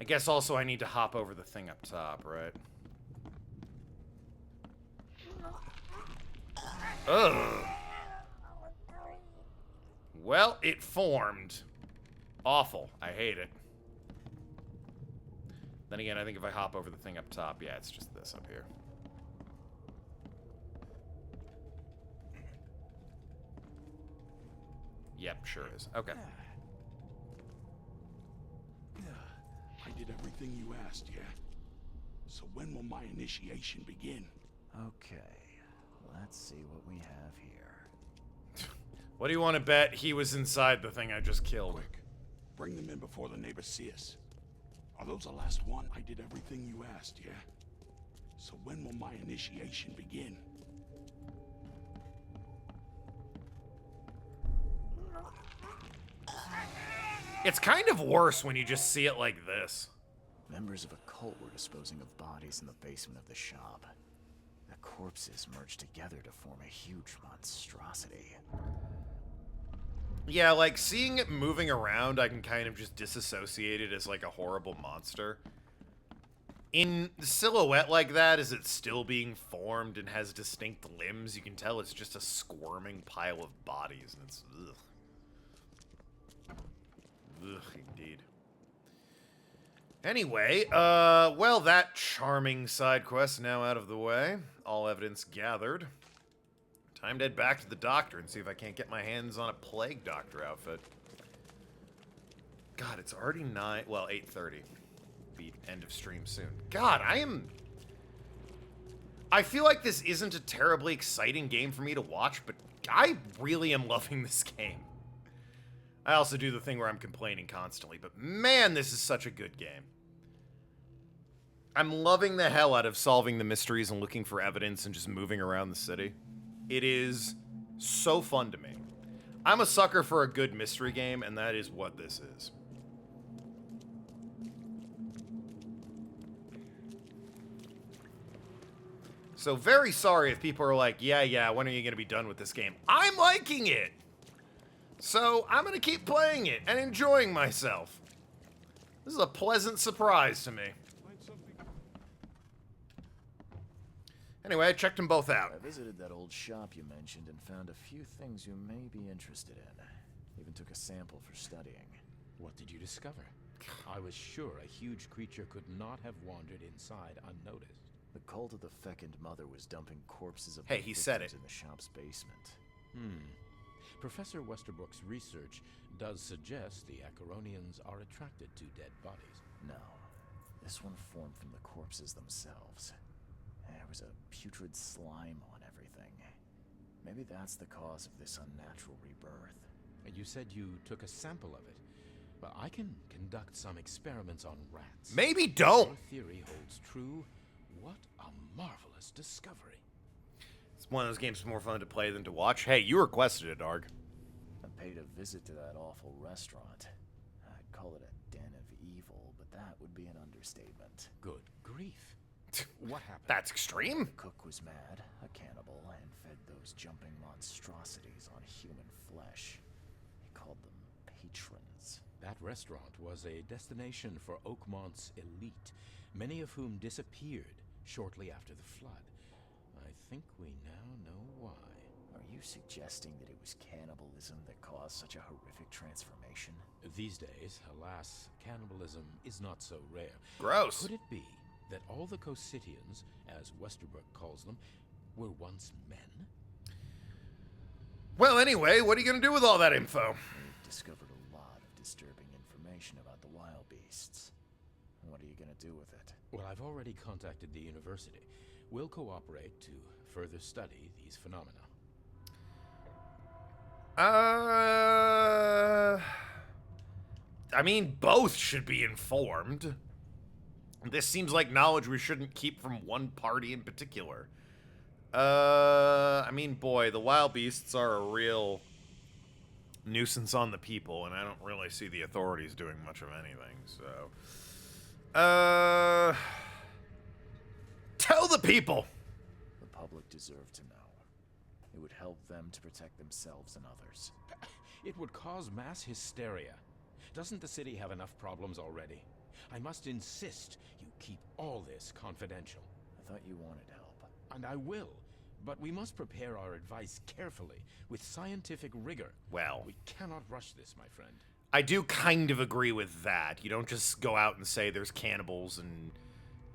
I guess also I need to hop over the thing up top, right? Ugh. Well, it formed. Awful. I hate it. Then again, I think if I hop over the thing up top, yeah, it's just this up here. Yep, sure is. Okay. I did everything you asked, yeah? So when will my initiation begin? Okay, let's see what we have here. What do you want to bet he was inside the thing I just killed? Quick, bring them in before the neighbors see us. Are those the last one? I did everything you asked, yeah? So when will my initiation begin? It's kind of worse when you just see it like this. Members of a cult were disposing of bodies in the basement of the shop. The corpses merged together to form a huge monstrosity. Yeah, like, seeing it moving around, I can kind of just disassociate it as, like, a horrible monster. In silhouette like that, as it's still being formed and has distinct limbs, you can tell it's just a squirming pile of bodies, and it's... ugh. Ugh, indeed. Anyway, well, that charming side quest now out of the way. All evidence gathered. Time to head back to the doctor and see if I can't get my hands on a plague doctor outfit. God, it's already 8:30. Be end of stream soon. God, I feel like this isn't a terribly exciting game for me to watch, but I really am loving this game. I also do the thing where I'm complaining constantly, but man, this is such a good game. I'm loving the hell out of solving the mysteries and looking for evidence and just moving around the city. It is so fun to me. I'm a sucker for a good mystery game, and that is what this is. So very sorry if people are like, yeah, when are you going to be done with this game? I'm liking it! So I'm going to keep playing it and enjoying myself. This is a pleasant surprise to me. Anyway, I checked them both out. I visited that old shop you mentioned and found a few things you may be interested in. Even took a sample for studying. What did you discover? I was sure a huge creature could not have wandered inside unnoticed. The cult of the Fecund Mother was dumping corpses of Hey, their he said victims it. in the shop's basement. Professor Westerbrook's research does suggest the Acheronians are attracted to dead bodies. No. This one formed from the corpses themselves. There was a putrid slime on everything. Maybe that's the cause of this unnatural rebirth. You said you took a sample of it. Well, I can conduct some experiments on rats. Maybe don't. Your theory holds true. What a marvelous discovery. It's one of those games more fun to play than to watch. Hey, you requested it, Arg. I paid a visit to that awful restaurant. I'd call it a den of evil, but that would be an understatement. Good grief. What happened? That's extreme. The cook was mad, a cannibal, and fed those jumping monstrosities on human flesh. He called them patrons. That restaurant was a destination for Oakmont's elite, many of whom disappeared shortly after the flood. I think we now know why. Are you suggesting that it was cannibalism that caused such a horrific transformation? These days, alas, cannibalism is not so rare. Gross. Could it be that all the Cositians, as Westerbrook calls them, were once men? Well, anyway, what are you going to do with all that info? We've discovered a lot of disturbing information about the wild beasts. What are you going to do with it? Well, I've already contacted the university. We'll cooperate to further study these phenomena. I mean, both should be informed. This seems like knowledge we shouldn't keep from one party in particular. I mean, boy, the wild beasts are a real nuisance on the people, and I don't really see the authorities doing much of anything, so... Tell the people! The public deserve to know. It would help them to protect themselves and others. It would cause mass hysteria. Doesn't the city have enough problems already? I must insist you keep all this confidential. I thought you wanted help. And I will. But we must prepare our advice carefully, with scientific rigor. Well, we cannot rush this, my friend. I do kind of agree with that. You don't just go out and say there's cannibals and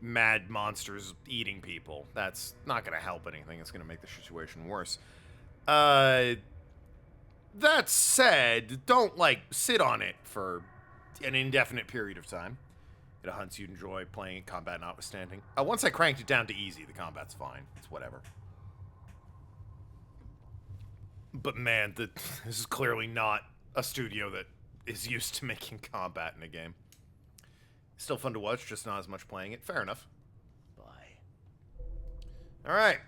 mad monsters eating people. That's not going to help anything. It's going to make the situation worse. That said, don't, like, sit on it for an indefinite period of time. It hunts you enjoy playing it, combat notwithstanding. Once I cranked it down to easy, the combat's fine. It's whatever. But man, this is clearly not a studio that is used to making combat in a game. Still fun to watch, just not as much playing it. Fair enough. Bye. Alright.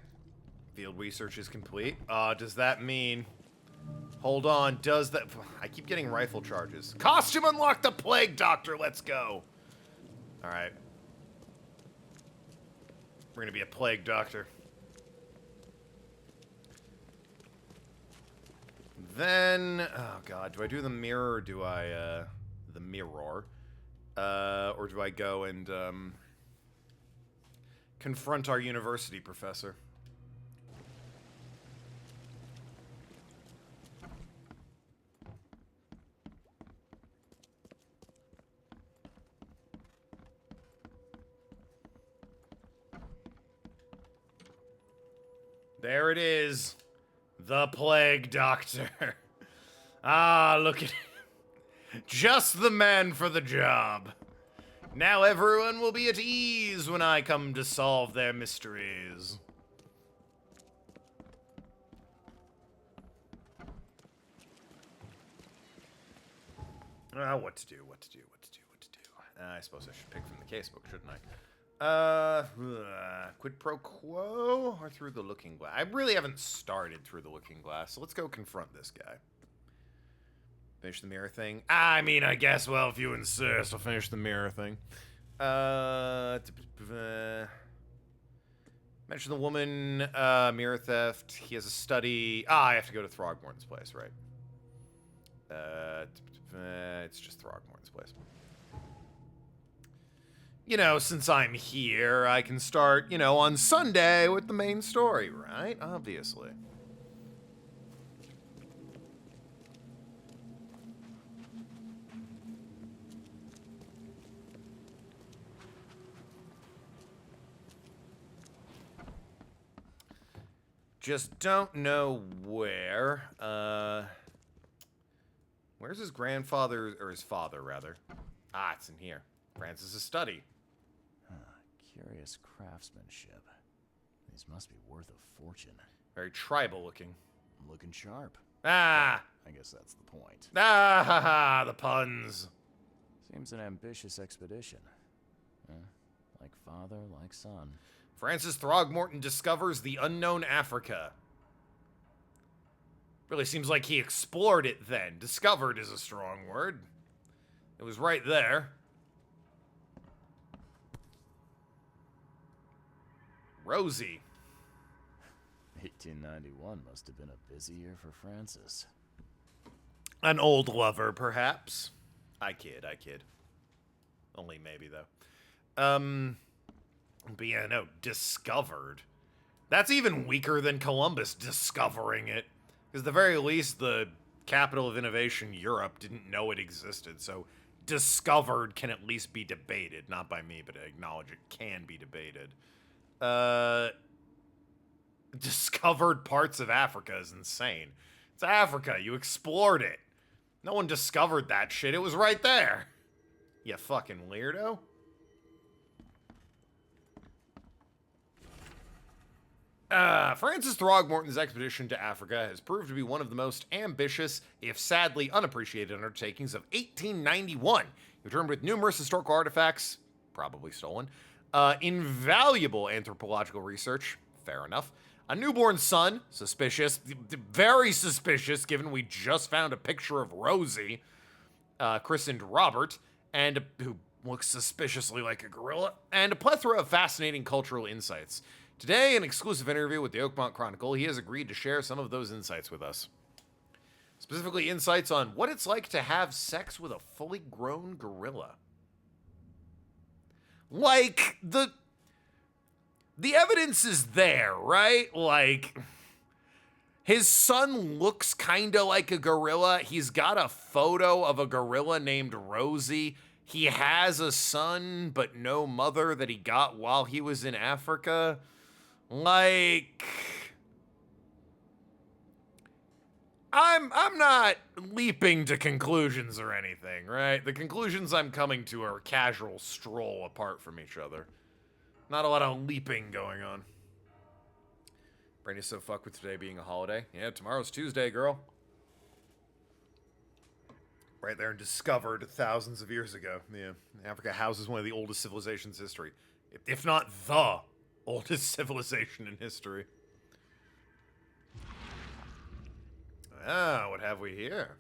Field research is complete. Does that mean... Hold on, does that... I keep getting rifle charges. Costume unlock the Plague Doctor, let's go! Alright. We're gonna be a Plague Doctor. Then... Oh god, do I do the mirror or do I, the mirror? Or do I go and, confront our university professor? There it is. The Plague Doctor. Ah, look at him. Just the man for the job. Now everyone will be at ease when I come to solve their mysteries. What to do, what to do, what to do, what to do. I suppose I should pick from the casebook, shouldn't I? Quid pro quo or through the looking glass? I really haven't started through the looking glass, so let's go confront this guy. Finish the mirror thing. I mean, I guess, well, if you insist, I'll finish the mirror thing. Mention the woman, mirror theft. He has a study. I have to go to Throgmorton's place, right? It's just Throgmorton's place. You know, since I'm here, I can start, you know, on Sunday with the main story, right? Obviously. Just don't know where. Where's his grandfather, or his father, rather? Ah, it's in here. Francis's study. Curious craftsmanship. These must be worth a fortune. Very tribal looking. Looking sharp. Ah! I guess that's the point. Ah, ha, ha, the puns. Seems an ambitious expedition. Like father, like son. Francis Throgmorton discovers the unknown Africa. Really seems like he explored it then. Discovered is a strong word. It was right there. Rosie. 1891 must have been a busy year for Francis. An old lover, perhaps. I kid. Only maybe, though. But yeah, no, discovered. That's even weaker than Columbus discovering it. Because at the very least, the capital of innovation, Europe, didn't know it existed. So discovered can at least be debated. Not by me, but I acknowledge it can be debated. Discovered parts of Africa is insane. It's Africa. You explored it. No one discovered that shit. It was right there. You fucking weirdo. Francis Throgmorton's expedition to Africa has proved to be one of the most ambitious, if sadly unappreciated undertakings of 1891. He returned with numerous historical artifacts, probably stolen, invaluable anthropological research, fair enough, a newborn son, suspicious, very suspicious given we just found a picture of Rosie, christened Robert, and who looks suspiciously like a gorilla, and a plethora of fascinating cultural insights. Today, an exclusive interview with the Oakmont Chronicle, he has agreed to share some of those insights with us. Specifically, insights on what it's like to have sex with a fully grown gorilla. Like, the evidence is there, right? Like, his son looks kind of like a gorilla. He's got a photo of a gorilla named Rosie. He has a son, but no mother that he got while he was in Africa. Like, I'm not leaping to conclusions or anything, right? The conclusions I'm coming to are a casual stroll apart from each other. Not a lot of leaping going on. Brain is so fucked with today being a holiday. Yeah, tomorrow's Tuesday, girl. Right there and discovered thousands of years ago. Yeah, Africa houses one of the oldest civilizations in history. If not the oldest civilization in history. Ah, what have we here?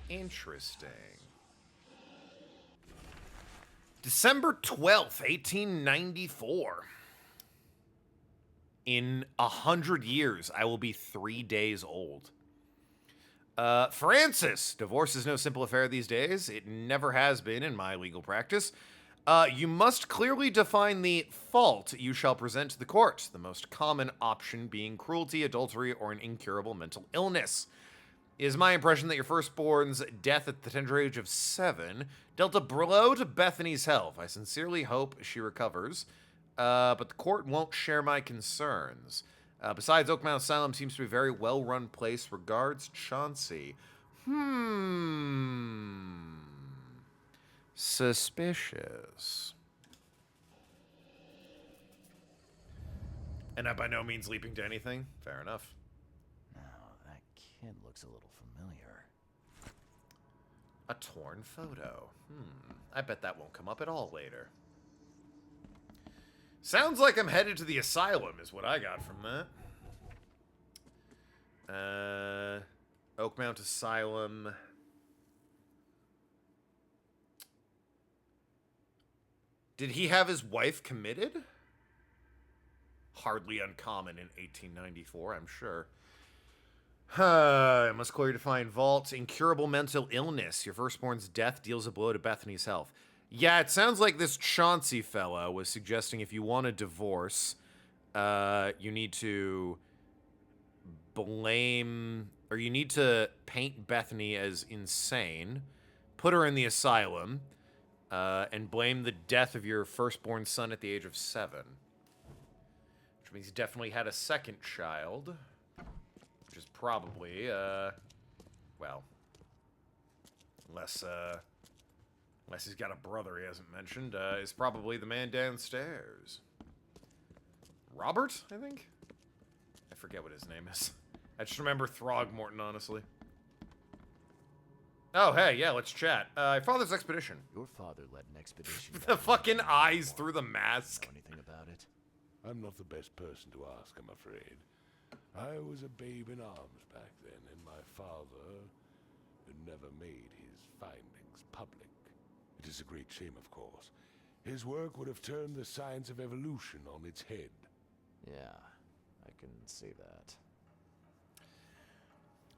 Interesting. December 12th, 1894. In 100 years, I will be 3 days old. Francis, divorce is no simple affair these days. It never has been in my legal practice. You must clearly define the fault you shall present to the court, the most common option being cruelty, adultery, or an incurable mental illness. It is my impression that your firstborn's death at the tender age of 7 dealt a blow to Bethany's health. I sincerely hope she recovers, but the court won't share my concerns. Besides, Oakmount Asylum seems to be a very well-run place. Regards, Chauncey. Suspicious. And I'm by no means leaping to anything. Fair enough. Now, that kid looks a little familiar. A torn photo. I bet that won't come up at all later. Sounds like I'm headed to the asylum is what I got from that. Oakmount Asylum. Did he have his wife committed? Hardly uncommon in 1894, I'm sure. I must clearly define vault. Incurable mental illness. Your firstborn's death deals a blow to Bethany's health. Yeah, it sounds like this Chauncey fella was suggesting if you want a divorce, you need to blame, or you need to paint Bethany as insane, put her in the asylum, and blame the death of your firstborn son at the age of 7. Which means he definitely had a second child. Which is probably, well, unless he's got a brother he hasn't mentioned, is probably the man downstairs. Robert, I think? I forget what his name is. I just remember Throgmorton, honestly. Oh, hey, yeah, let's chat. Father's expedition. Your father led an expedition. The fucking eyes through the mask. Know anything about it? I'm not the best person to ask, I'm afraid. I was a babe in arms back then, and my father never made his findings public. It is a great shame, of course. His work would have turned the science of evolution on its head. Yeah, I can see that.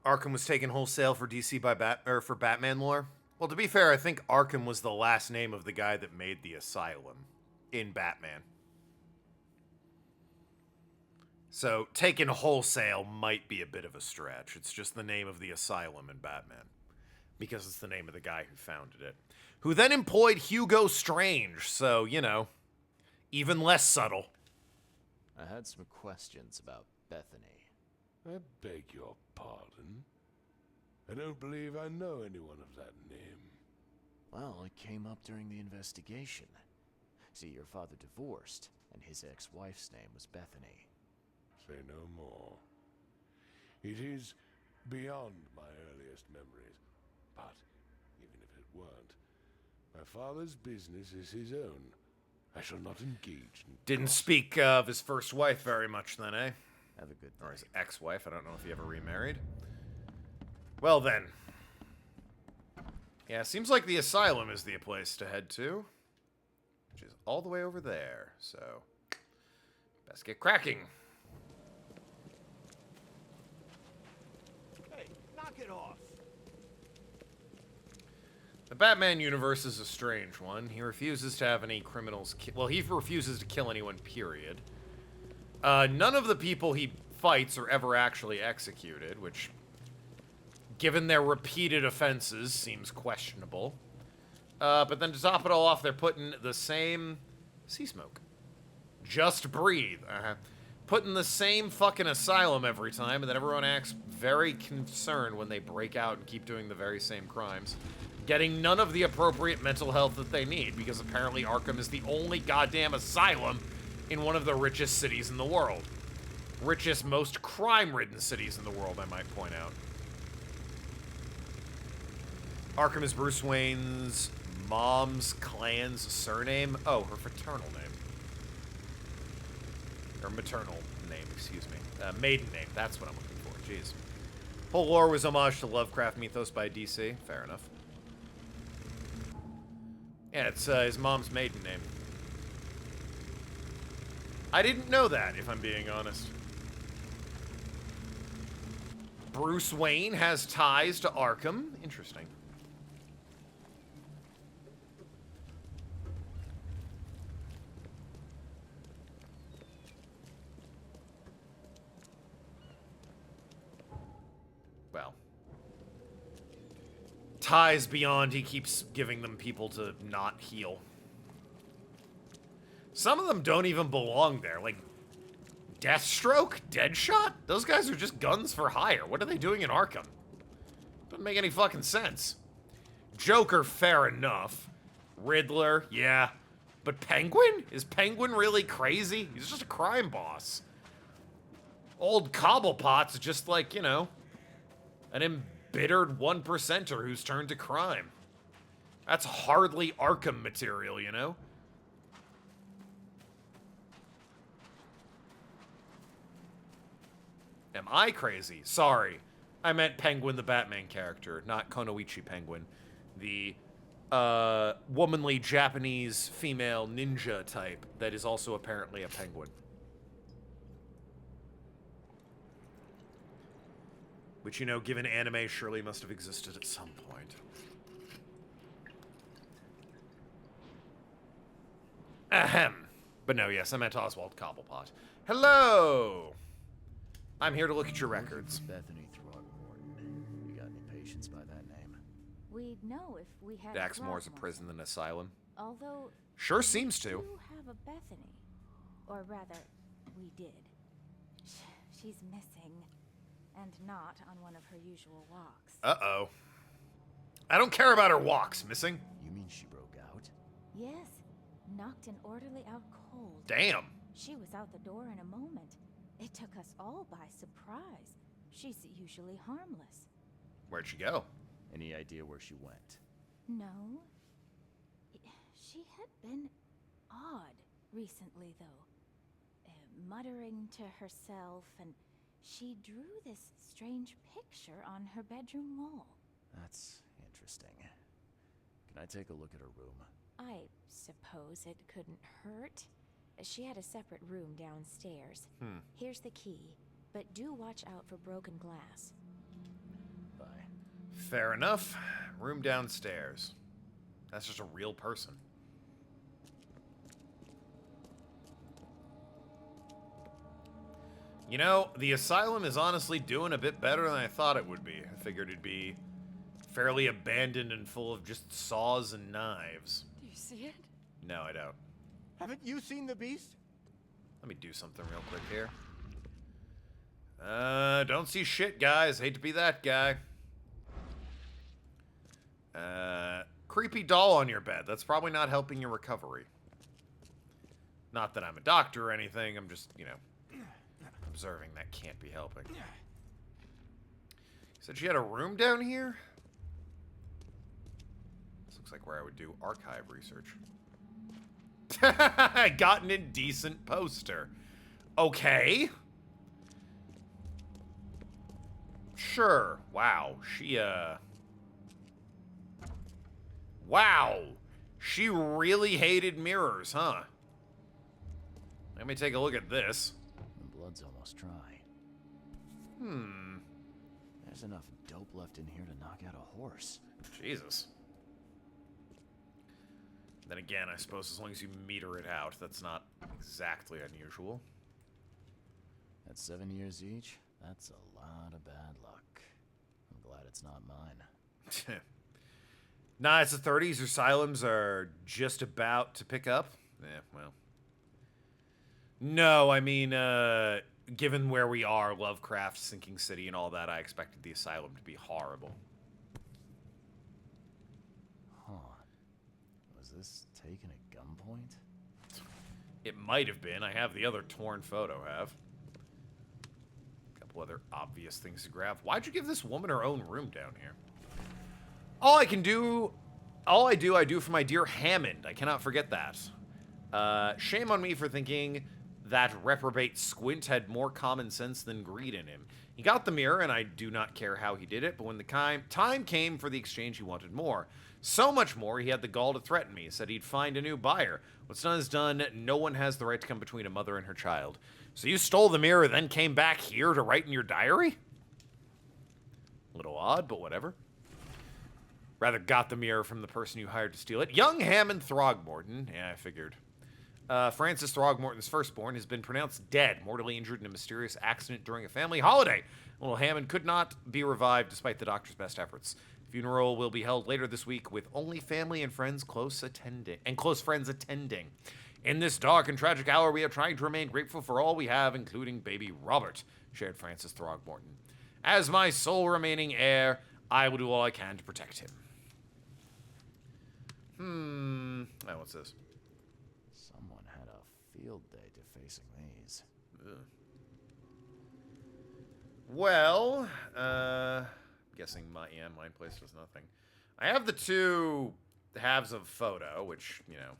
Arkham was taken wholesale for DC by for Batman lore. Well, to be fair, I think Arkham was the last name of the guy that made the asylum in Batman. So, taken wholesale might be a bit of a stretch. It's just the name of the asylum in Batman. Because it's the name of the guy who founded it. Who then employed Hugo Strange, so, you know, even less subtle. I had some questions about Bethany. I beg your pardon? I don't believe I know anyone of that name. Well, it came up during the investigation. See, your father divorced, and his ex-wife's name was Bethany. Say no more. It is beyond my earliest memories, but even if it weren't, my father's business is his own. I shall not engage in Didn't speak of his first wife very much then, eh? Have a good day. Or his ex-wife. I don't know if he ever remarried. Well then. Yeah, seems like the asylum is the place to head to. Which is all the way over there, so best get cracking. Hey, knock it off. The Batman universe is a strange one. He refuses to have any criminals well, he refuses to kill anyone, period. None of the people he fights are ever actually executed, which, given their repeated offenses, seems questionable. But then to top it all off, they're putting the same... Sea smoke. Just breathe. Putting the same fucking asylum every time, and then everyone acts very concerned when they break out and keep doing the very same crimes. Getting none of the appropriate mental health that they need, because apparently Arkham is the only goddamn asylum in one of the richest cities in the world. Richest, most crime-ridden cities in the world, I might point out. Arkham is Bruce Wayne's mom's clan's surname. Oh, her fraternal name. Or maternal name, excuse me. Maiden name, that's what I'm looking for, jeez. Whole lore was homage to Lovecraft mythos by DC, fair enough. Yeah, it's his mom's maiden name. I didn't know that, if I'm being honest. Bruce Wayne has ties to Arkham. Interesting. Well. Ties beyond he keeps giving them people to not heal. Some of them don't even belong there. Like, Deathstroke? Deadshot? Those guys are just guns for hire. What are they doing in Arkham? Doesn't make any fucking sense. Joker, fair enough. Riddler, yeah. But Penguin? Is Penguin really crazy? He's just a crime boss. Old Cobblepot's just like, you know, an embittered 1%er who's turned to crime. That's hardly Arkham material, you know? Am I crazy? Sorry. I meant Penguin, the Batman character, not Konoichi Penguin. The womanly Japanese female ninja type that is also apparently a penguin. Which, you know, given anime, surely must have existed at some point. Ahem. But no, yes, I meant Oswald Cobblepot. Hello! I'm here to look at your records. Bethany Throgmorton. You got any patients by that name? We we'd know if we had. Dax Moore's a prison than asylum. Although. Sure seems to. We do have a Bethany, or rather, we did. She's missing, and not on one of her usual walks. Uh-oh. I don't care about her walks. Missing? You mean she broke out? Yes, knocked an orderly out cold. Damn. She was out the door in a moment. It took us all by surprise. She's usually harmless. Where'd she go? Any idea where she went? No. She had been odd recently, though. Muttering to herself, and she drew this strange picture on her bedroom wall. That's interesting. Can I take a look at her room? I suppose it couldn't hurt. She had a separate room downstairs. Here's the key, but do watch out for broken glass. Bye. Fair enough. Room downstairs. That's just a real person. You know, the asylum is honestly doing a bit better than I thought it would be. I figured it'd be fairly abandoned and full of just saws and knives. Do you see it? No, I don't. Haven't you seen the beast? Let me do something real quick here. Don't see shit, guys. Hate to be that guy. Creepy doll on your bed. That's probably not helping your recovery. Not that I'm a doctor or anything. I'm just, you know, observing. That can't be helping. You said she had a room down here? This looks like where I would do archive research. I got an indecent poster. Okay. Sure. Wow. Wow. She really hated mirrors, huh? Let me take a look at this. The blood's almost dry. There's enough dope left in here to knock out a horse. Jesus. Then again, I suppose as long as you meter it out, that's not exactly unusual. At 7 years each, that's a lot of bad luck. I'm glad it's not mine. Nah, it's the 30s. Asylums are just about to pick up. Yeah, well. No, I mean, given where we are, Lovecraft, Sinking City, and all that, I expected the asylum to be horrible. Huh. Was this taken at gunpoint? It might have been. I have the other torn photo, have. A couple other obvious things to grab. Why'd you give this woman her own room down here? All I do for my dear Hammond. I cannot forget that. Shame on me for thinking that reprobate Squint had more common sense than greed in him. He got the mirror, and I do not care how he did it, but when the time came for the exchange, he wanted more. So much more, he had the gall to threaten me. He said he'd find a new buyer. What's done is done. No one has the right to come between a mother and her child. So you stole the mirror, then came back here to write in your diary? A little odd, but whatever. Rather got the mirror from the person you hired to steal it. Young Hammond Throgmorton. Yeah, I figured. Francis Throgmorton's firstborn has been pronounced dead, mortally injured in a mysterious accident during a family holiday. Little Hammond could not be revived despite the doctor's best efforts. Funeral will be held later this week with only family and friends close friends attending. In this dark and tragic hour, we are trying to remain grateful for all we have, including baby Robert, shared Francis Throgmorton. As my sole remaining heir, I will do all I can to protect him. Oh, what's this? Someone had a field day defacing these. Ugh. Well, guessing mine place does nothing. I have the two halves of photo, which, you know,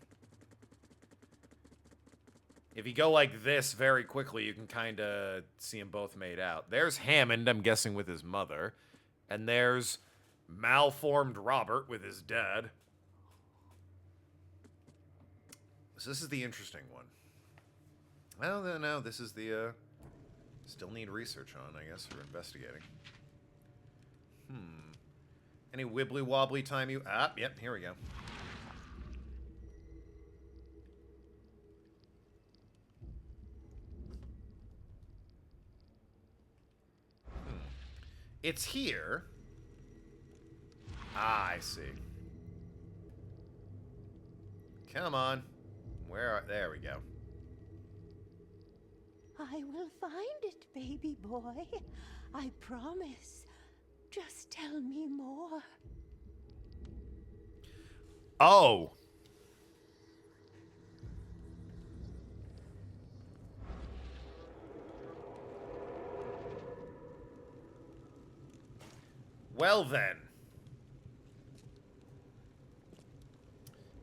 if you go like this very quickly, you can kind of see them both made out. There's Hammond, I'm guessing with his mother, and there's malformed Robert with his dad. So this is the interesting one. Well, no, this is the, still need research on, I guess, for investigating. Any wibbly-wobbly time you... Yep, here we go. It's here. Ah, I see. Come on. There we go. I will find it, baby boy. I promise. Just tell me more. Oh. Well then.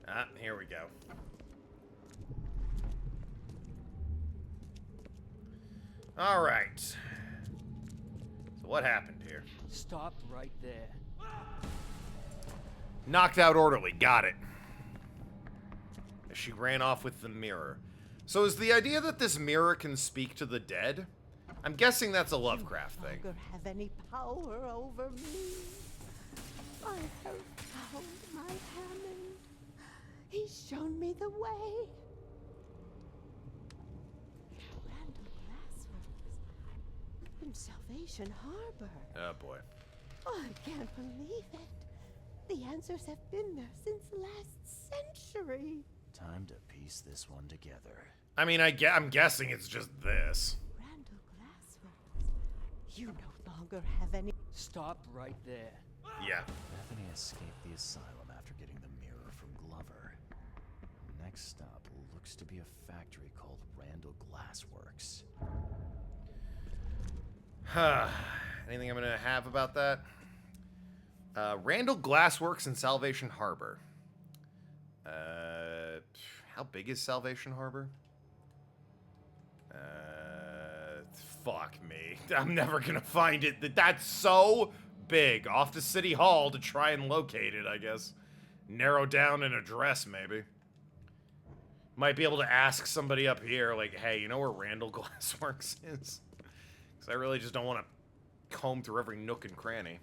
Ah, here we go. All right. So what happened here? Stop right there. Knocked out orderly. Got it. She ran off with the mirror. So is the idea that this mirror can speak to the dead? I'm guessing that's a Lovecraft thing. You no longer have any power over me. I have found my Hammond. He's shown me the way. Randall Glassworks in Salvation Harbor. Oh boy. Oh, I can't believe it. The answers have been there since last century. Time to piece this one together. I mean, I'm guessing it's just this. Randall Glassworks. You no longer have any. Stop right there. Yeah. Bethany escaped the asylum after getting the mirror from Glover. Next stop looks to be a factory called Randall Glassworks. Anything I'm gonna have about that? Randall Glassworks in Salvation Harbor. How big is Salvation Harbor? Fuck me. I'm never gonna find it. That's so big. Off to City Hall to try and locate it, I guess. Narrow down an address, maybe. Might be able to ask somebody up here, like, hey, you know where Randall Glassworks is? Because I really just don't want to comb through every nook and cranny.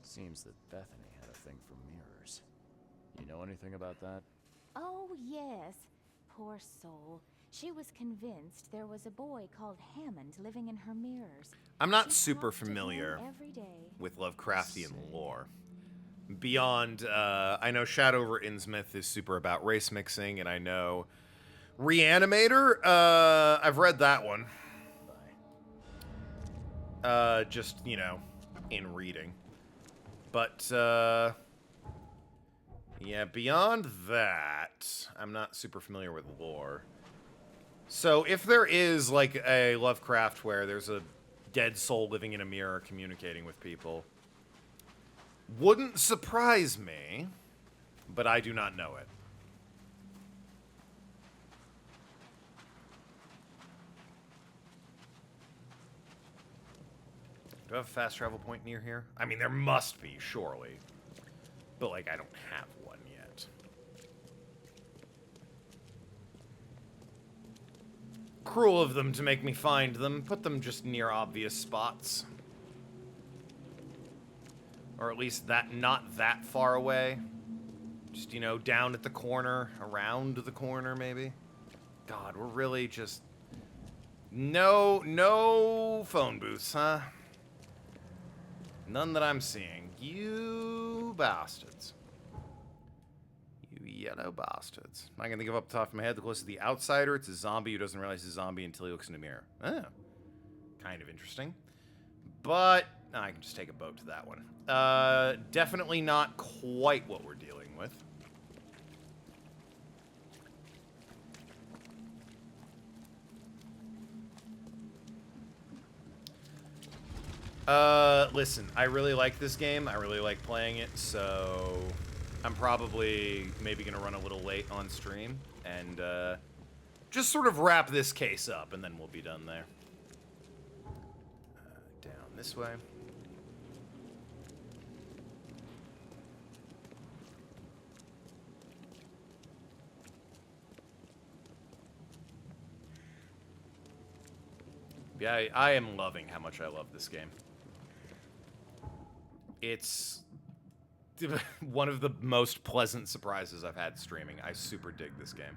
Seems that Bethany had a thing for mirrors. You know anything about that? Oh, yes. Poor soul. She was convinced there was a boy called Hammond living in her mirrors. I'm not She super talked to him familiar every day. with Lovecraftian lore. Beyond, I know Shadow over Innsmouth is super about race mixing, and I know Reanimator, I've read that one. Just, you know, in reading. But, yeah, beyond that, I'm not super familiar with lore. So if there is, like, a Lovecraft where there's a dead soul living in a mirror communicating with people, wouldn't surprise me, but I do not know it. Do I have a fast travel point near here? I mean, there must be, surely. But, like, I don't have one yet. Cruel of them to make me find them. Put them just near obvious spots. Or at least not that far away. Just, you know, down at the corner, around the corner, maybe. God, we're really just... No phone booths, huh? None that I'm seeing. You bastards. You yellow bastards. I'm not gonna think of up the top of my head. The closest to the outsider, it's a zombie who doesn't realize he's a zombie until he looks in the mirror. Oh. Kind of interesting. But I can just take a boat to that one. Definitely not quite what we're dealing with. Listen, I really like this game. I really like playing it, so I'm probably maybe gonna run a little late on stream and just sort of wrap this case up, and then we'll be done there. Down this way. Yeah, I am loving how much I love this game. It's one of the most pleasant surprises I've had streaming. I super dig this game.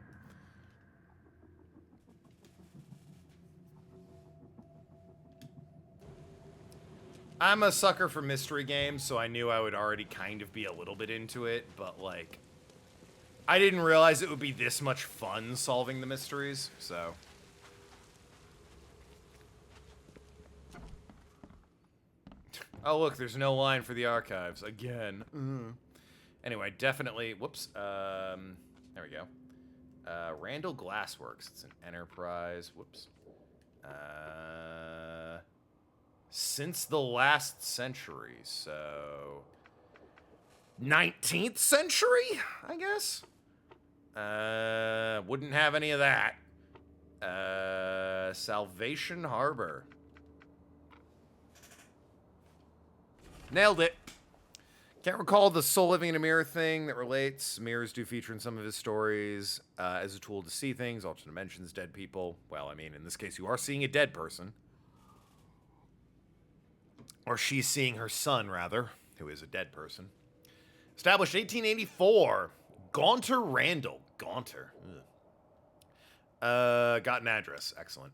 I'm a sucker for mystery games, so I knew I would already kind of be a little bit into it, but, like, I didn't realize it would be this much fun solving the mysteries, so... Oh, look, there's no line for the archives. Again. Anyway, definitely... Whoops. There we go. Randall Glassworks. It's an enterprise. Whoops. Since the last century, so... 19th century, I guess? Wouldn't have any of that. Salvation Harbor. Nailed it. Can't recall the soul living in a mirror thing that relates. Mirrors do feature in some of his stories as a tool to see things, alternate dimensions, dead people. Well, I mean, in this case, you are seeing a dead person. Or she's seeing her son, rather, who is a dead person. Established 1884. Gaunter Randall. Gaunter. Got an address. Excellent.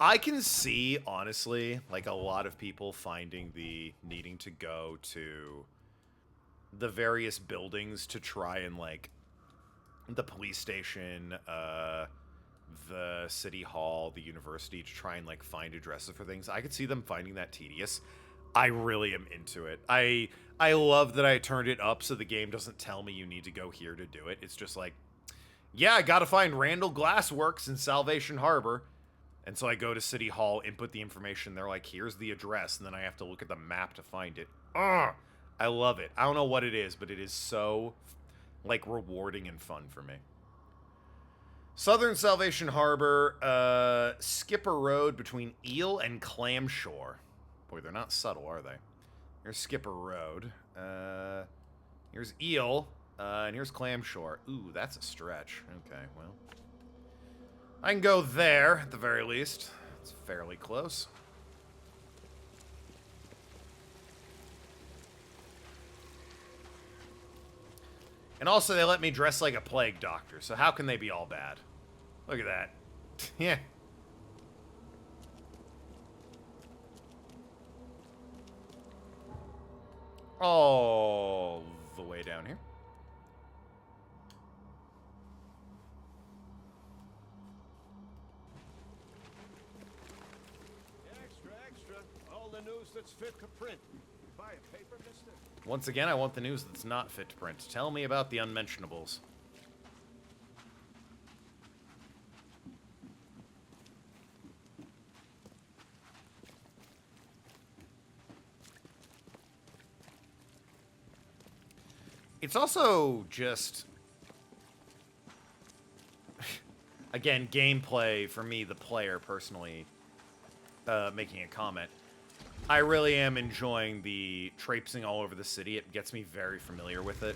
I can see, honestly, like a lot of people finding the needing to go to the various buildings to try and, like, the police station, the city hall, the university, to try and, like, find addresses for things. I could see them finding that tedious. I really am into it. I love that I turned it up so the game doesn't tell me you need to go here to do it. It's just like, yeah, I gotta find Randall Glassworks in Salvation Harbor. And so I go to City Hall, input the information. They're like, here's the address. And then I have to look at the map to find it. Ugh! I love it. I don't know what it is, but it is so, like, rewarding and fun for me. Southern Salvation Harbor, Skipper Road between Eel and Clamshore. Boy, they're not subtle, are they? Here's Skipper Road. Here's Eel, and here's Clamshore. Ooh, that's a stretch. Okay, well. I can go there, at the very least. It's fairly close. And also, they let me dress like a plague doctor, so how can they be all bad? Look at that. Yeah. All the way down here. News that's fit to print. Buy a paper, mister? Once again, I want the news that's not fit to print. Tell me about the unmentionables. It's also just... Again, gameplay for me, the player, personally, making a comment. I really am enjoying the traipsing all over the city. It gets me very familiar with it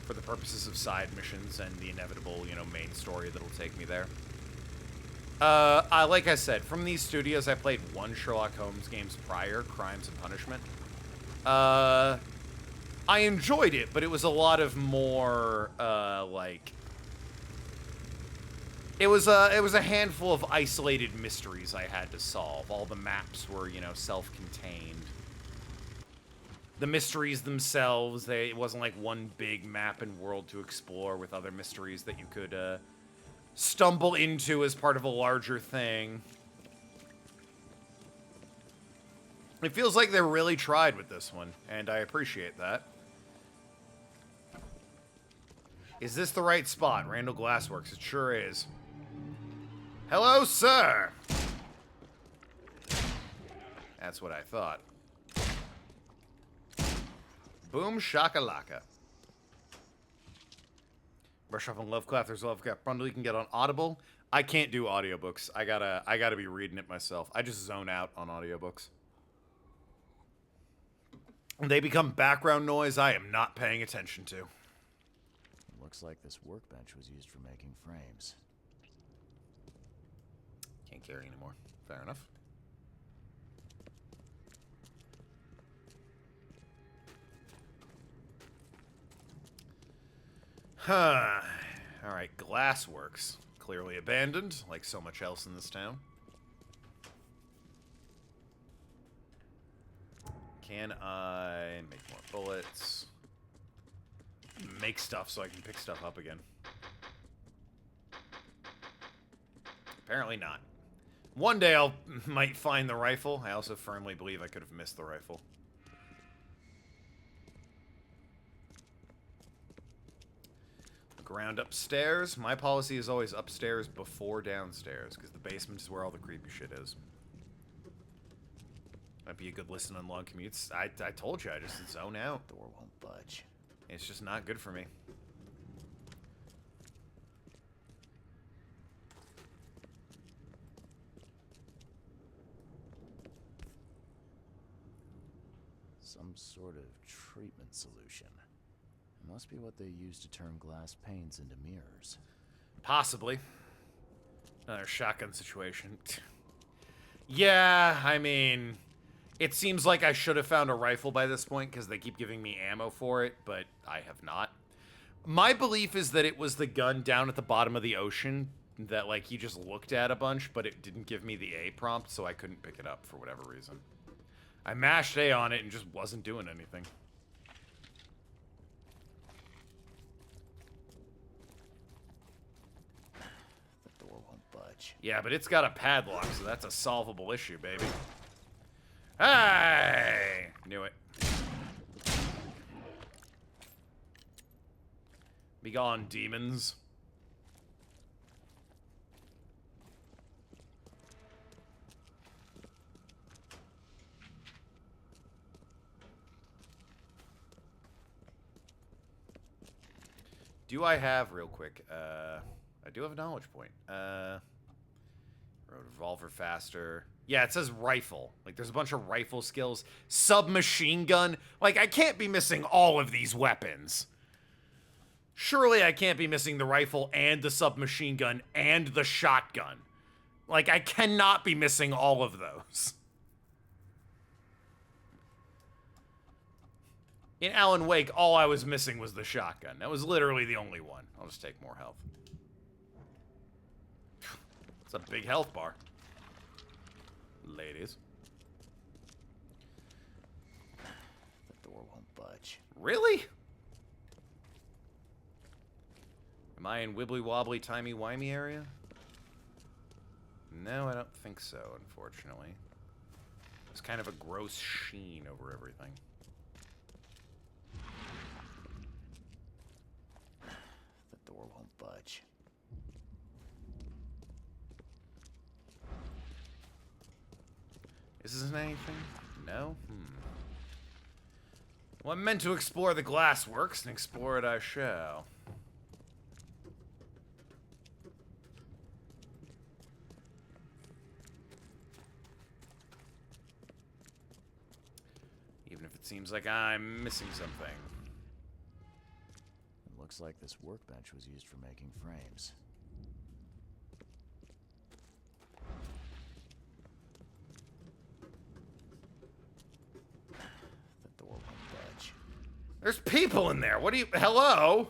for the purposes of side missions and the inevitable, you know, main story that'll take me there. Like I said, from these studios, I played one Sherlock Holmes games prior, Crimes and Punishment. I enjoyed it, but it was a lot of more, like... It was a handful of isolated mysteries I had to solve. All the maps were, you know, self-contained. The mysteries themselves, it wasn't like one big map and world to explore with other mysteries that you could stumble into as part of a larger thing. It feels like they really tried with this one, and I appreciate that. Is this the right spot? Randall Glassworks. It sure is. Hello, sir! That's what I thought. Boom shakalaka. Brush up on Lovecraft. There's a Lovecraft bundle you can get on Audible. I can't do audiobooks. I gotta be reading it myself. I just zone out on audiobooks. They become background noise I am not paying attention to. Looks like this workbench was used for making frames. Can't carry anymore. Fair enough. Huh. Alright, Glassworks. Clearly abandoned, like so much else in this town. Can I make more bullets? Make stuff so I can pick stuff up again. Apparently not. One day I'll might find the rifle. I also firmly believe I could have missed the rifle. Look around upstairs. My policy is always upstairs before downstairs, because the basement is where all the creepy shit is. Might be a good listen on long commutes. I told you, I just zone out. Door won't budge. It's just not good for me. Some sort of treatment solution. It must be what they use to turn glass panes into mirrors. Possibly. Another shotgun situation. Yeah, I mean, it seems like I should have found a rifle by this point because they keep giving me ammo for it, but I have not. My belief is that it was the gun down at the bottom of the ocean that, like, he just looked at a bunch, but it didn't give me the A prompt, so I couldn't pick it up for whatever reason. I mashed A on it and just wasn't doing anything. The door won't budge. Yeah, but it's got a padlock, so that's a solvable issue, baby. Hey! Knew it. Be gone, demons. Do I have, real quick, I do have a knowledge point. Revolver faster. Yeah, it says rifle. Like, there's a bunch of rifle skills. Submachine gun. Like, I can't be missing all of these weapons. Surely I can't be missing the rifle and the submachine gun and the shotgun. Like, I cannot be missing all of those. In Alan Wake, all I was missing was the shotgun. That was literally the only one. I'll just take more health. It's a big health bar. Ladies. The door won't budge. Really? Am I in wibbly-wobbly, timey-wimey area? No, I don't think so, unfortunately. There's kind of a gross sheen over everything. The door won't budge. Is this anything? No? Well, I'm meant to explore the glassworks, and explore it I shall. Even if it seems like I'm missing something. It looks like this workbench was used for making frames. The door won't budge. There's people in there. What do you... Hello?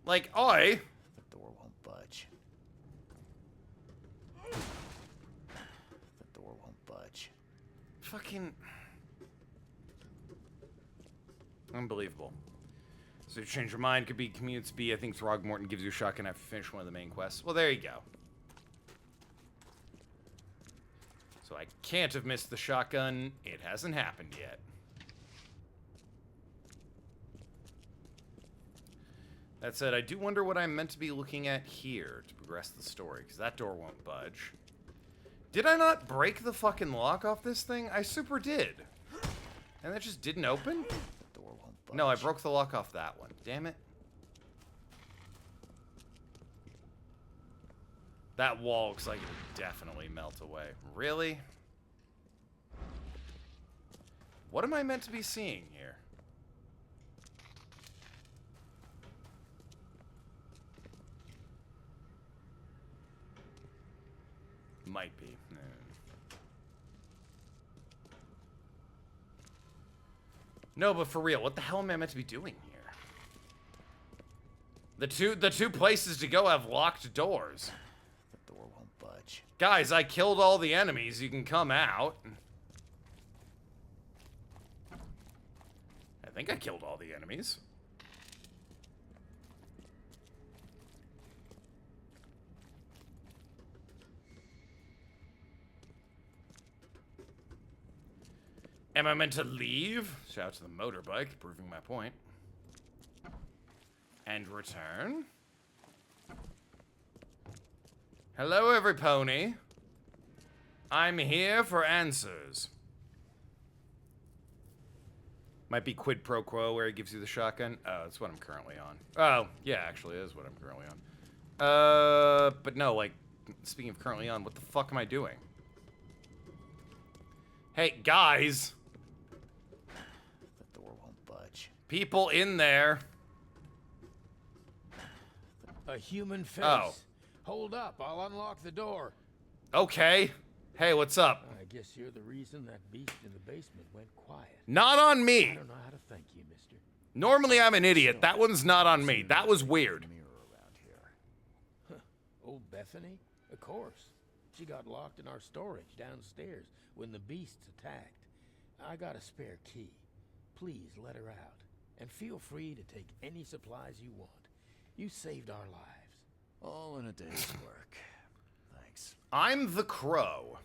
Like, oi. The door won't budge. The door won't budge. Fucking... Unbelievable. So you change your mind, could be commutes B. I think Throgmorton gives you a shotgun after you finish one of the main quests. Well, there you go. So I can't have missed the shotgun. It hasn't happened yet. That said, I do wonder what I'm meant to be looking at here to progress the story, because that door won't budge. Did I not break the fucking lock off this thing? I super did. And that just didn't open? The door won't budge. No, I broke the lock off that one. Damn it. That wall looks like it would definitely melt away. Really? What am I meant to be seeing here? Might be. No, but for real, what the hell am I meant to be doing here? The two places to go have locked doors. The door won't budge. Guys, I killed all the enemies. You can come out. think I killed all the enemies. Am I meant to leave? Shout out to the motorbike, proving my point. And return. Hello, every pony. I'm here for answers. Might be quid pro quo where he gives you the shotgun. Oh, that's what I'm currently on. Oh, yeah, actually, it is what I'm currently on. But no, like, speaking of currently on, what the fuck am I doing? Hey, guys. The door won't budge. People in there. A human face. Oh. Hold up, I'll unlock the door. Okay. Hey, what's up? I guess you're the reason that beast in the basement went quiet. Not on me. I don't know how to thank you, mister. Normally I'm an idiot. That one's not on me. That was weird. Huh. Old Bethany? Of course. She got locked in our storage downstairs when the beasts attacked. I got a spare key. Please let her out. And feel free to take any supplies you want. You saved our lives. All in a day's work. Thanks. I'm the crow.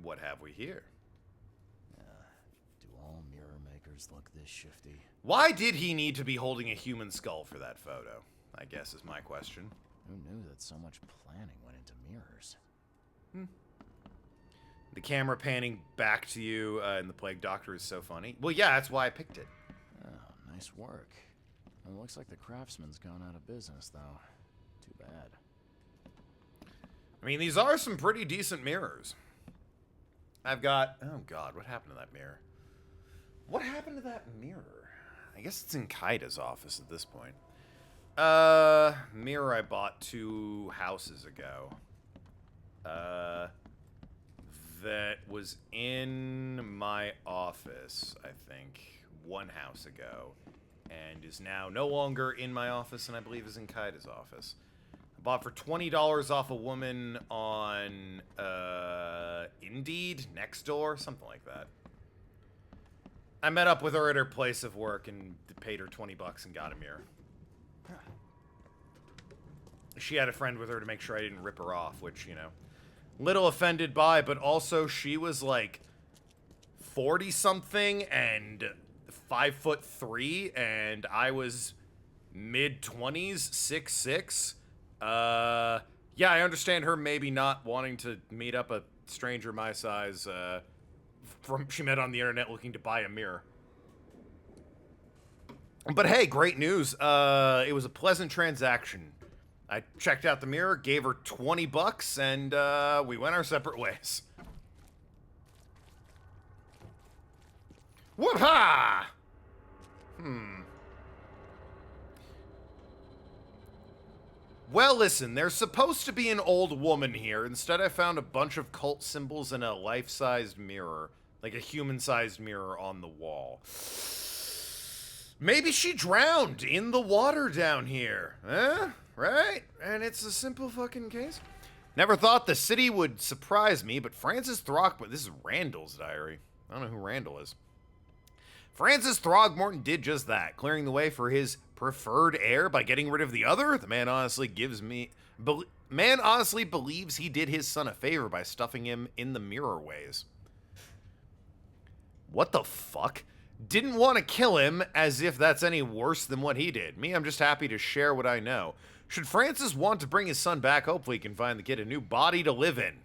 What have we here? Do all mirror makers look this shifty? Why did he need to be holding a human skull for that photo? I guess is my question. Who knew that so much planning went into mirrors? The camera panning back to you in the Plague Doctor is so funny. Well, yeah, that's why I picked it. Oh, nice work. It looks like the craftsman's gone out of business, though. Too bad. I mean, these are some pretty decent mirrors. I've got... Oh, God, what happened to that mirror? What happened to that mirror? I guess it's in Kaida's office at this point. Mirror I bought 2 houses ago. That was in my office, I think, 1 house ago. And is now no longer in my office, and I believe is in Kaida's office. I bought for $20 off a woman on, Indeed, Nextdoor, something like that. I met up with her at her place of work and paid her $20 and got a mirror. She had a friend with her to make sure I didn't rip her off, which, you know, little offended by, but also she was like 40-something and 5'3", and I was mid-20s, 6'6". Yeah, I understand her maybe not wanting to meet up a stranger my size she met on the internet looking to buy a mirror. But hey, great news. It was a pleasant transaction. I checked out the mirror, gave her $20, and we went our separate ways. Whoop-ha! Well, listen, there's supposed to be an old woman here. Instead, I found a bunch of cult symbols and a life-sized mirror. Like a human-sized mirror on the wall. Maybe she drowned in the water down here. Huh? Right? And it's a simple fucking case. Never thought the city would surprise me, but Francis Throckmorton... This is Randall's diary. I don't know who Randall is. Francis Throgmorton did just that, clearing the way for his preferred heir by getting rid of the other. The man honestly believes he did his son a favor by stuffing him in the mirror ways. What the fuck? Didn't want to kill him, as if that's any worse than what he did. Me, I'm just happy to share what I know. Should Francis want to bring his son back, hopefully he can find the kid a new body to live in.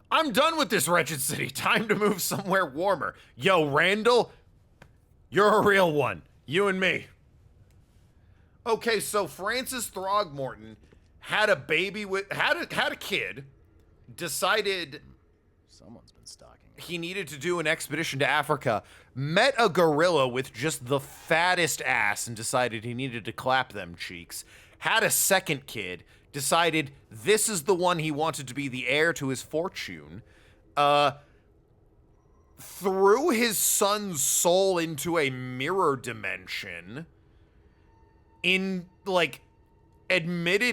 I'm done with this wretched city. Time to move somewhere warmer. Yo, Randall, you're a real one. You and me. Okay, so Francis Throgmorton had a baby with... Had a kid... Decided someone's been stalking him. He needed to do an expedition to Africa, met a gorilla with just the fattest ass and decided he needed to clap them cheeks, had a second kid, decided this is the one he wanted to be the heir to his fortune, threw his son's soul into a mirror dimension, admitted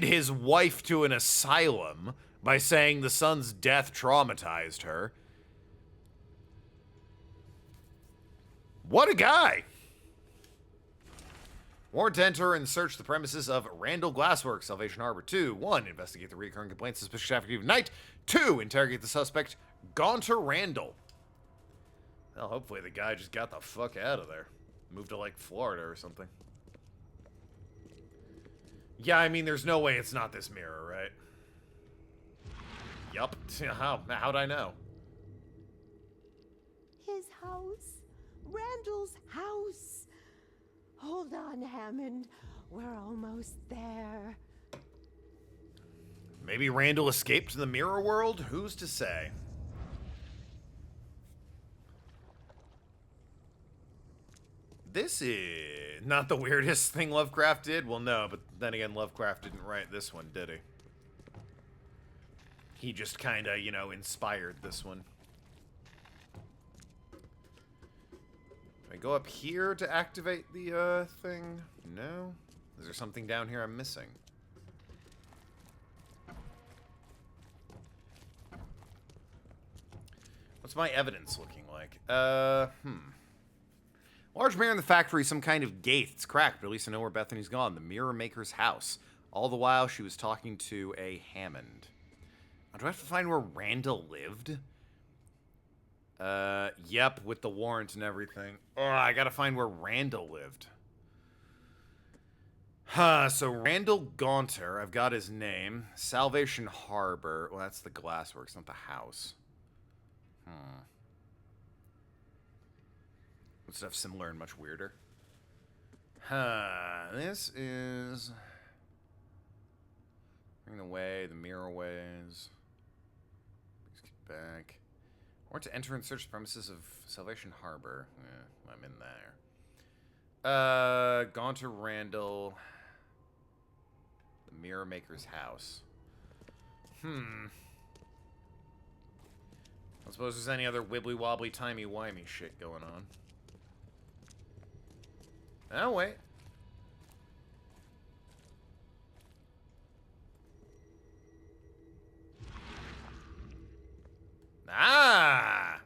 his wife to an asylum by saying the son's death traumatized her. What a guy! Warrant to enter and search the premises of Randall Glassworks, Salvation Harbor. 2. 1. Investigate the recurring complaints, suspicious activity of night. 2. Interrogate the suspect, Gaunter Randall. Well, hopefully the guy just got the fuck out of there. Moved to, like, Florida or something. Yeah, I mean, there's no way it's not this mirror, right? Yup. How'd I know? His house. Randall's house. Hold on, Hammond. We're almost there. Maybe Randall escaped to the mirror world? Who's to say? This is not the weirdest thing Lovecraft did. Well, no, but then again, Lovecraft didn't write this one, did he? He just kind of, you know, inspired this one. Do I go up here to activate the thing? No? Is there something down here I'm missing? What's my evidence looking like? Large mirror in the factory, some kind of gate. It's cracked, but at least I know where Bethany's gone. The mirror maker's house. All the while, she was talking to a Hammond. Do I have to find where Randall lived? Yep, with the warrant and everything. Oh, I gotta find where Randall lived. So Randall Gaunter, I've got his name. Salvation Harbor. Well, that's the glassworks, not the house. Stuff similar and much weirder. This is... Bring the way, the mirror ways. Please get back. I want to enter and search the premises of Salvation Harbor. I'm in there. Gaunter Randall. The mirror maker's house. I suppose there's any other wibbly-wobbly, timey-wimey shit going on. Oh, wait. Ah!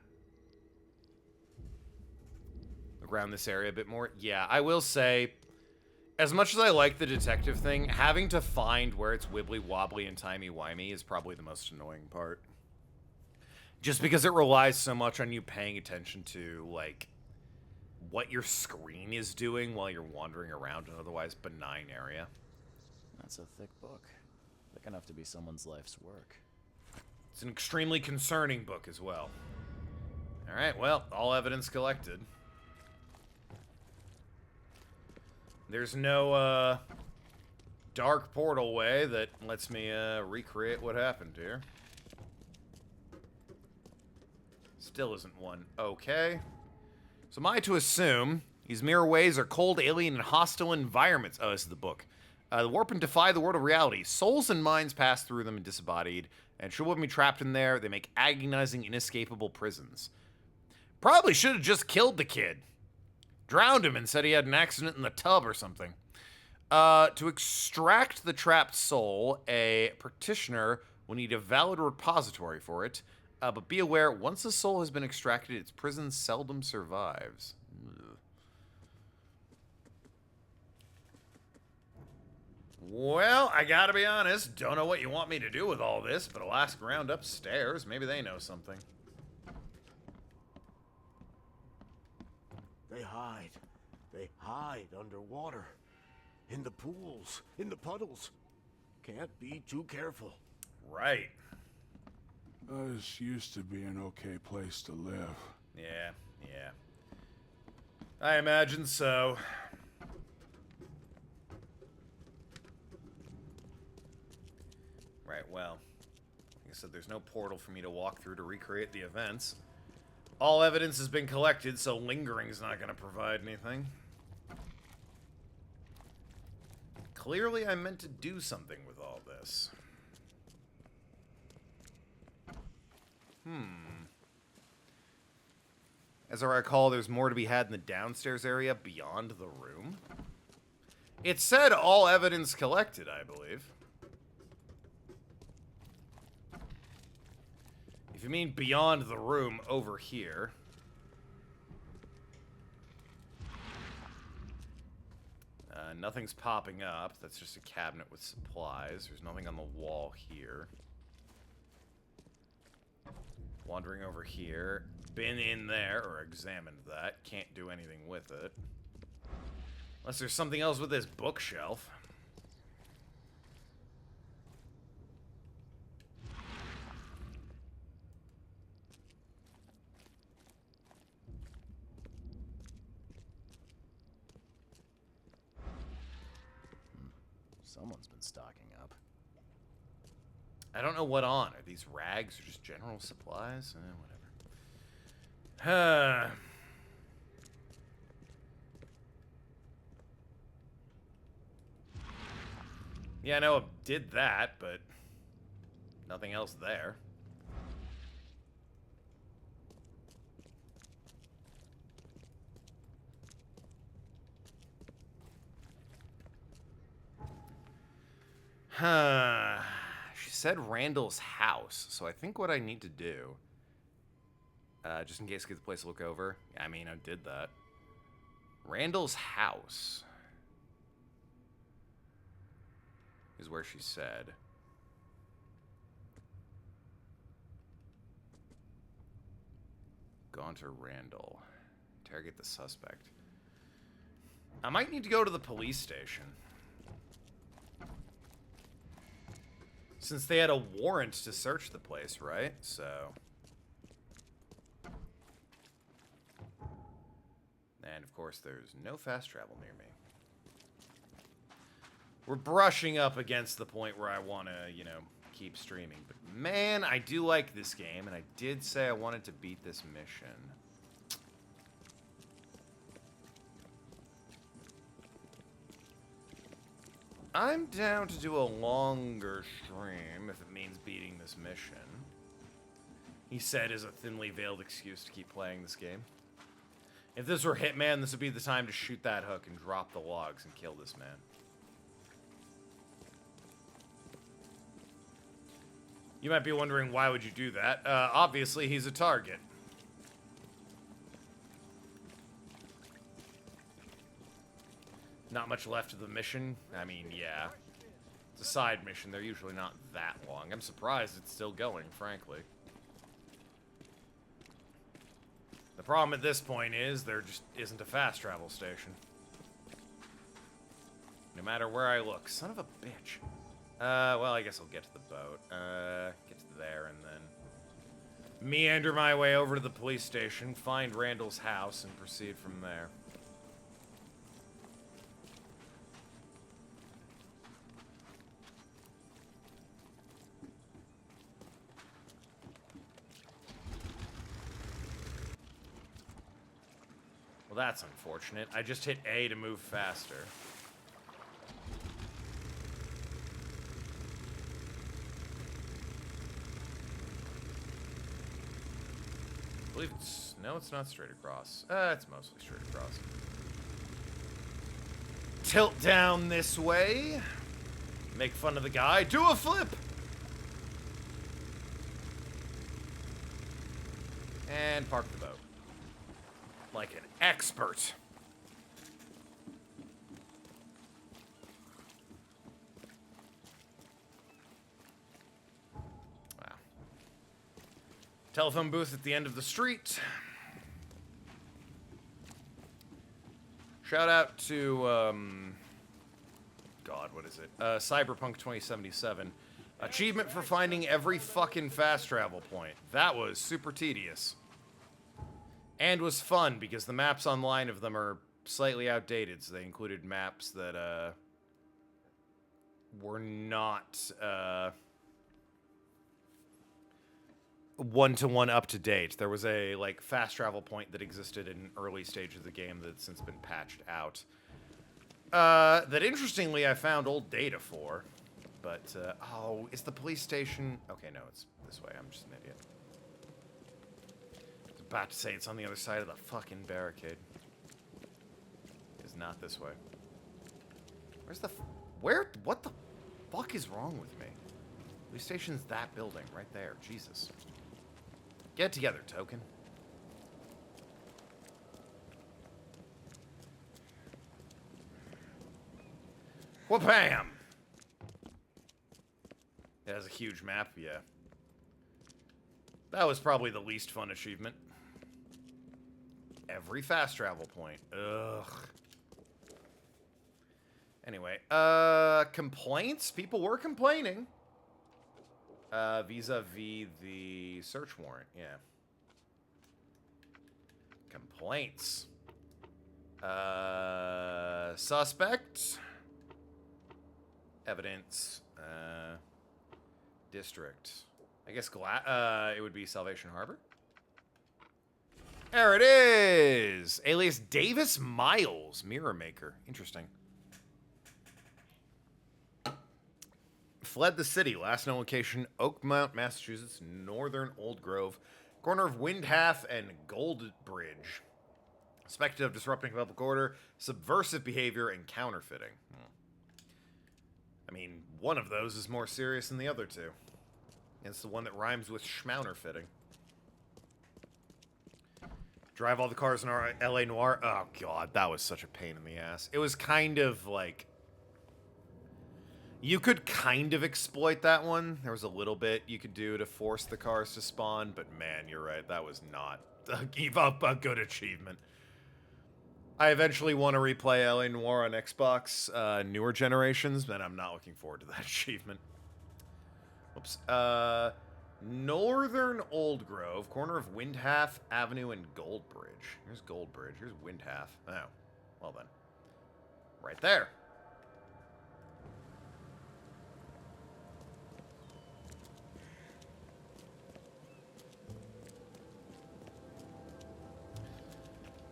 Look around this area a bit more. Yeah, I will say, as much as I like the detective thing, having to find where it's wibbly-wobbly and timey-wimey is probably the most annoying part. Just because it relies so much on you paying attention to, like, what your screen is doing while you're wandering around an otherwise benign area. That's a thick book. Thick enough to be someone's life's work. It's an extremely concerning book as well. Alright, well, all evidence collected. There's no, dark portal way that lets me, recreate what happened here. Still isn't one. Okay. So am I to assume these mirror ways are cold, alien, and hostile environments? Oh, this is the book. The warp and defy the world of reality. Souls and minds pass through them and disembodied, and should one be trapped in there, they make agonizing, inescapable prisons. Probably should have just killed the kid. Drowned him and said he had an accident in the tub or something. To extract the trapped soul, a petitioner will need a valid repository for it. But be aware, once the soul has been extracted, its prison seldom survives. Ugh. Well, I gotta be honest, don't know what you want me to do with all this, but I'll ask around upstairs. Maybe they know something. They hide. They hide underwater. In the pools. In the puddles. Can't be too careful. Right. This used to be an okay place to live. Yeah. I imagine so. Right, well, like I said, there's no portal for me to walk through to recreate the events. All evidence has been collected, so lingering's not going to provide anything. Clearly, I meant to do something with all this. As I recall, there's more to be had in the downstairs area beyond the room. It said all evidence collected, I believe. If you mean beyond the room over here. Nothing's popping up. That's just a cabinet with supplies. There's nothing on the wall here. Wandering over here. Been in there, or examined that. Can't do anything with it. Unless there's something else with this bookshelf. Someone's been stocking up. I don't know what on. Are these rags or just general supplies? Whatever. Yeah, I know it did that, but nothing else there. She said Randall's house, so I think what I need to do, just in case I get the place to look over. I mean, I did that. Randall's house is where she said. Gone to Randall. Interrogate the suspect. I might need to go to the police station. Since they had a warrant to search the place, right? So. And of course, there's no fast travel near me. We're brushing up against the point where I want to, you know, keep streaming. But man, I do like this game, and I did say I wanted to beat this mission. I'm down to do a longer stream if it means beating this mission. He said as a thinly veiled excuse to keep playing this game. If this were Hitman, this would be the time to shoot that hook and drop the logs and kill this man. You might be wondering, why would you do that? Obviously, he's a target. Not much left of the mission. I mean, yeah. It's a side mission. They're usually not that long. I'm surprised it's still going, frankly. The problem at this point is there just isn't a fast travel station. No matter where I look. Son of a bitch. Well, I guess I'll get to the boat. Get to there and then meander my way over to the police station, find Randall's house, and proceed from there. Well, that's unfortunate. I just hit A to move faster. I believe it's... No, it's not straight across. It's mostly straight across. Tilt down this way. Make fun of the guy. Do a flip! And park the boat. Like an expert. Wow. Telephone booth at the end of the street. Shout out to, God, what is it? Cyberpunk 2077. Achievement for finding every fucking fast travel point. That was super tedious. And was fun, because the maps online of them are slightly outdated, so they included maps that, were not, one-to-one up-to-date. There was a, like, fast travel point that existed in an early stage of the game that's since been patched out. That, interestingly, I found old data for. But, oh, is the police station... Okay, no, it's this way. I'm just an idiot. About to say it's on the other side of the fucking barricade. It's not this way. Where's the... Where? What the fuck is wrong with me? Police station's that building right there. Jesus. Get it together, Token. Wha-bam! It has a huge map, yeah. That was probably the least fun achievement. Every fast travel point. Ugh. Anyway, complaints? People were complaining. Vis-a-vis the search warrant, yeah. Complaints. Suspect. Evidence. District. I guess it would be Salvation Harbor. There it is! Alias Davis Miles, Mirror Maker. Interesting. Fled the city. Last known location, Oakmont, Massachusetts, northern Old Grove, corner of Windhalf and Gold Bridge. Suspected of disrupting public order, subversive behavior, and counterfeiting. I mean, one of those is more serious than the other two. It's the one that rhymes with schmaunerfitting. Drive all the cars in our LA Noire. Oh, God, that was such a pain in the ass. It was kind of like... You could kind of exploit that one. There was a little bit you could do to force the cars to spawn, but man, you're right. That was not a good achievement. I eventually want to replay LA Noire on Xbox newer generations, but I'm not looking forward to that achievement. Oops. Northern Old Grove, corner of Windhalf Avenue and Gold Bridge. Here's Gold Bridge. Here's Windhalf. Oh, well then. Right there.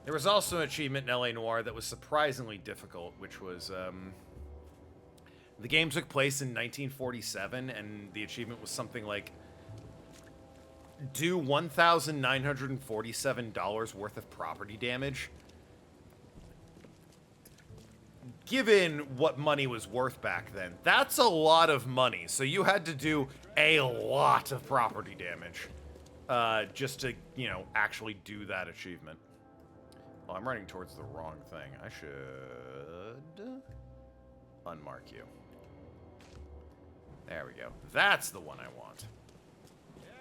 There was also an achievement in LA Noire that was surprisingly difficult, which was, the game took place in 1947, and the achievement was something like, do $1,947 worth of property damage. Given what money was worth back then, that's a lot of money, so you had to do a lot of property damage, just to, you know, actually do that achievement. Well, I'm running towards the wrong thing. I should unmark you. There we go. That's the one I want.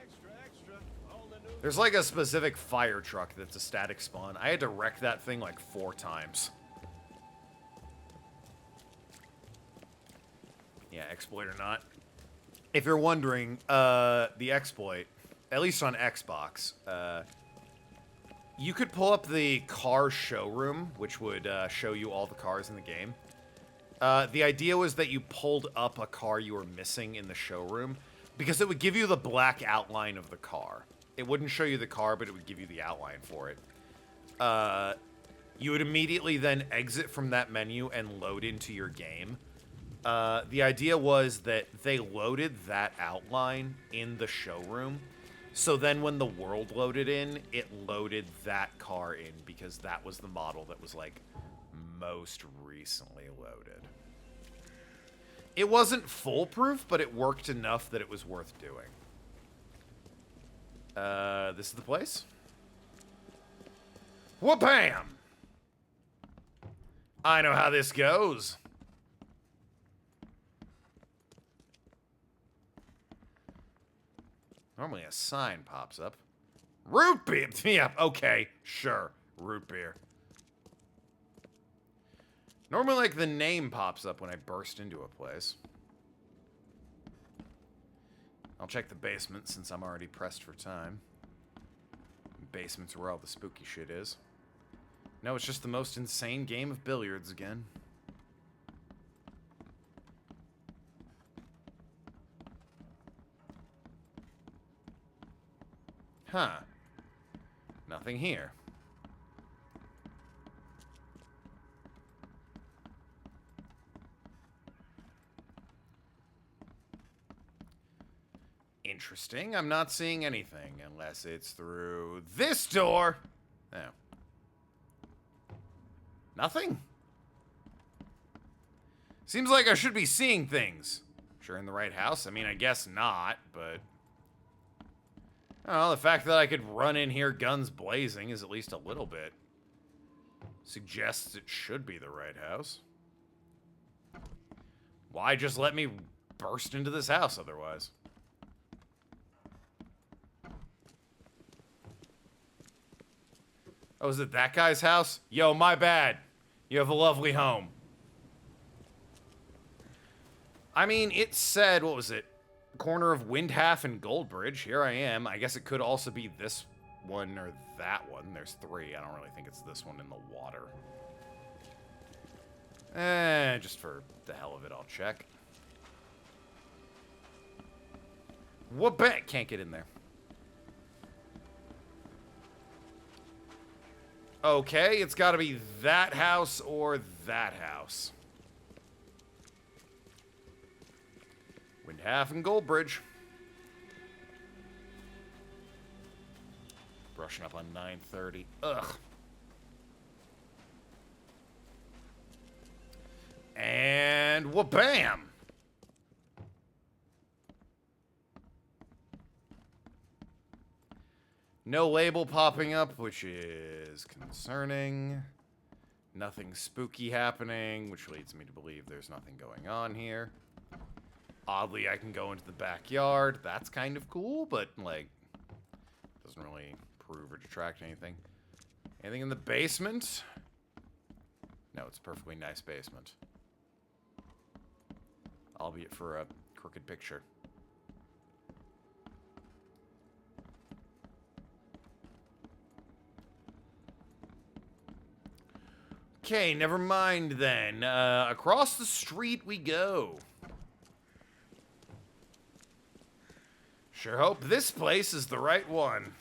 Extra, extra. All the new There's like a specific fire truck that's a static spawn. I had to wreck that thing like 4 times. Yeah, exploit or not. If you're wondering, the exploit, at least on Xbox, you could pull up the car showroom, which would show you all the cars in the game. The idea was that you pulled up a car you were missing in the showroom, because it would give you the black outline of the car. It wouldn't show you the car, but it would give you the outline for it. You would immediately then exit from that menu and load into your game. The idea was that they loaded that outline in the showroom, so then when the world loaded in, it loaded that car in because that was the model that was, like, most recently loaded. It wasn't foolproof, but it worked enough that it was worth doing. This is the place? Wha-bam! I know how this goes. Normally a sign pops up. Root beer! Yeah, okay, sure. Root beer. Normally, like, the name pops up when I burst into a place. I'll check the basement since I'm already pressed for time. Basement's where all the spooky shit is. No, it's just the most insane game of billiards again. Huh. Nothing here. Interesting. I'm not seeing anything unless it's through this door. Oh. Nothing. Seems like I should be seeing things. Sure in the right house? I mean, I guess not, but... Well, the fact that I could run in here guns blazing is at least a little bit. Suggests it should be the right house. Why just let me burst into this house otherwise? Oh, is it that guy's house? Yo, my bad. You have a lovely home. I mean, it said, what was it? Corner of Windhalf and Goldbridge. Here I am. I guess it could also be this one or that one. There's 3. I don't really think it's this one in the water. Just for the hell of it, I'll check. What bet? Can't get in there. Okay, it's got to be that house or that house. Windhalf and Goldbridge. Brushing up on 9:30. Ugh. And wha-bam! No label popping up, which is concerning. Nothing spooky happening, which leads me to believe there's nothing going on here. Oddly, I can go into the backyard. That's kind of cool, but, like, doesn't really prove or detract anything. Anything in the basement? No, it's a perfectly nice basement. Albeit for a crooked picture. Okay, never mind then. Across the street we go. Sure hope this place is the right one.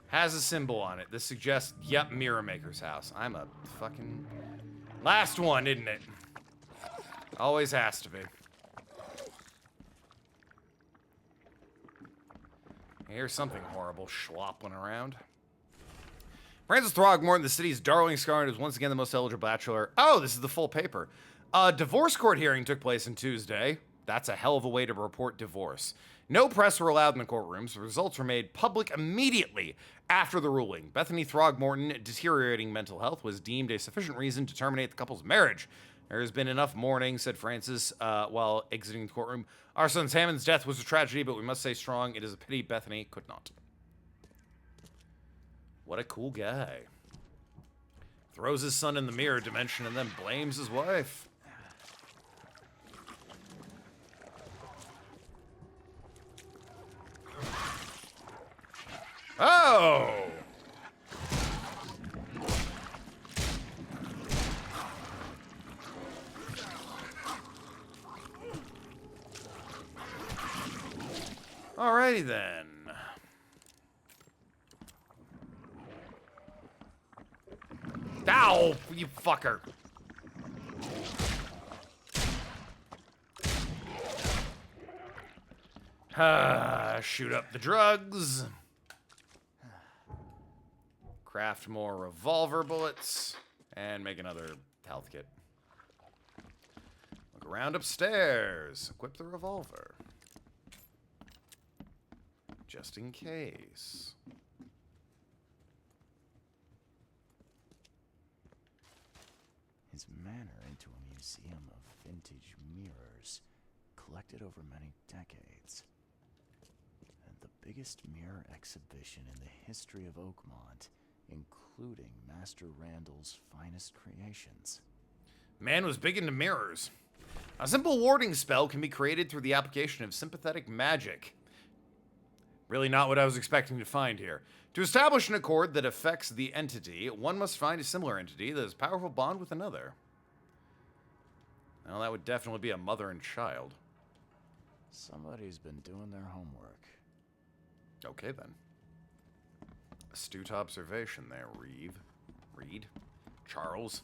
Has a symbol on it. This suggests, yep, Mirror Maker's house. I'm a fucking... Last one, isn't it? Always has to be. Here's something horrible schlopping around. Francis Throgmorton, the city's darling scarlet, is once again the most eligible bachelor. Oh, this is the full paper. A divorce court hearing took place on Tuesday. That's a hell of a way to report divorce. No press were allowed in the courtrooms. The results were made public immediately after the ruling. Bethany Throgmorton, deteriorating mental health, was deemed a sufficient reason to terminate the couple's marriage. There has been enough mourning, said Francis while exiting the courtroom. Our son's Hammond's death was a tragedy, but we must stay strong. It is a pity Bethany could not. What a cool guy. Throws his son in the mirror dimension and then blames his wife. Oh! Alrighty then. Ow, you fucker. Shoot up the drugs. Craft more revolver bullets. And make another health kit. Look around upstairs. Equip the revolver. Just in case. His manor into a museum of vintage mirrors, collected over many decades. And the biggest mirror exhibition in the history of Oakmont, including Master Randall's finest creations. Man was big into mirrors. A simple warding spell can be created through the application of sympathetic magic. Really not what I was expecting to find here. To establish an accord that affects the entity, one must find a similar entity that has a powerful bond with another. Well, that would definitely be a mother and child. Somebody's been doing their homework. Okay, then. Astute observation there, Reed. Charles.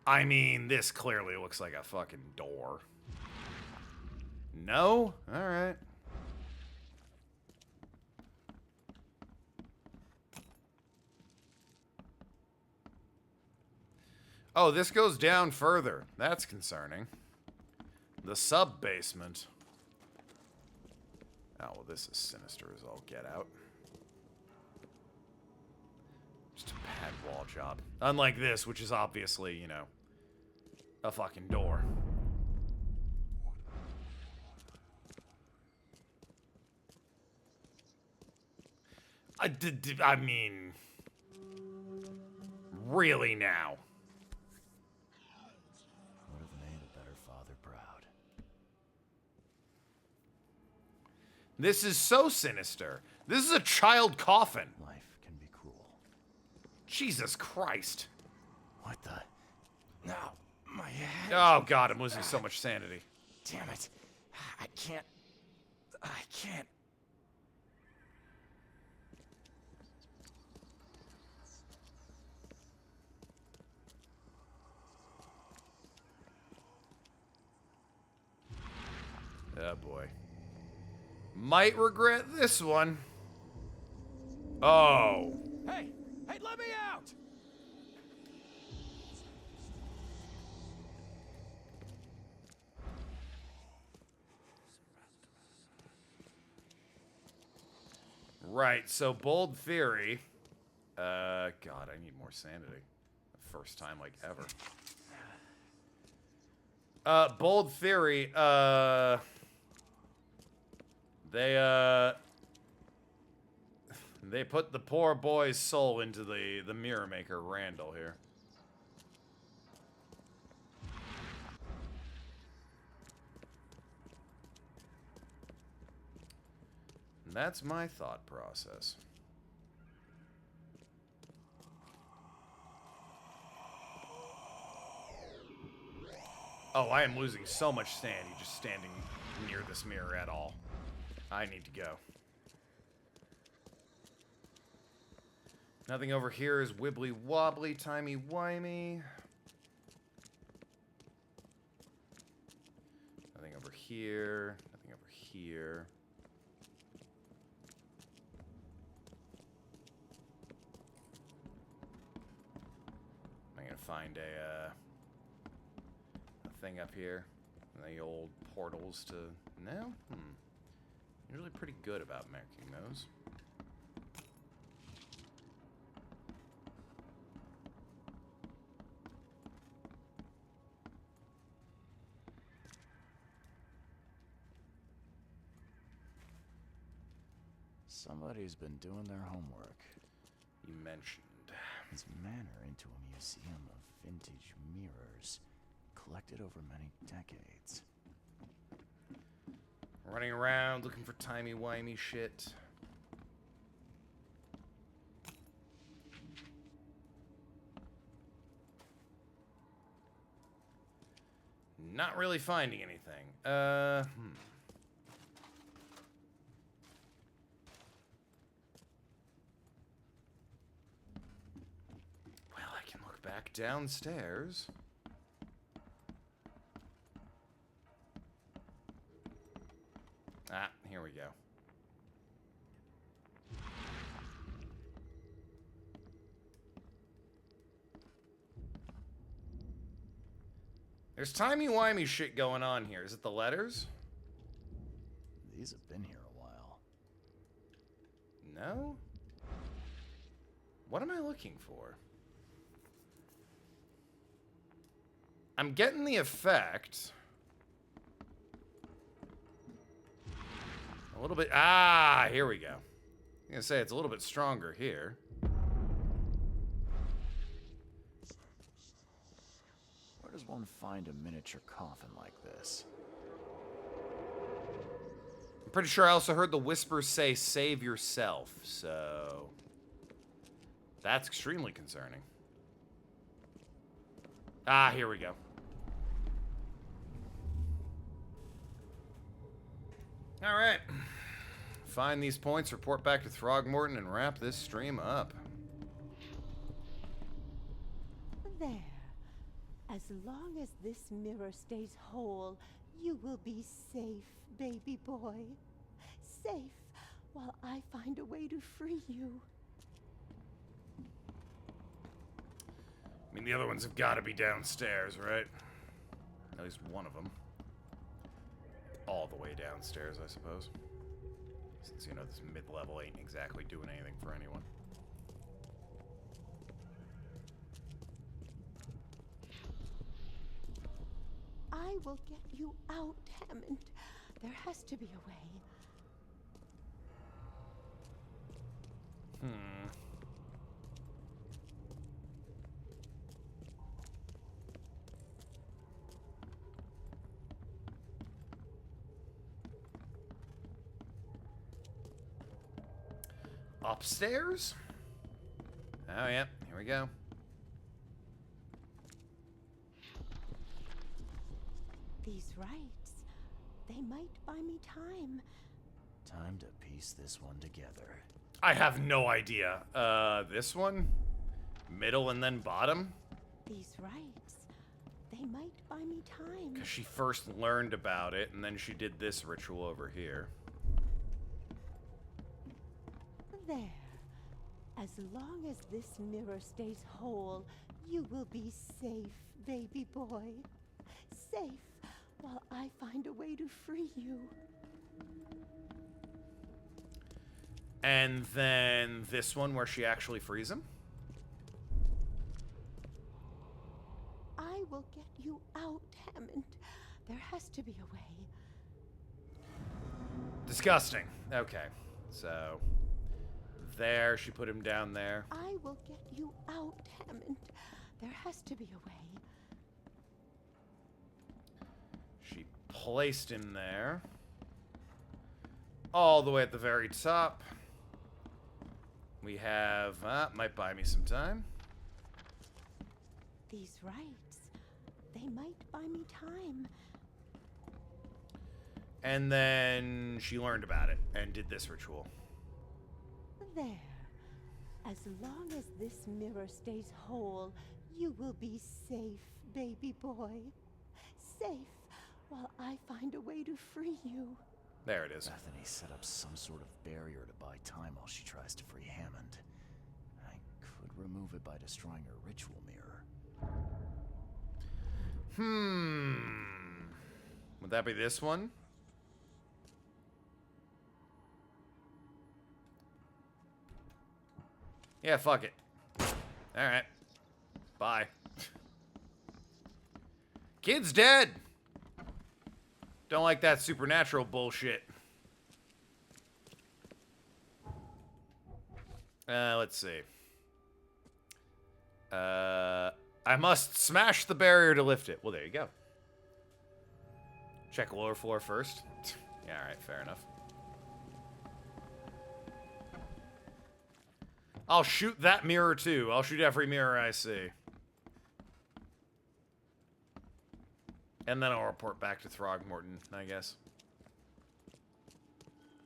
I mean, this clearly looks like a fucking door. No? Alright. Oh, this goes down further. That's concerning. The sub-basement. Oh, well, this is sinister as all get out. Just a bad wall job. Unlike this, which is obviously, you know, a fucking door. I mean... Really now? Would have made a better father proud. This is so sinister. This is a child coffin. Life can be cruel. Jesus Christ. What the? No, my head. Oh god, I'm losing so much sanity. Damn it. I can't. Oh boy. Might regret this one. Oh. Hey, let me out! Right, so bold theory. God, I need more sanity. First time like ever. Bold theory, they put the poor boy's soul into the mirror maker, Randall, here. And that's my thought process. Oh, I am losing so much sanity just standing near this mirror at all. I need to go. Nothing over here is wibbly wobbly, timey wimey. Nothing over here. Nothing over here. Am I gonna find a thing up here? The old portals to... No? Usually pretty good about marking those. Somebody's been doing their homework. You mentioned. This manor into a museum of vintage mirrors, collected over many decades. Running around looking for timey-wimey shit. Not really finding anything. Well, I can look back downstairs. Ah, here we go. There's timey-wimey shit going on here. Is it the letters? These have been here a while. No? What am I looking for? I'm getting the effect. A little bit. Ah, here we go. I'm gonna say it's a little bit stronger here. Where does one find a miniature coffin like this? I'm pretty sure I also heard the whispers say, save yourself, so... That's extremely concerning. Ah, here we go. Alright. Find these points, report back to Throgmorton, and wrap this stream up. There. As long as this mirror stays whole, you will be safe, baby boy. Safe while I find a way to free you. I mean, the other ones have got to be downstairs, right? At least one of them. All the way downstairs, I suppose. Since, you know, this mid-level ain't exactly doing anything for anyone. I will get you out, Hammond. There has to be a way. Upstairs? Oh, yeah. Here we go. These rights, they might buy me time. Time to piece this one together. I have no idea. This one? Middle and then bottom? These rights, they might buy me time. Because she first learned about it, and then she did this ritual over here. There. As long as this mirror stays whole, you will be safe, baby boy. Safe while I find a way to free you. And then this one where she actually frees him? I will get you out, Hammond. There has to be a way. Disgusting. Okay. So, there, she put him down there. I will get you out, Hammond. There has to be a way. She placed him there. All the way at the very top. We have, might buy me some time. These rights, they might buy me time. And then she learned about it and did this ritual. There. As long as this mirror stays whole, you will be safe, baby boy. Safe while I find a way to free you. There it is. Bethany set up some sort of barrier to buy time while she tries to free Hammond. I could remove it by destroying her ritual mirror. Would that be this one? Yeah, fuck it. Alright. Bye. Kid's dead! Don't like that supernatural bullshit. Let's see. I must smash the barrier to lift it. Well, there you go. Check lower floor first. Yeah, alright, fair enough. I'll shoot that mirror too. I'll shoot every mirror I see. And then I'll report back to Throgmorton, I guess.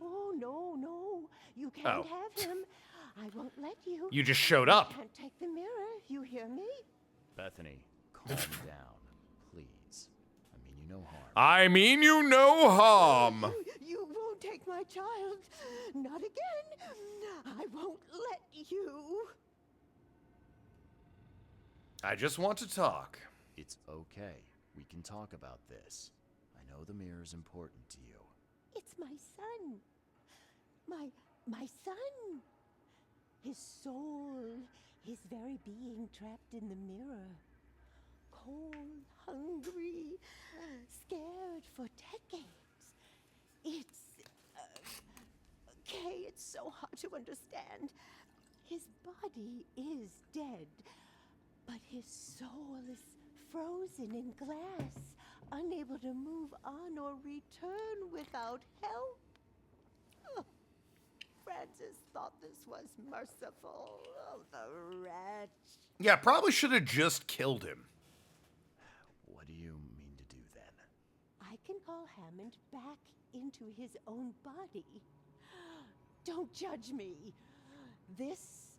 Oh, no, no. You can't have him. I won't let you. You just showed up. You can't take the mirror. You hear me? Bethany, calm down, please. I mean you no harm. I mean you no harm. You won't take my child. Not again. I won't let you. I just want to talk. It's okay. We can talk about this. I know the mirror's important to you. It's my son. My son. His soul, his very being trapped in the mirror. Cold, hungry, scared for decades. It's... okay, it's so hard to understand. His body is dead, but his soul is frozen in glass, unable to move on or return without help. Oh, Francis thought this was merciful. Oh, the wretch. Yeah, probably should have just killed him. What do you mean to do then? I can call Hammond back into his own body. Don't judge me. This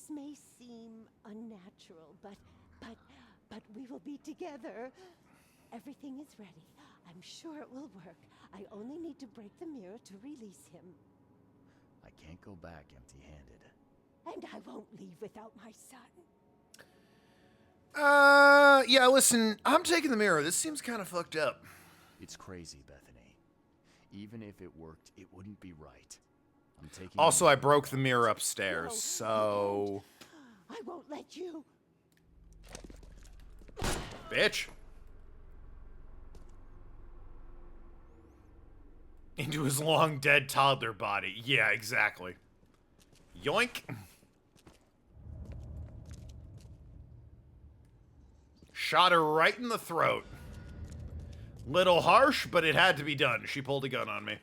may seem unnatural, but we will be together. Everything is ready. I'm sure it will work. I only need to break the mirror to release him. I can't go back empty-handed. And I won't leave without my son. Yeah, listen, I'm taking the mirror. This seems kind of fucked up. It's crazy, Bethany. Even if it worked, it wouldn't be right. I'm taking. Also, I broke the mirror upstairs, No, so... I won't let you. Bitch. Into his long dead toddler body. Yeah, exactly. Yoink. Shot her right in the throat. Little harsh, but it had to be done. She pulled a gun on me.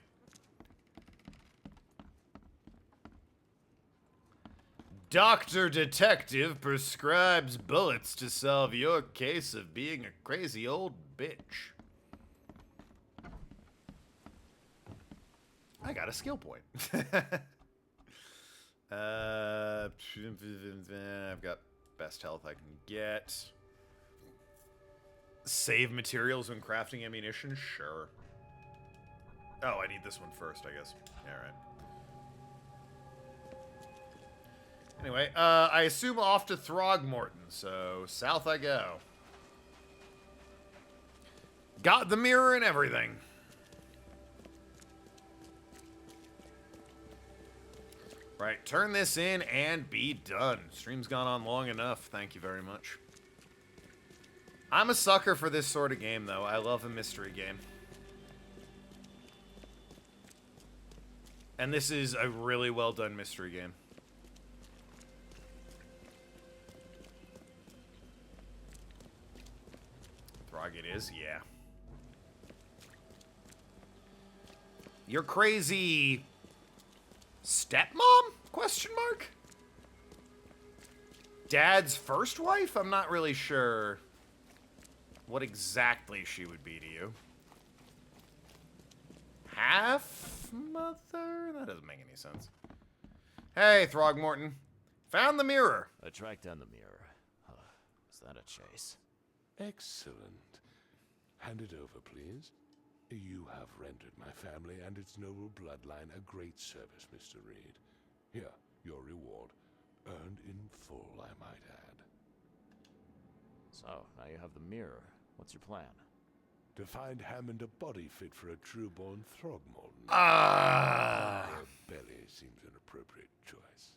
Dr. Detective prescribes bullets to solve your case of being a crazy old bitch. I got a skill point. I've got best health I can get. Save materials when crafting ammunition? Sure. Oh, I need this one first, I guess. Alright. Anyway, I assume off to Throgmorton, so south I go. Got the mirror and everything. Right, turn this in and be done. Stream's gone on long enough. Thank you very much. I'm a sucker for this sort of game, though. I love a mystery game. And this is a really well done mystery game. Throg it is, yeah. You're crazy... stepmom? Question mark? Dad's first wife? I'm not really sure what exactly she would be to you. Half mother? That doesn't make any sense. Hey, Throgmorton. Found the mirror. I tracked down the mirror. Was that a chase? Excellent. Hand it over, please. You have rendered my family and its noble bloodline a great service, Mr. Reed. Here, your reward. Earned in full, I might add. So, now you have the mirror. What's your plan? To find Hammond a body fit for a true-born Throgmorton. Ah. Belly seems an appropriate choice.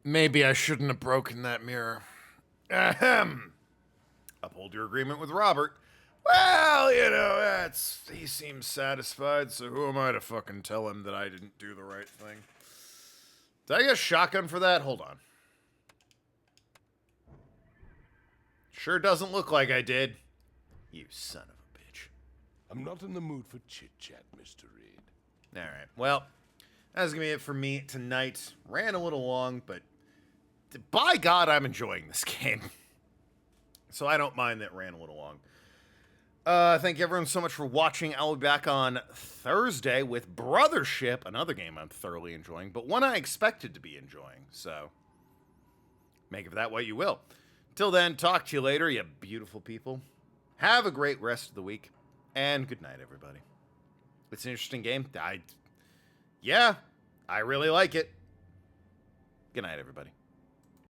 Maybe I shouldn't have broken that mirror. Ahem. Uphold your agreement with Robert. Well, you know, he seems satisfied, so who am I to fucking tell him that I didn't do the right thing? Did I get a shotgun for that? Hold on. Sure doesn't look like I did. You son of a bitch. I'm not in the mood for chit-chat, Mr. Reed. Alright, well, that's gonna be it for me tonight. Ran a little long, but by God, I'm enjoying this game. So I don't mind that it ran a little long. Thank you everyone so much for watching. I'll be back on Thursday with Brothership, another game I'm thoroughly enjoying, but one I expected to be enjoying. So, make of that what you will. Till then, talk to you later, you beautiful people. Have a great rest of the week, and good night, everybody. It's an interesting game. Yeah, I really like it. Good night, everybody.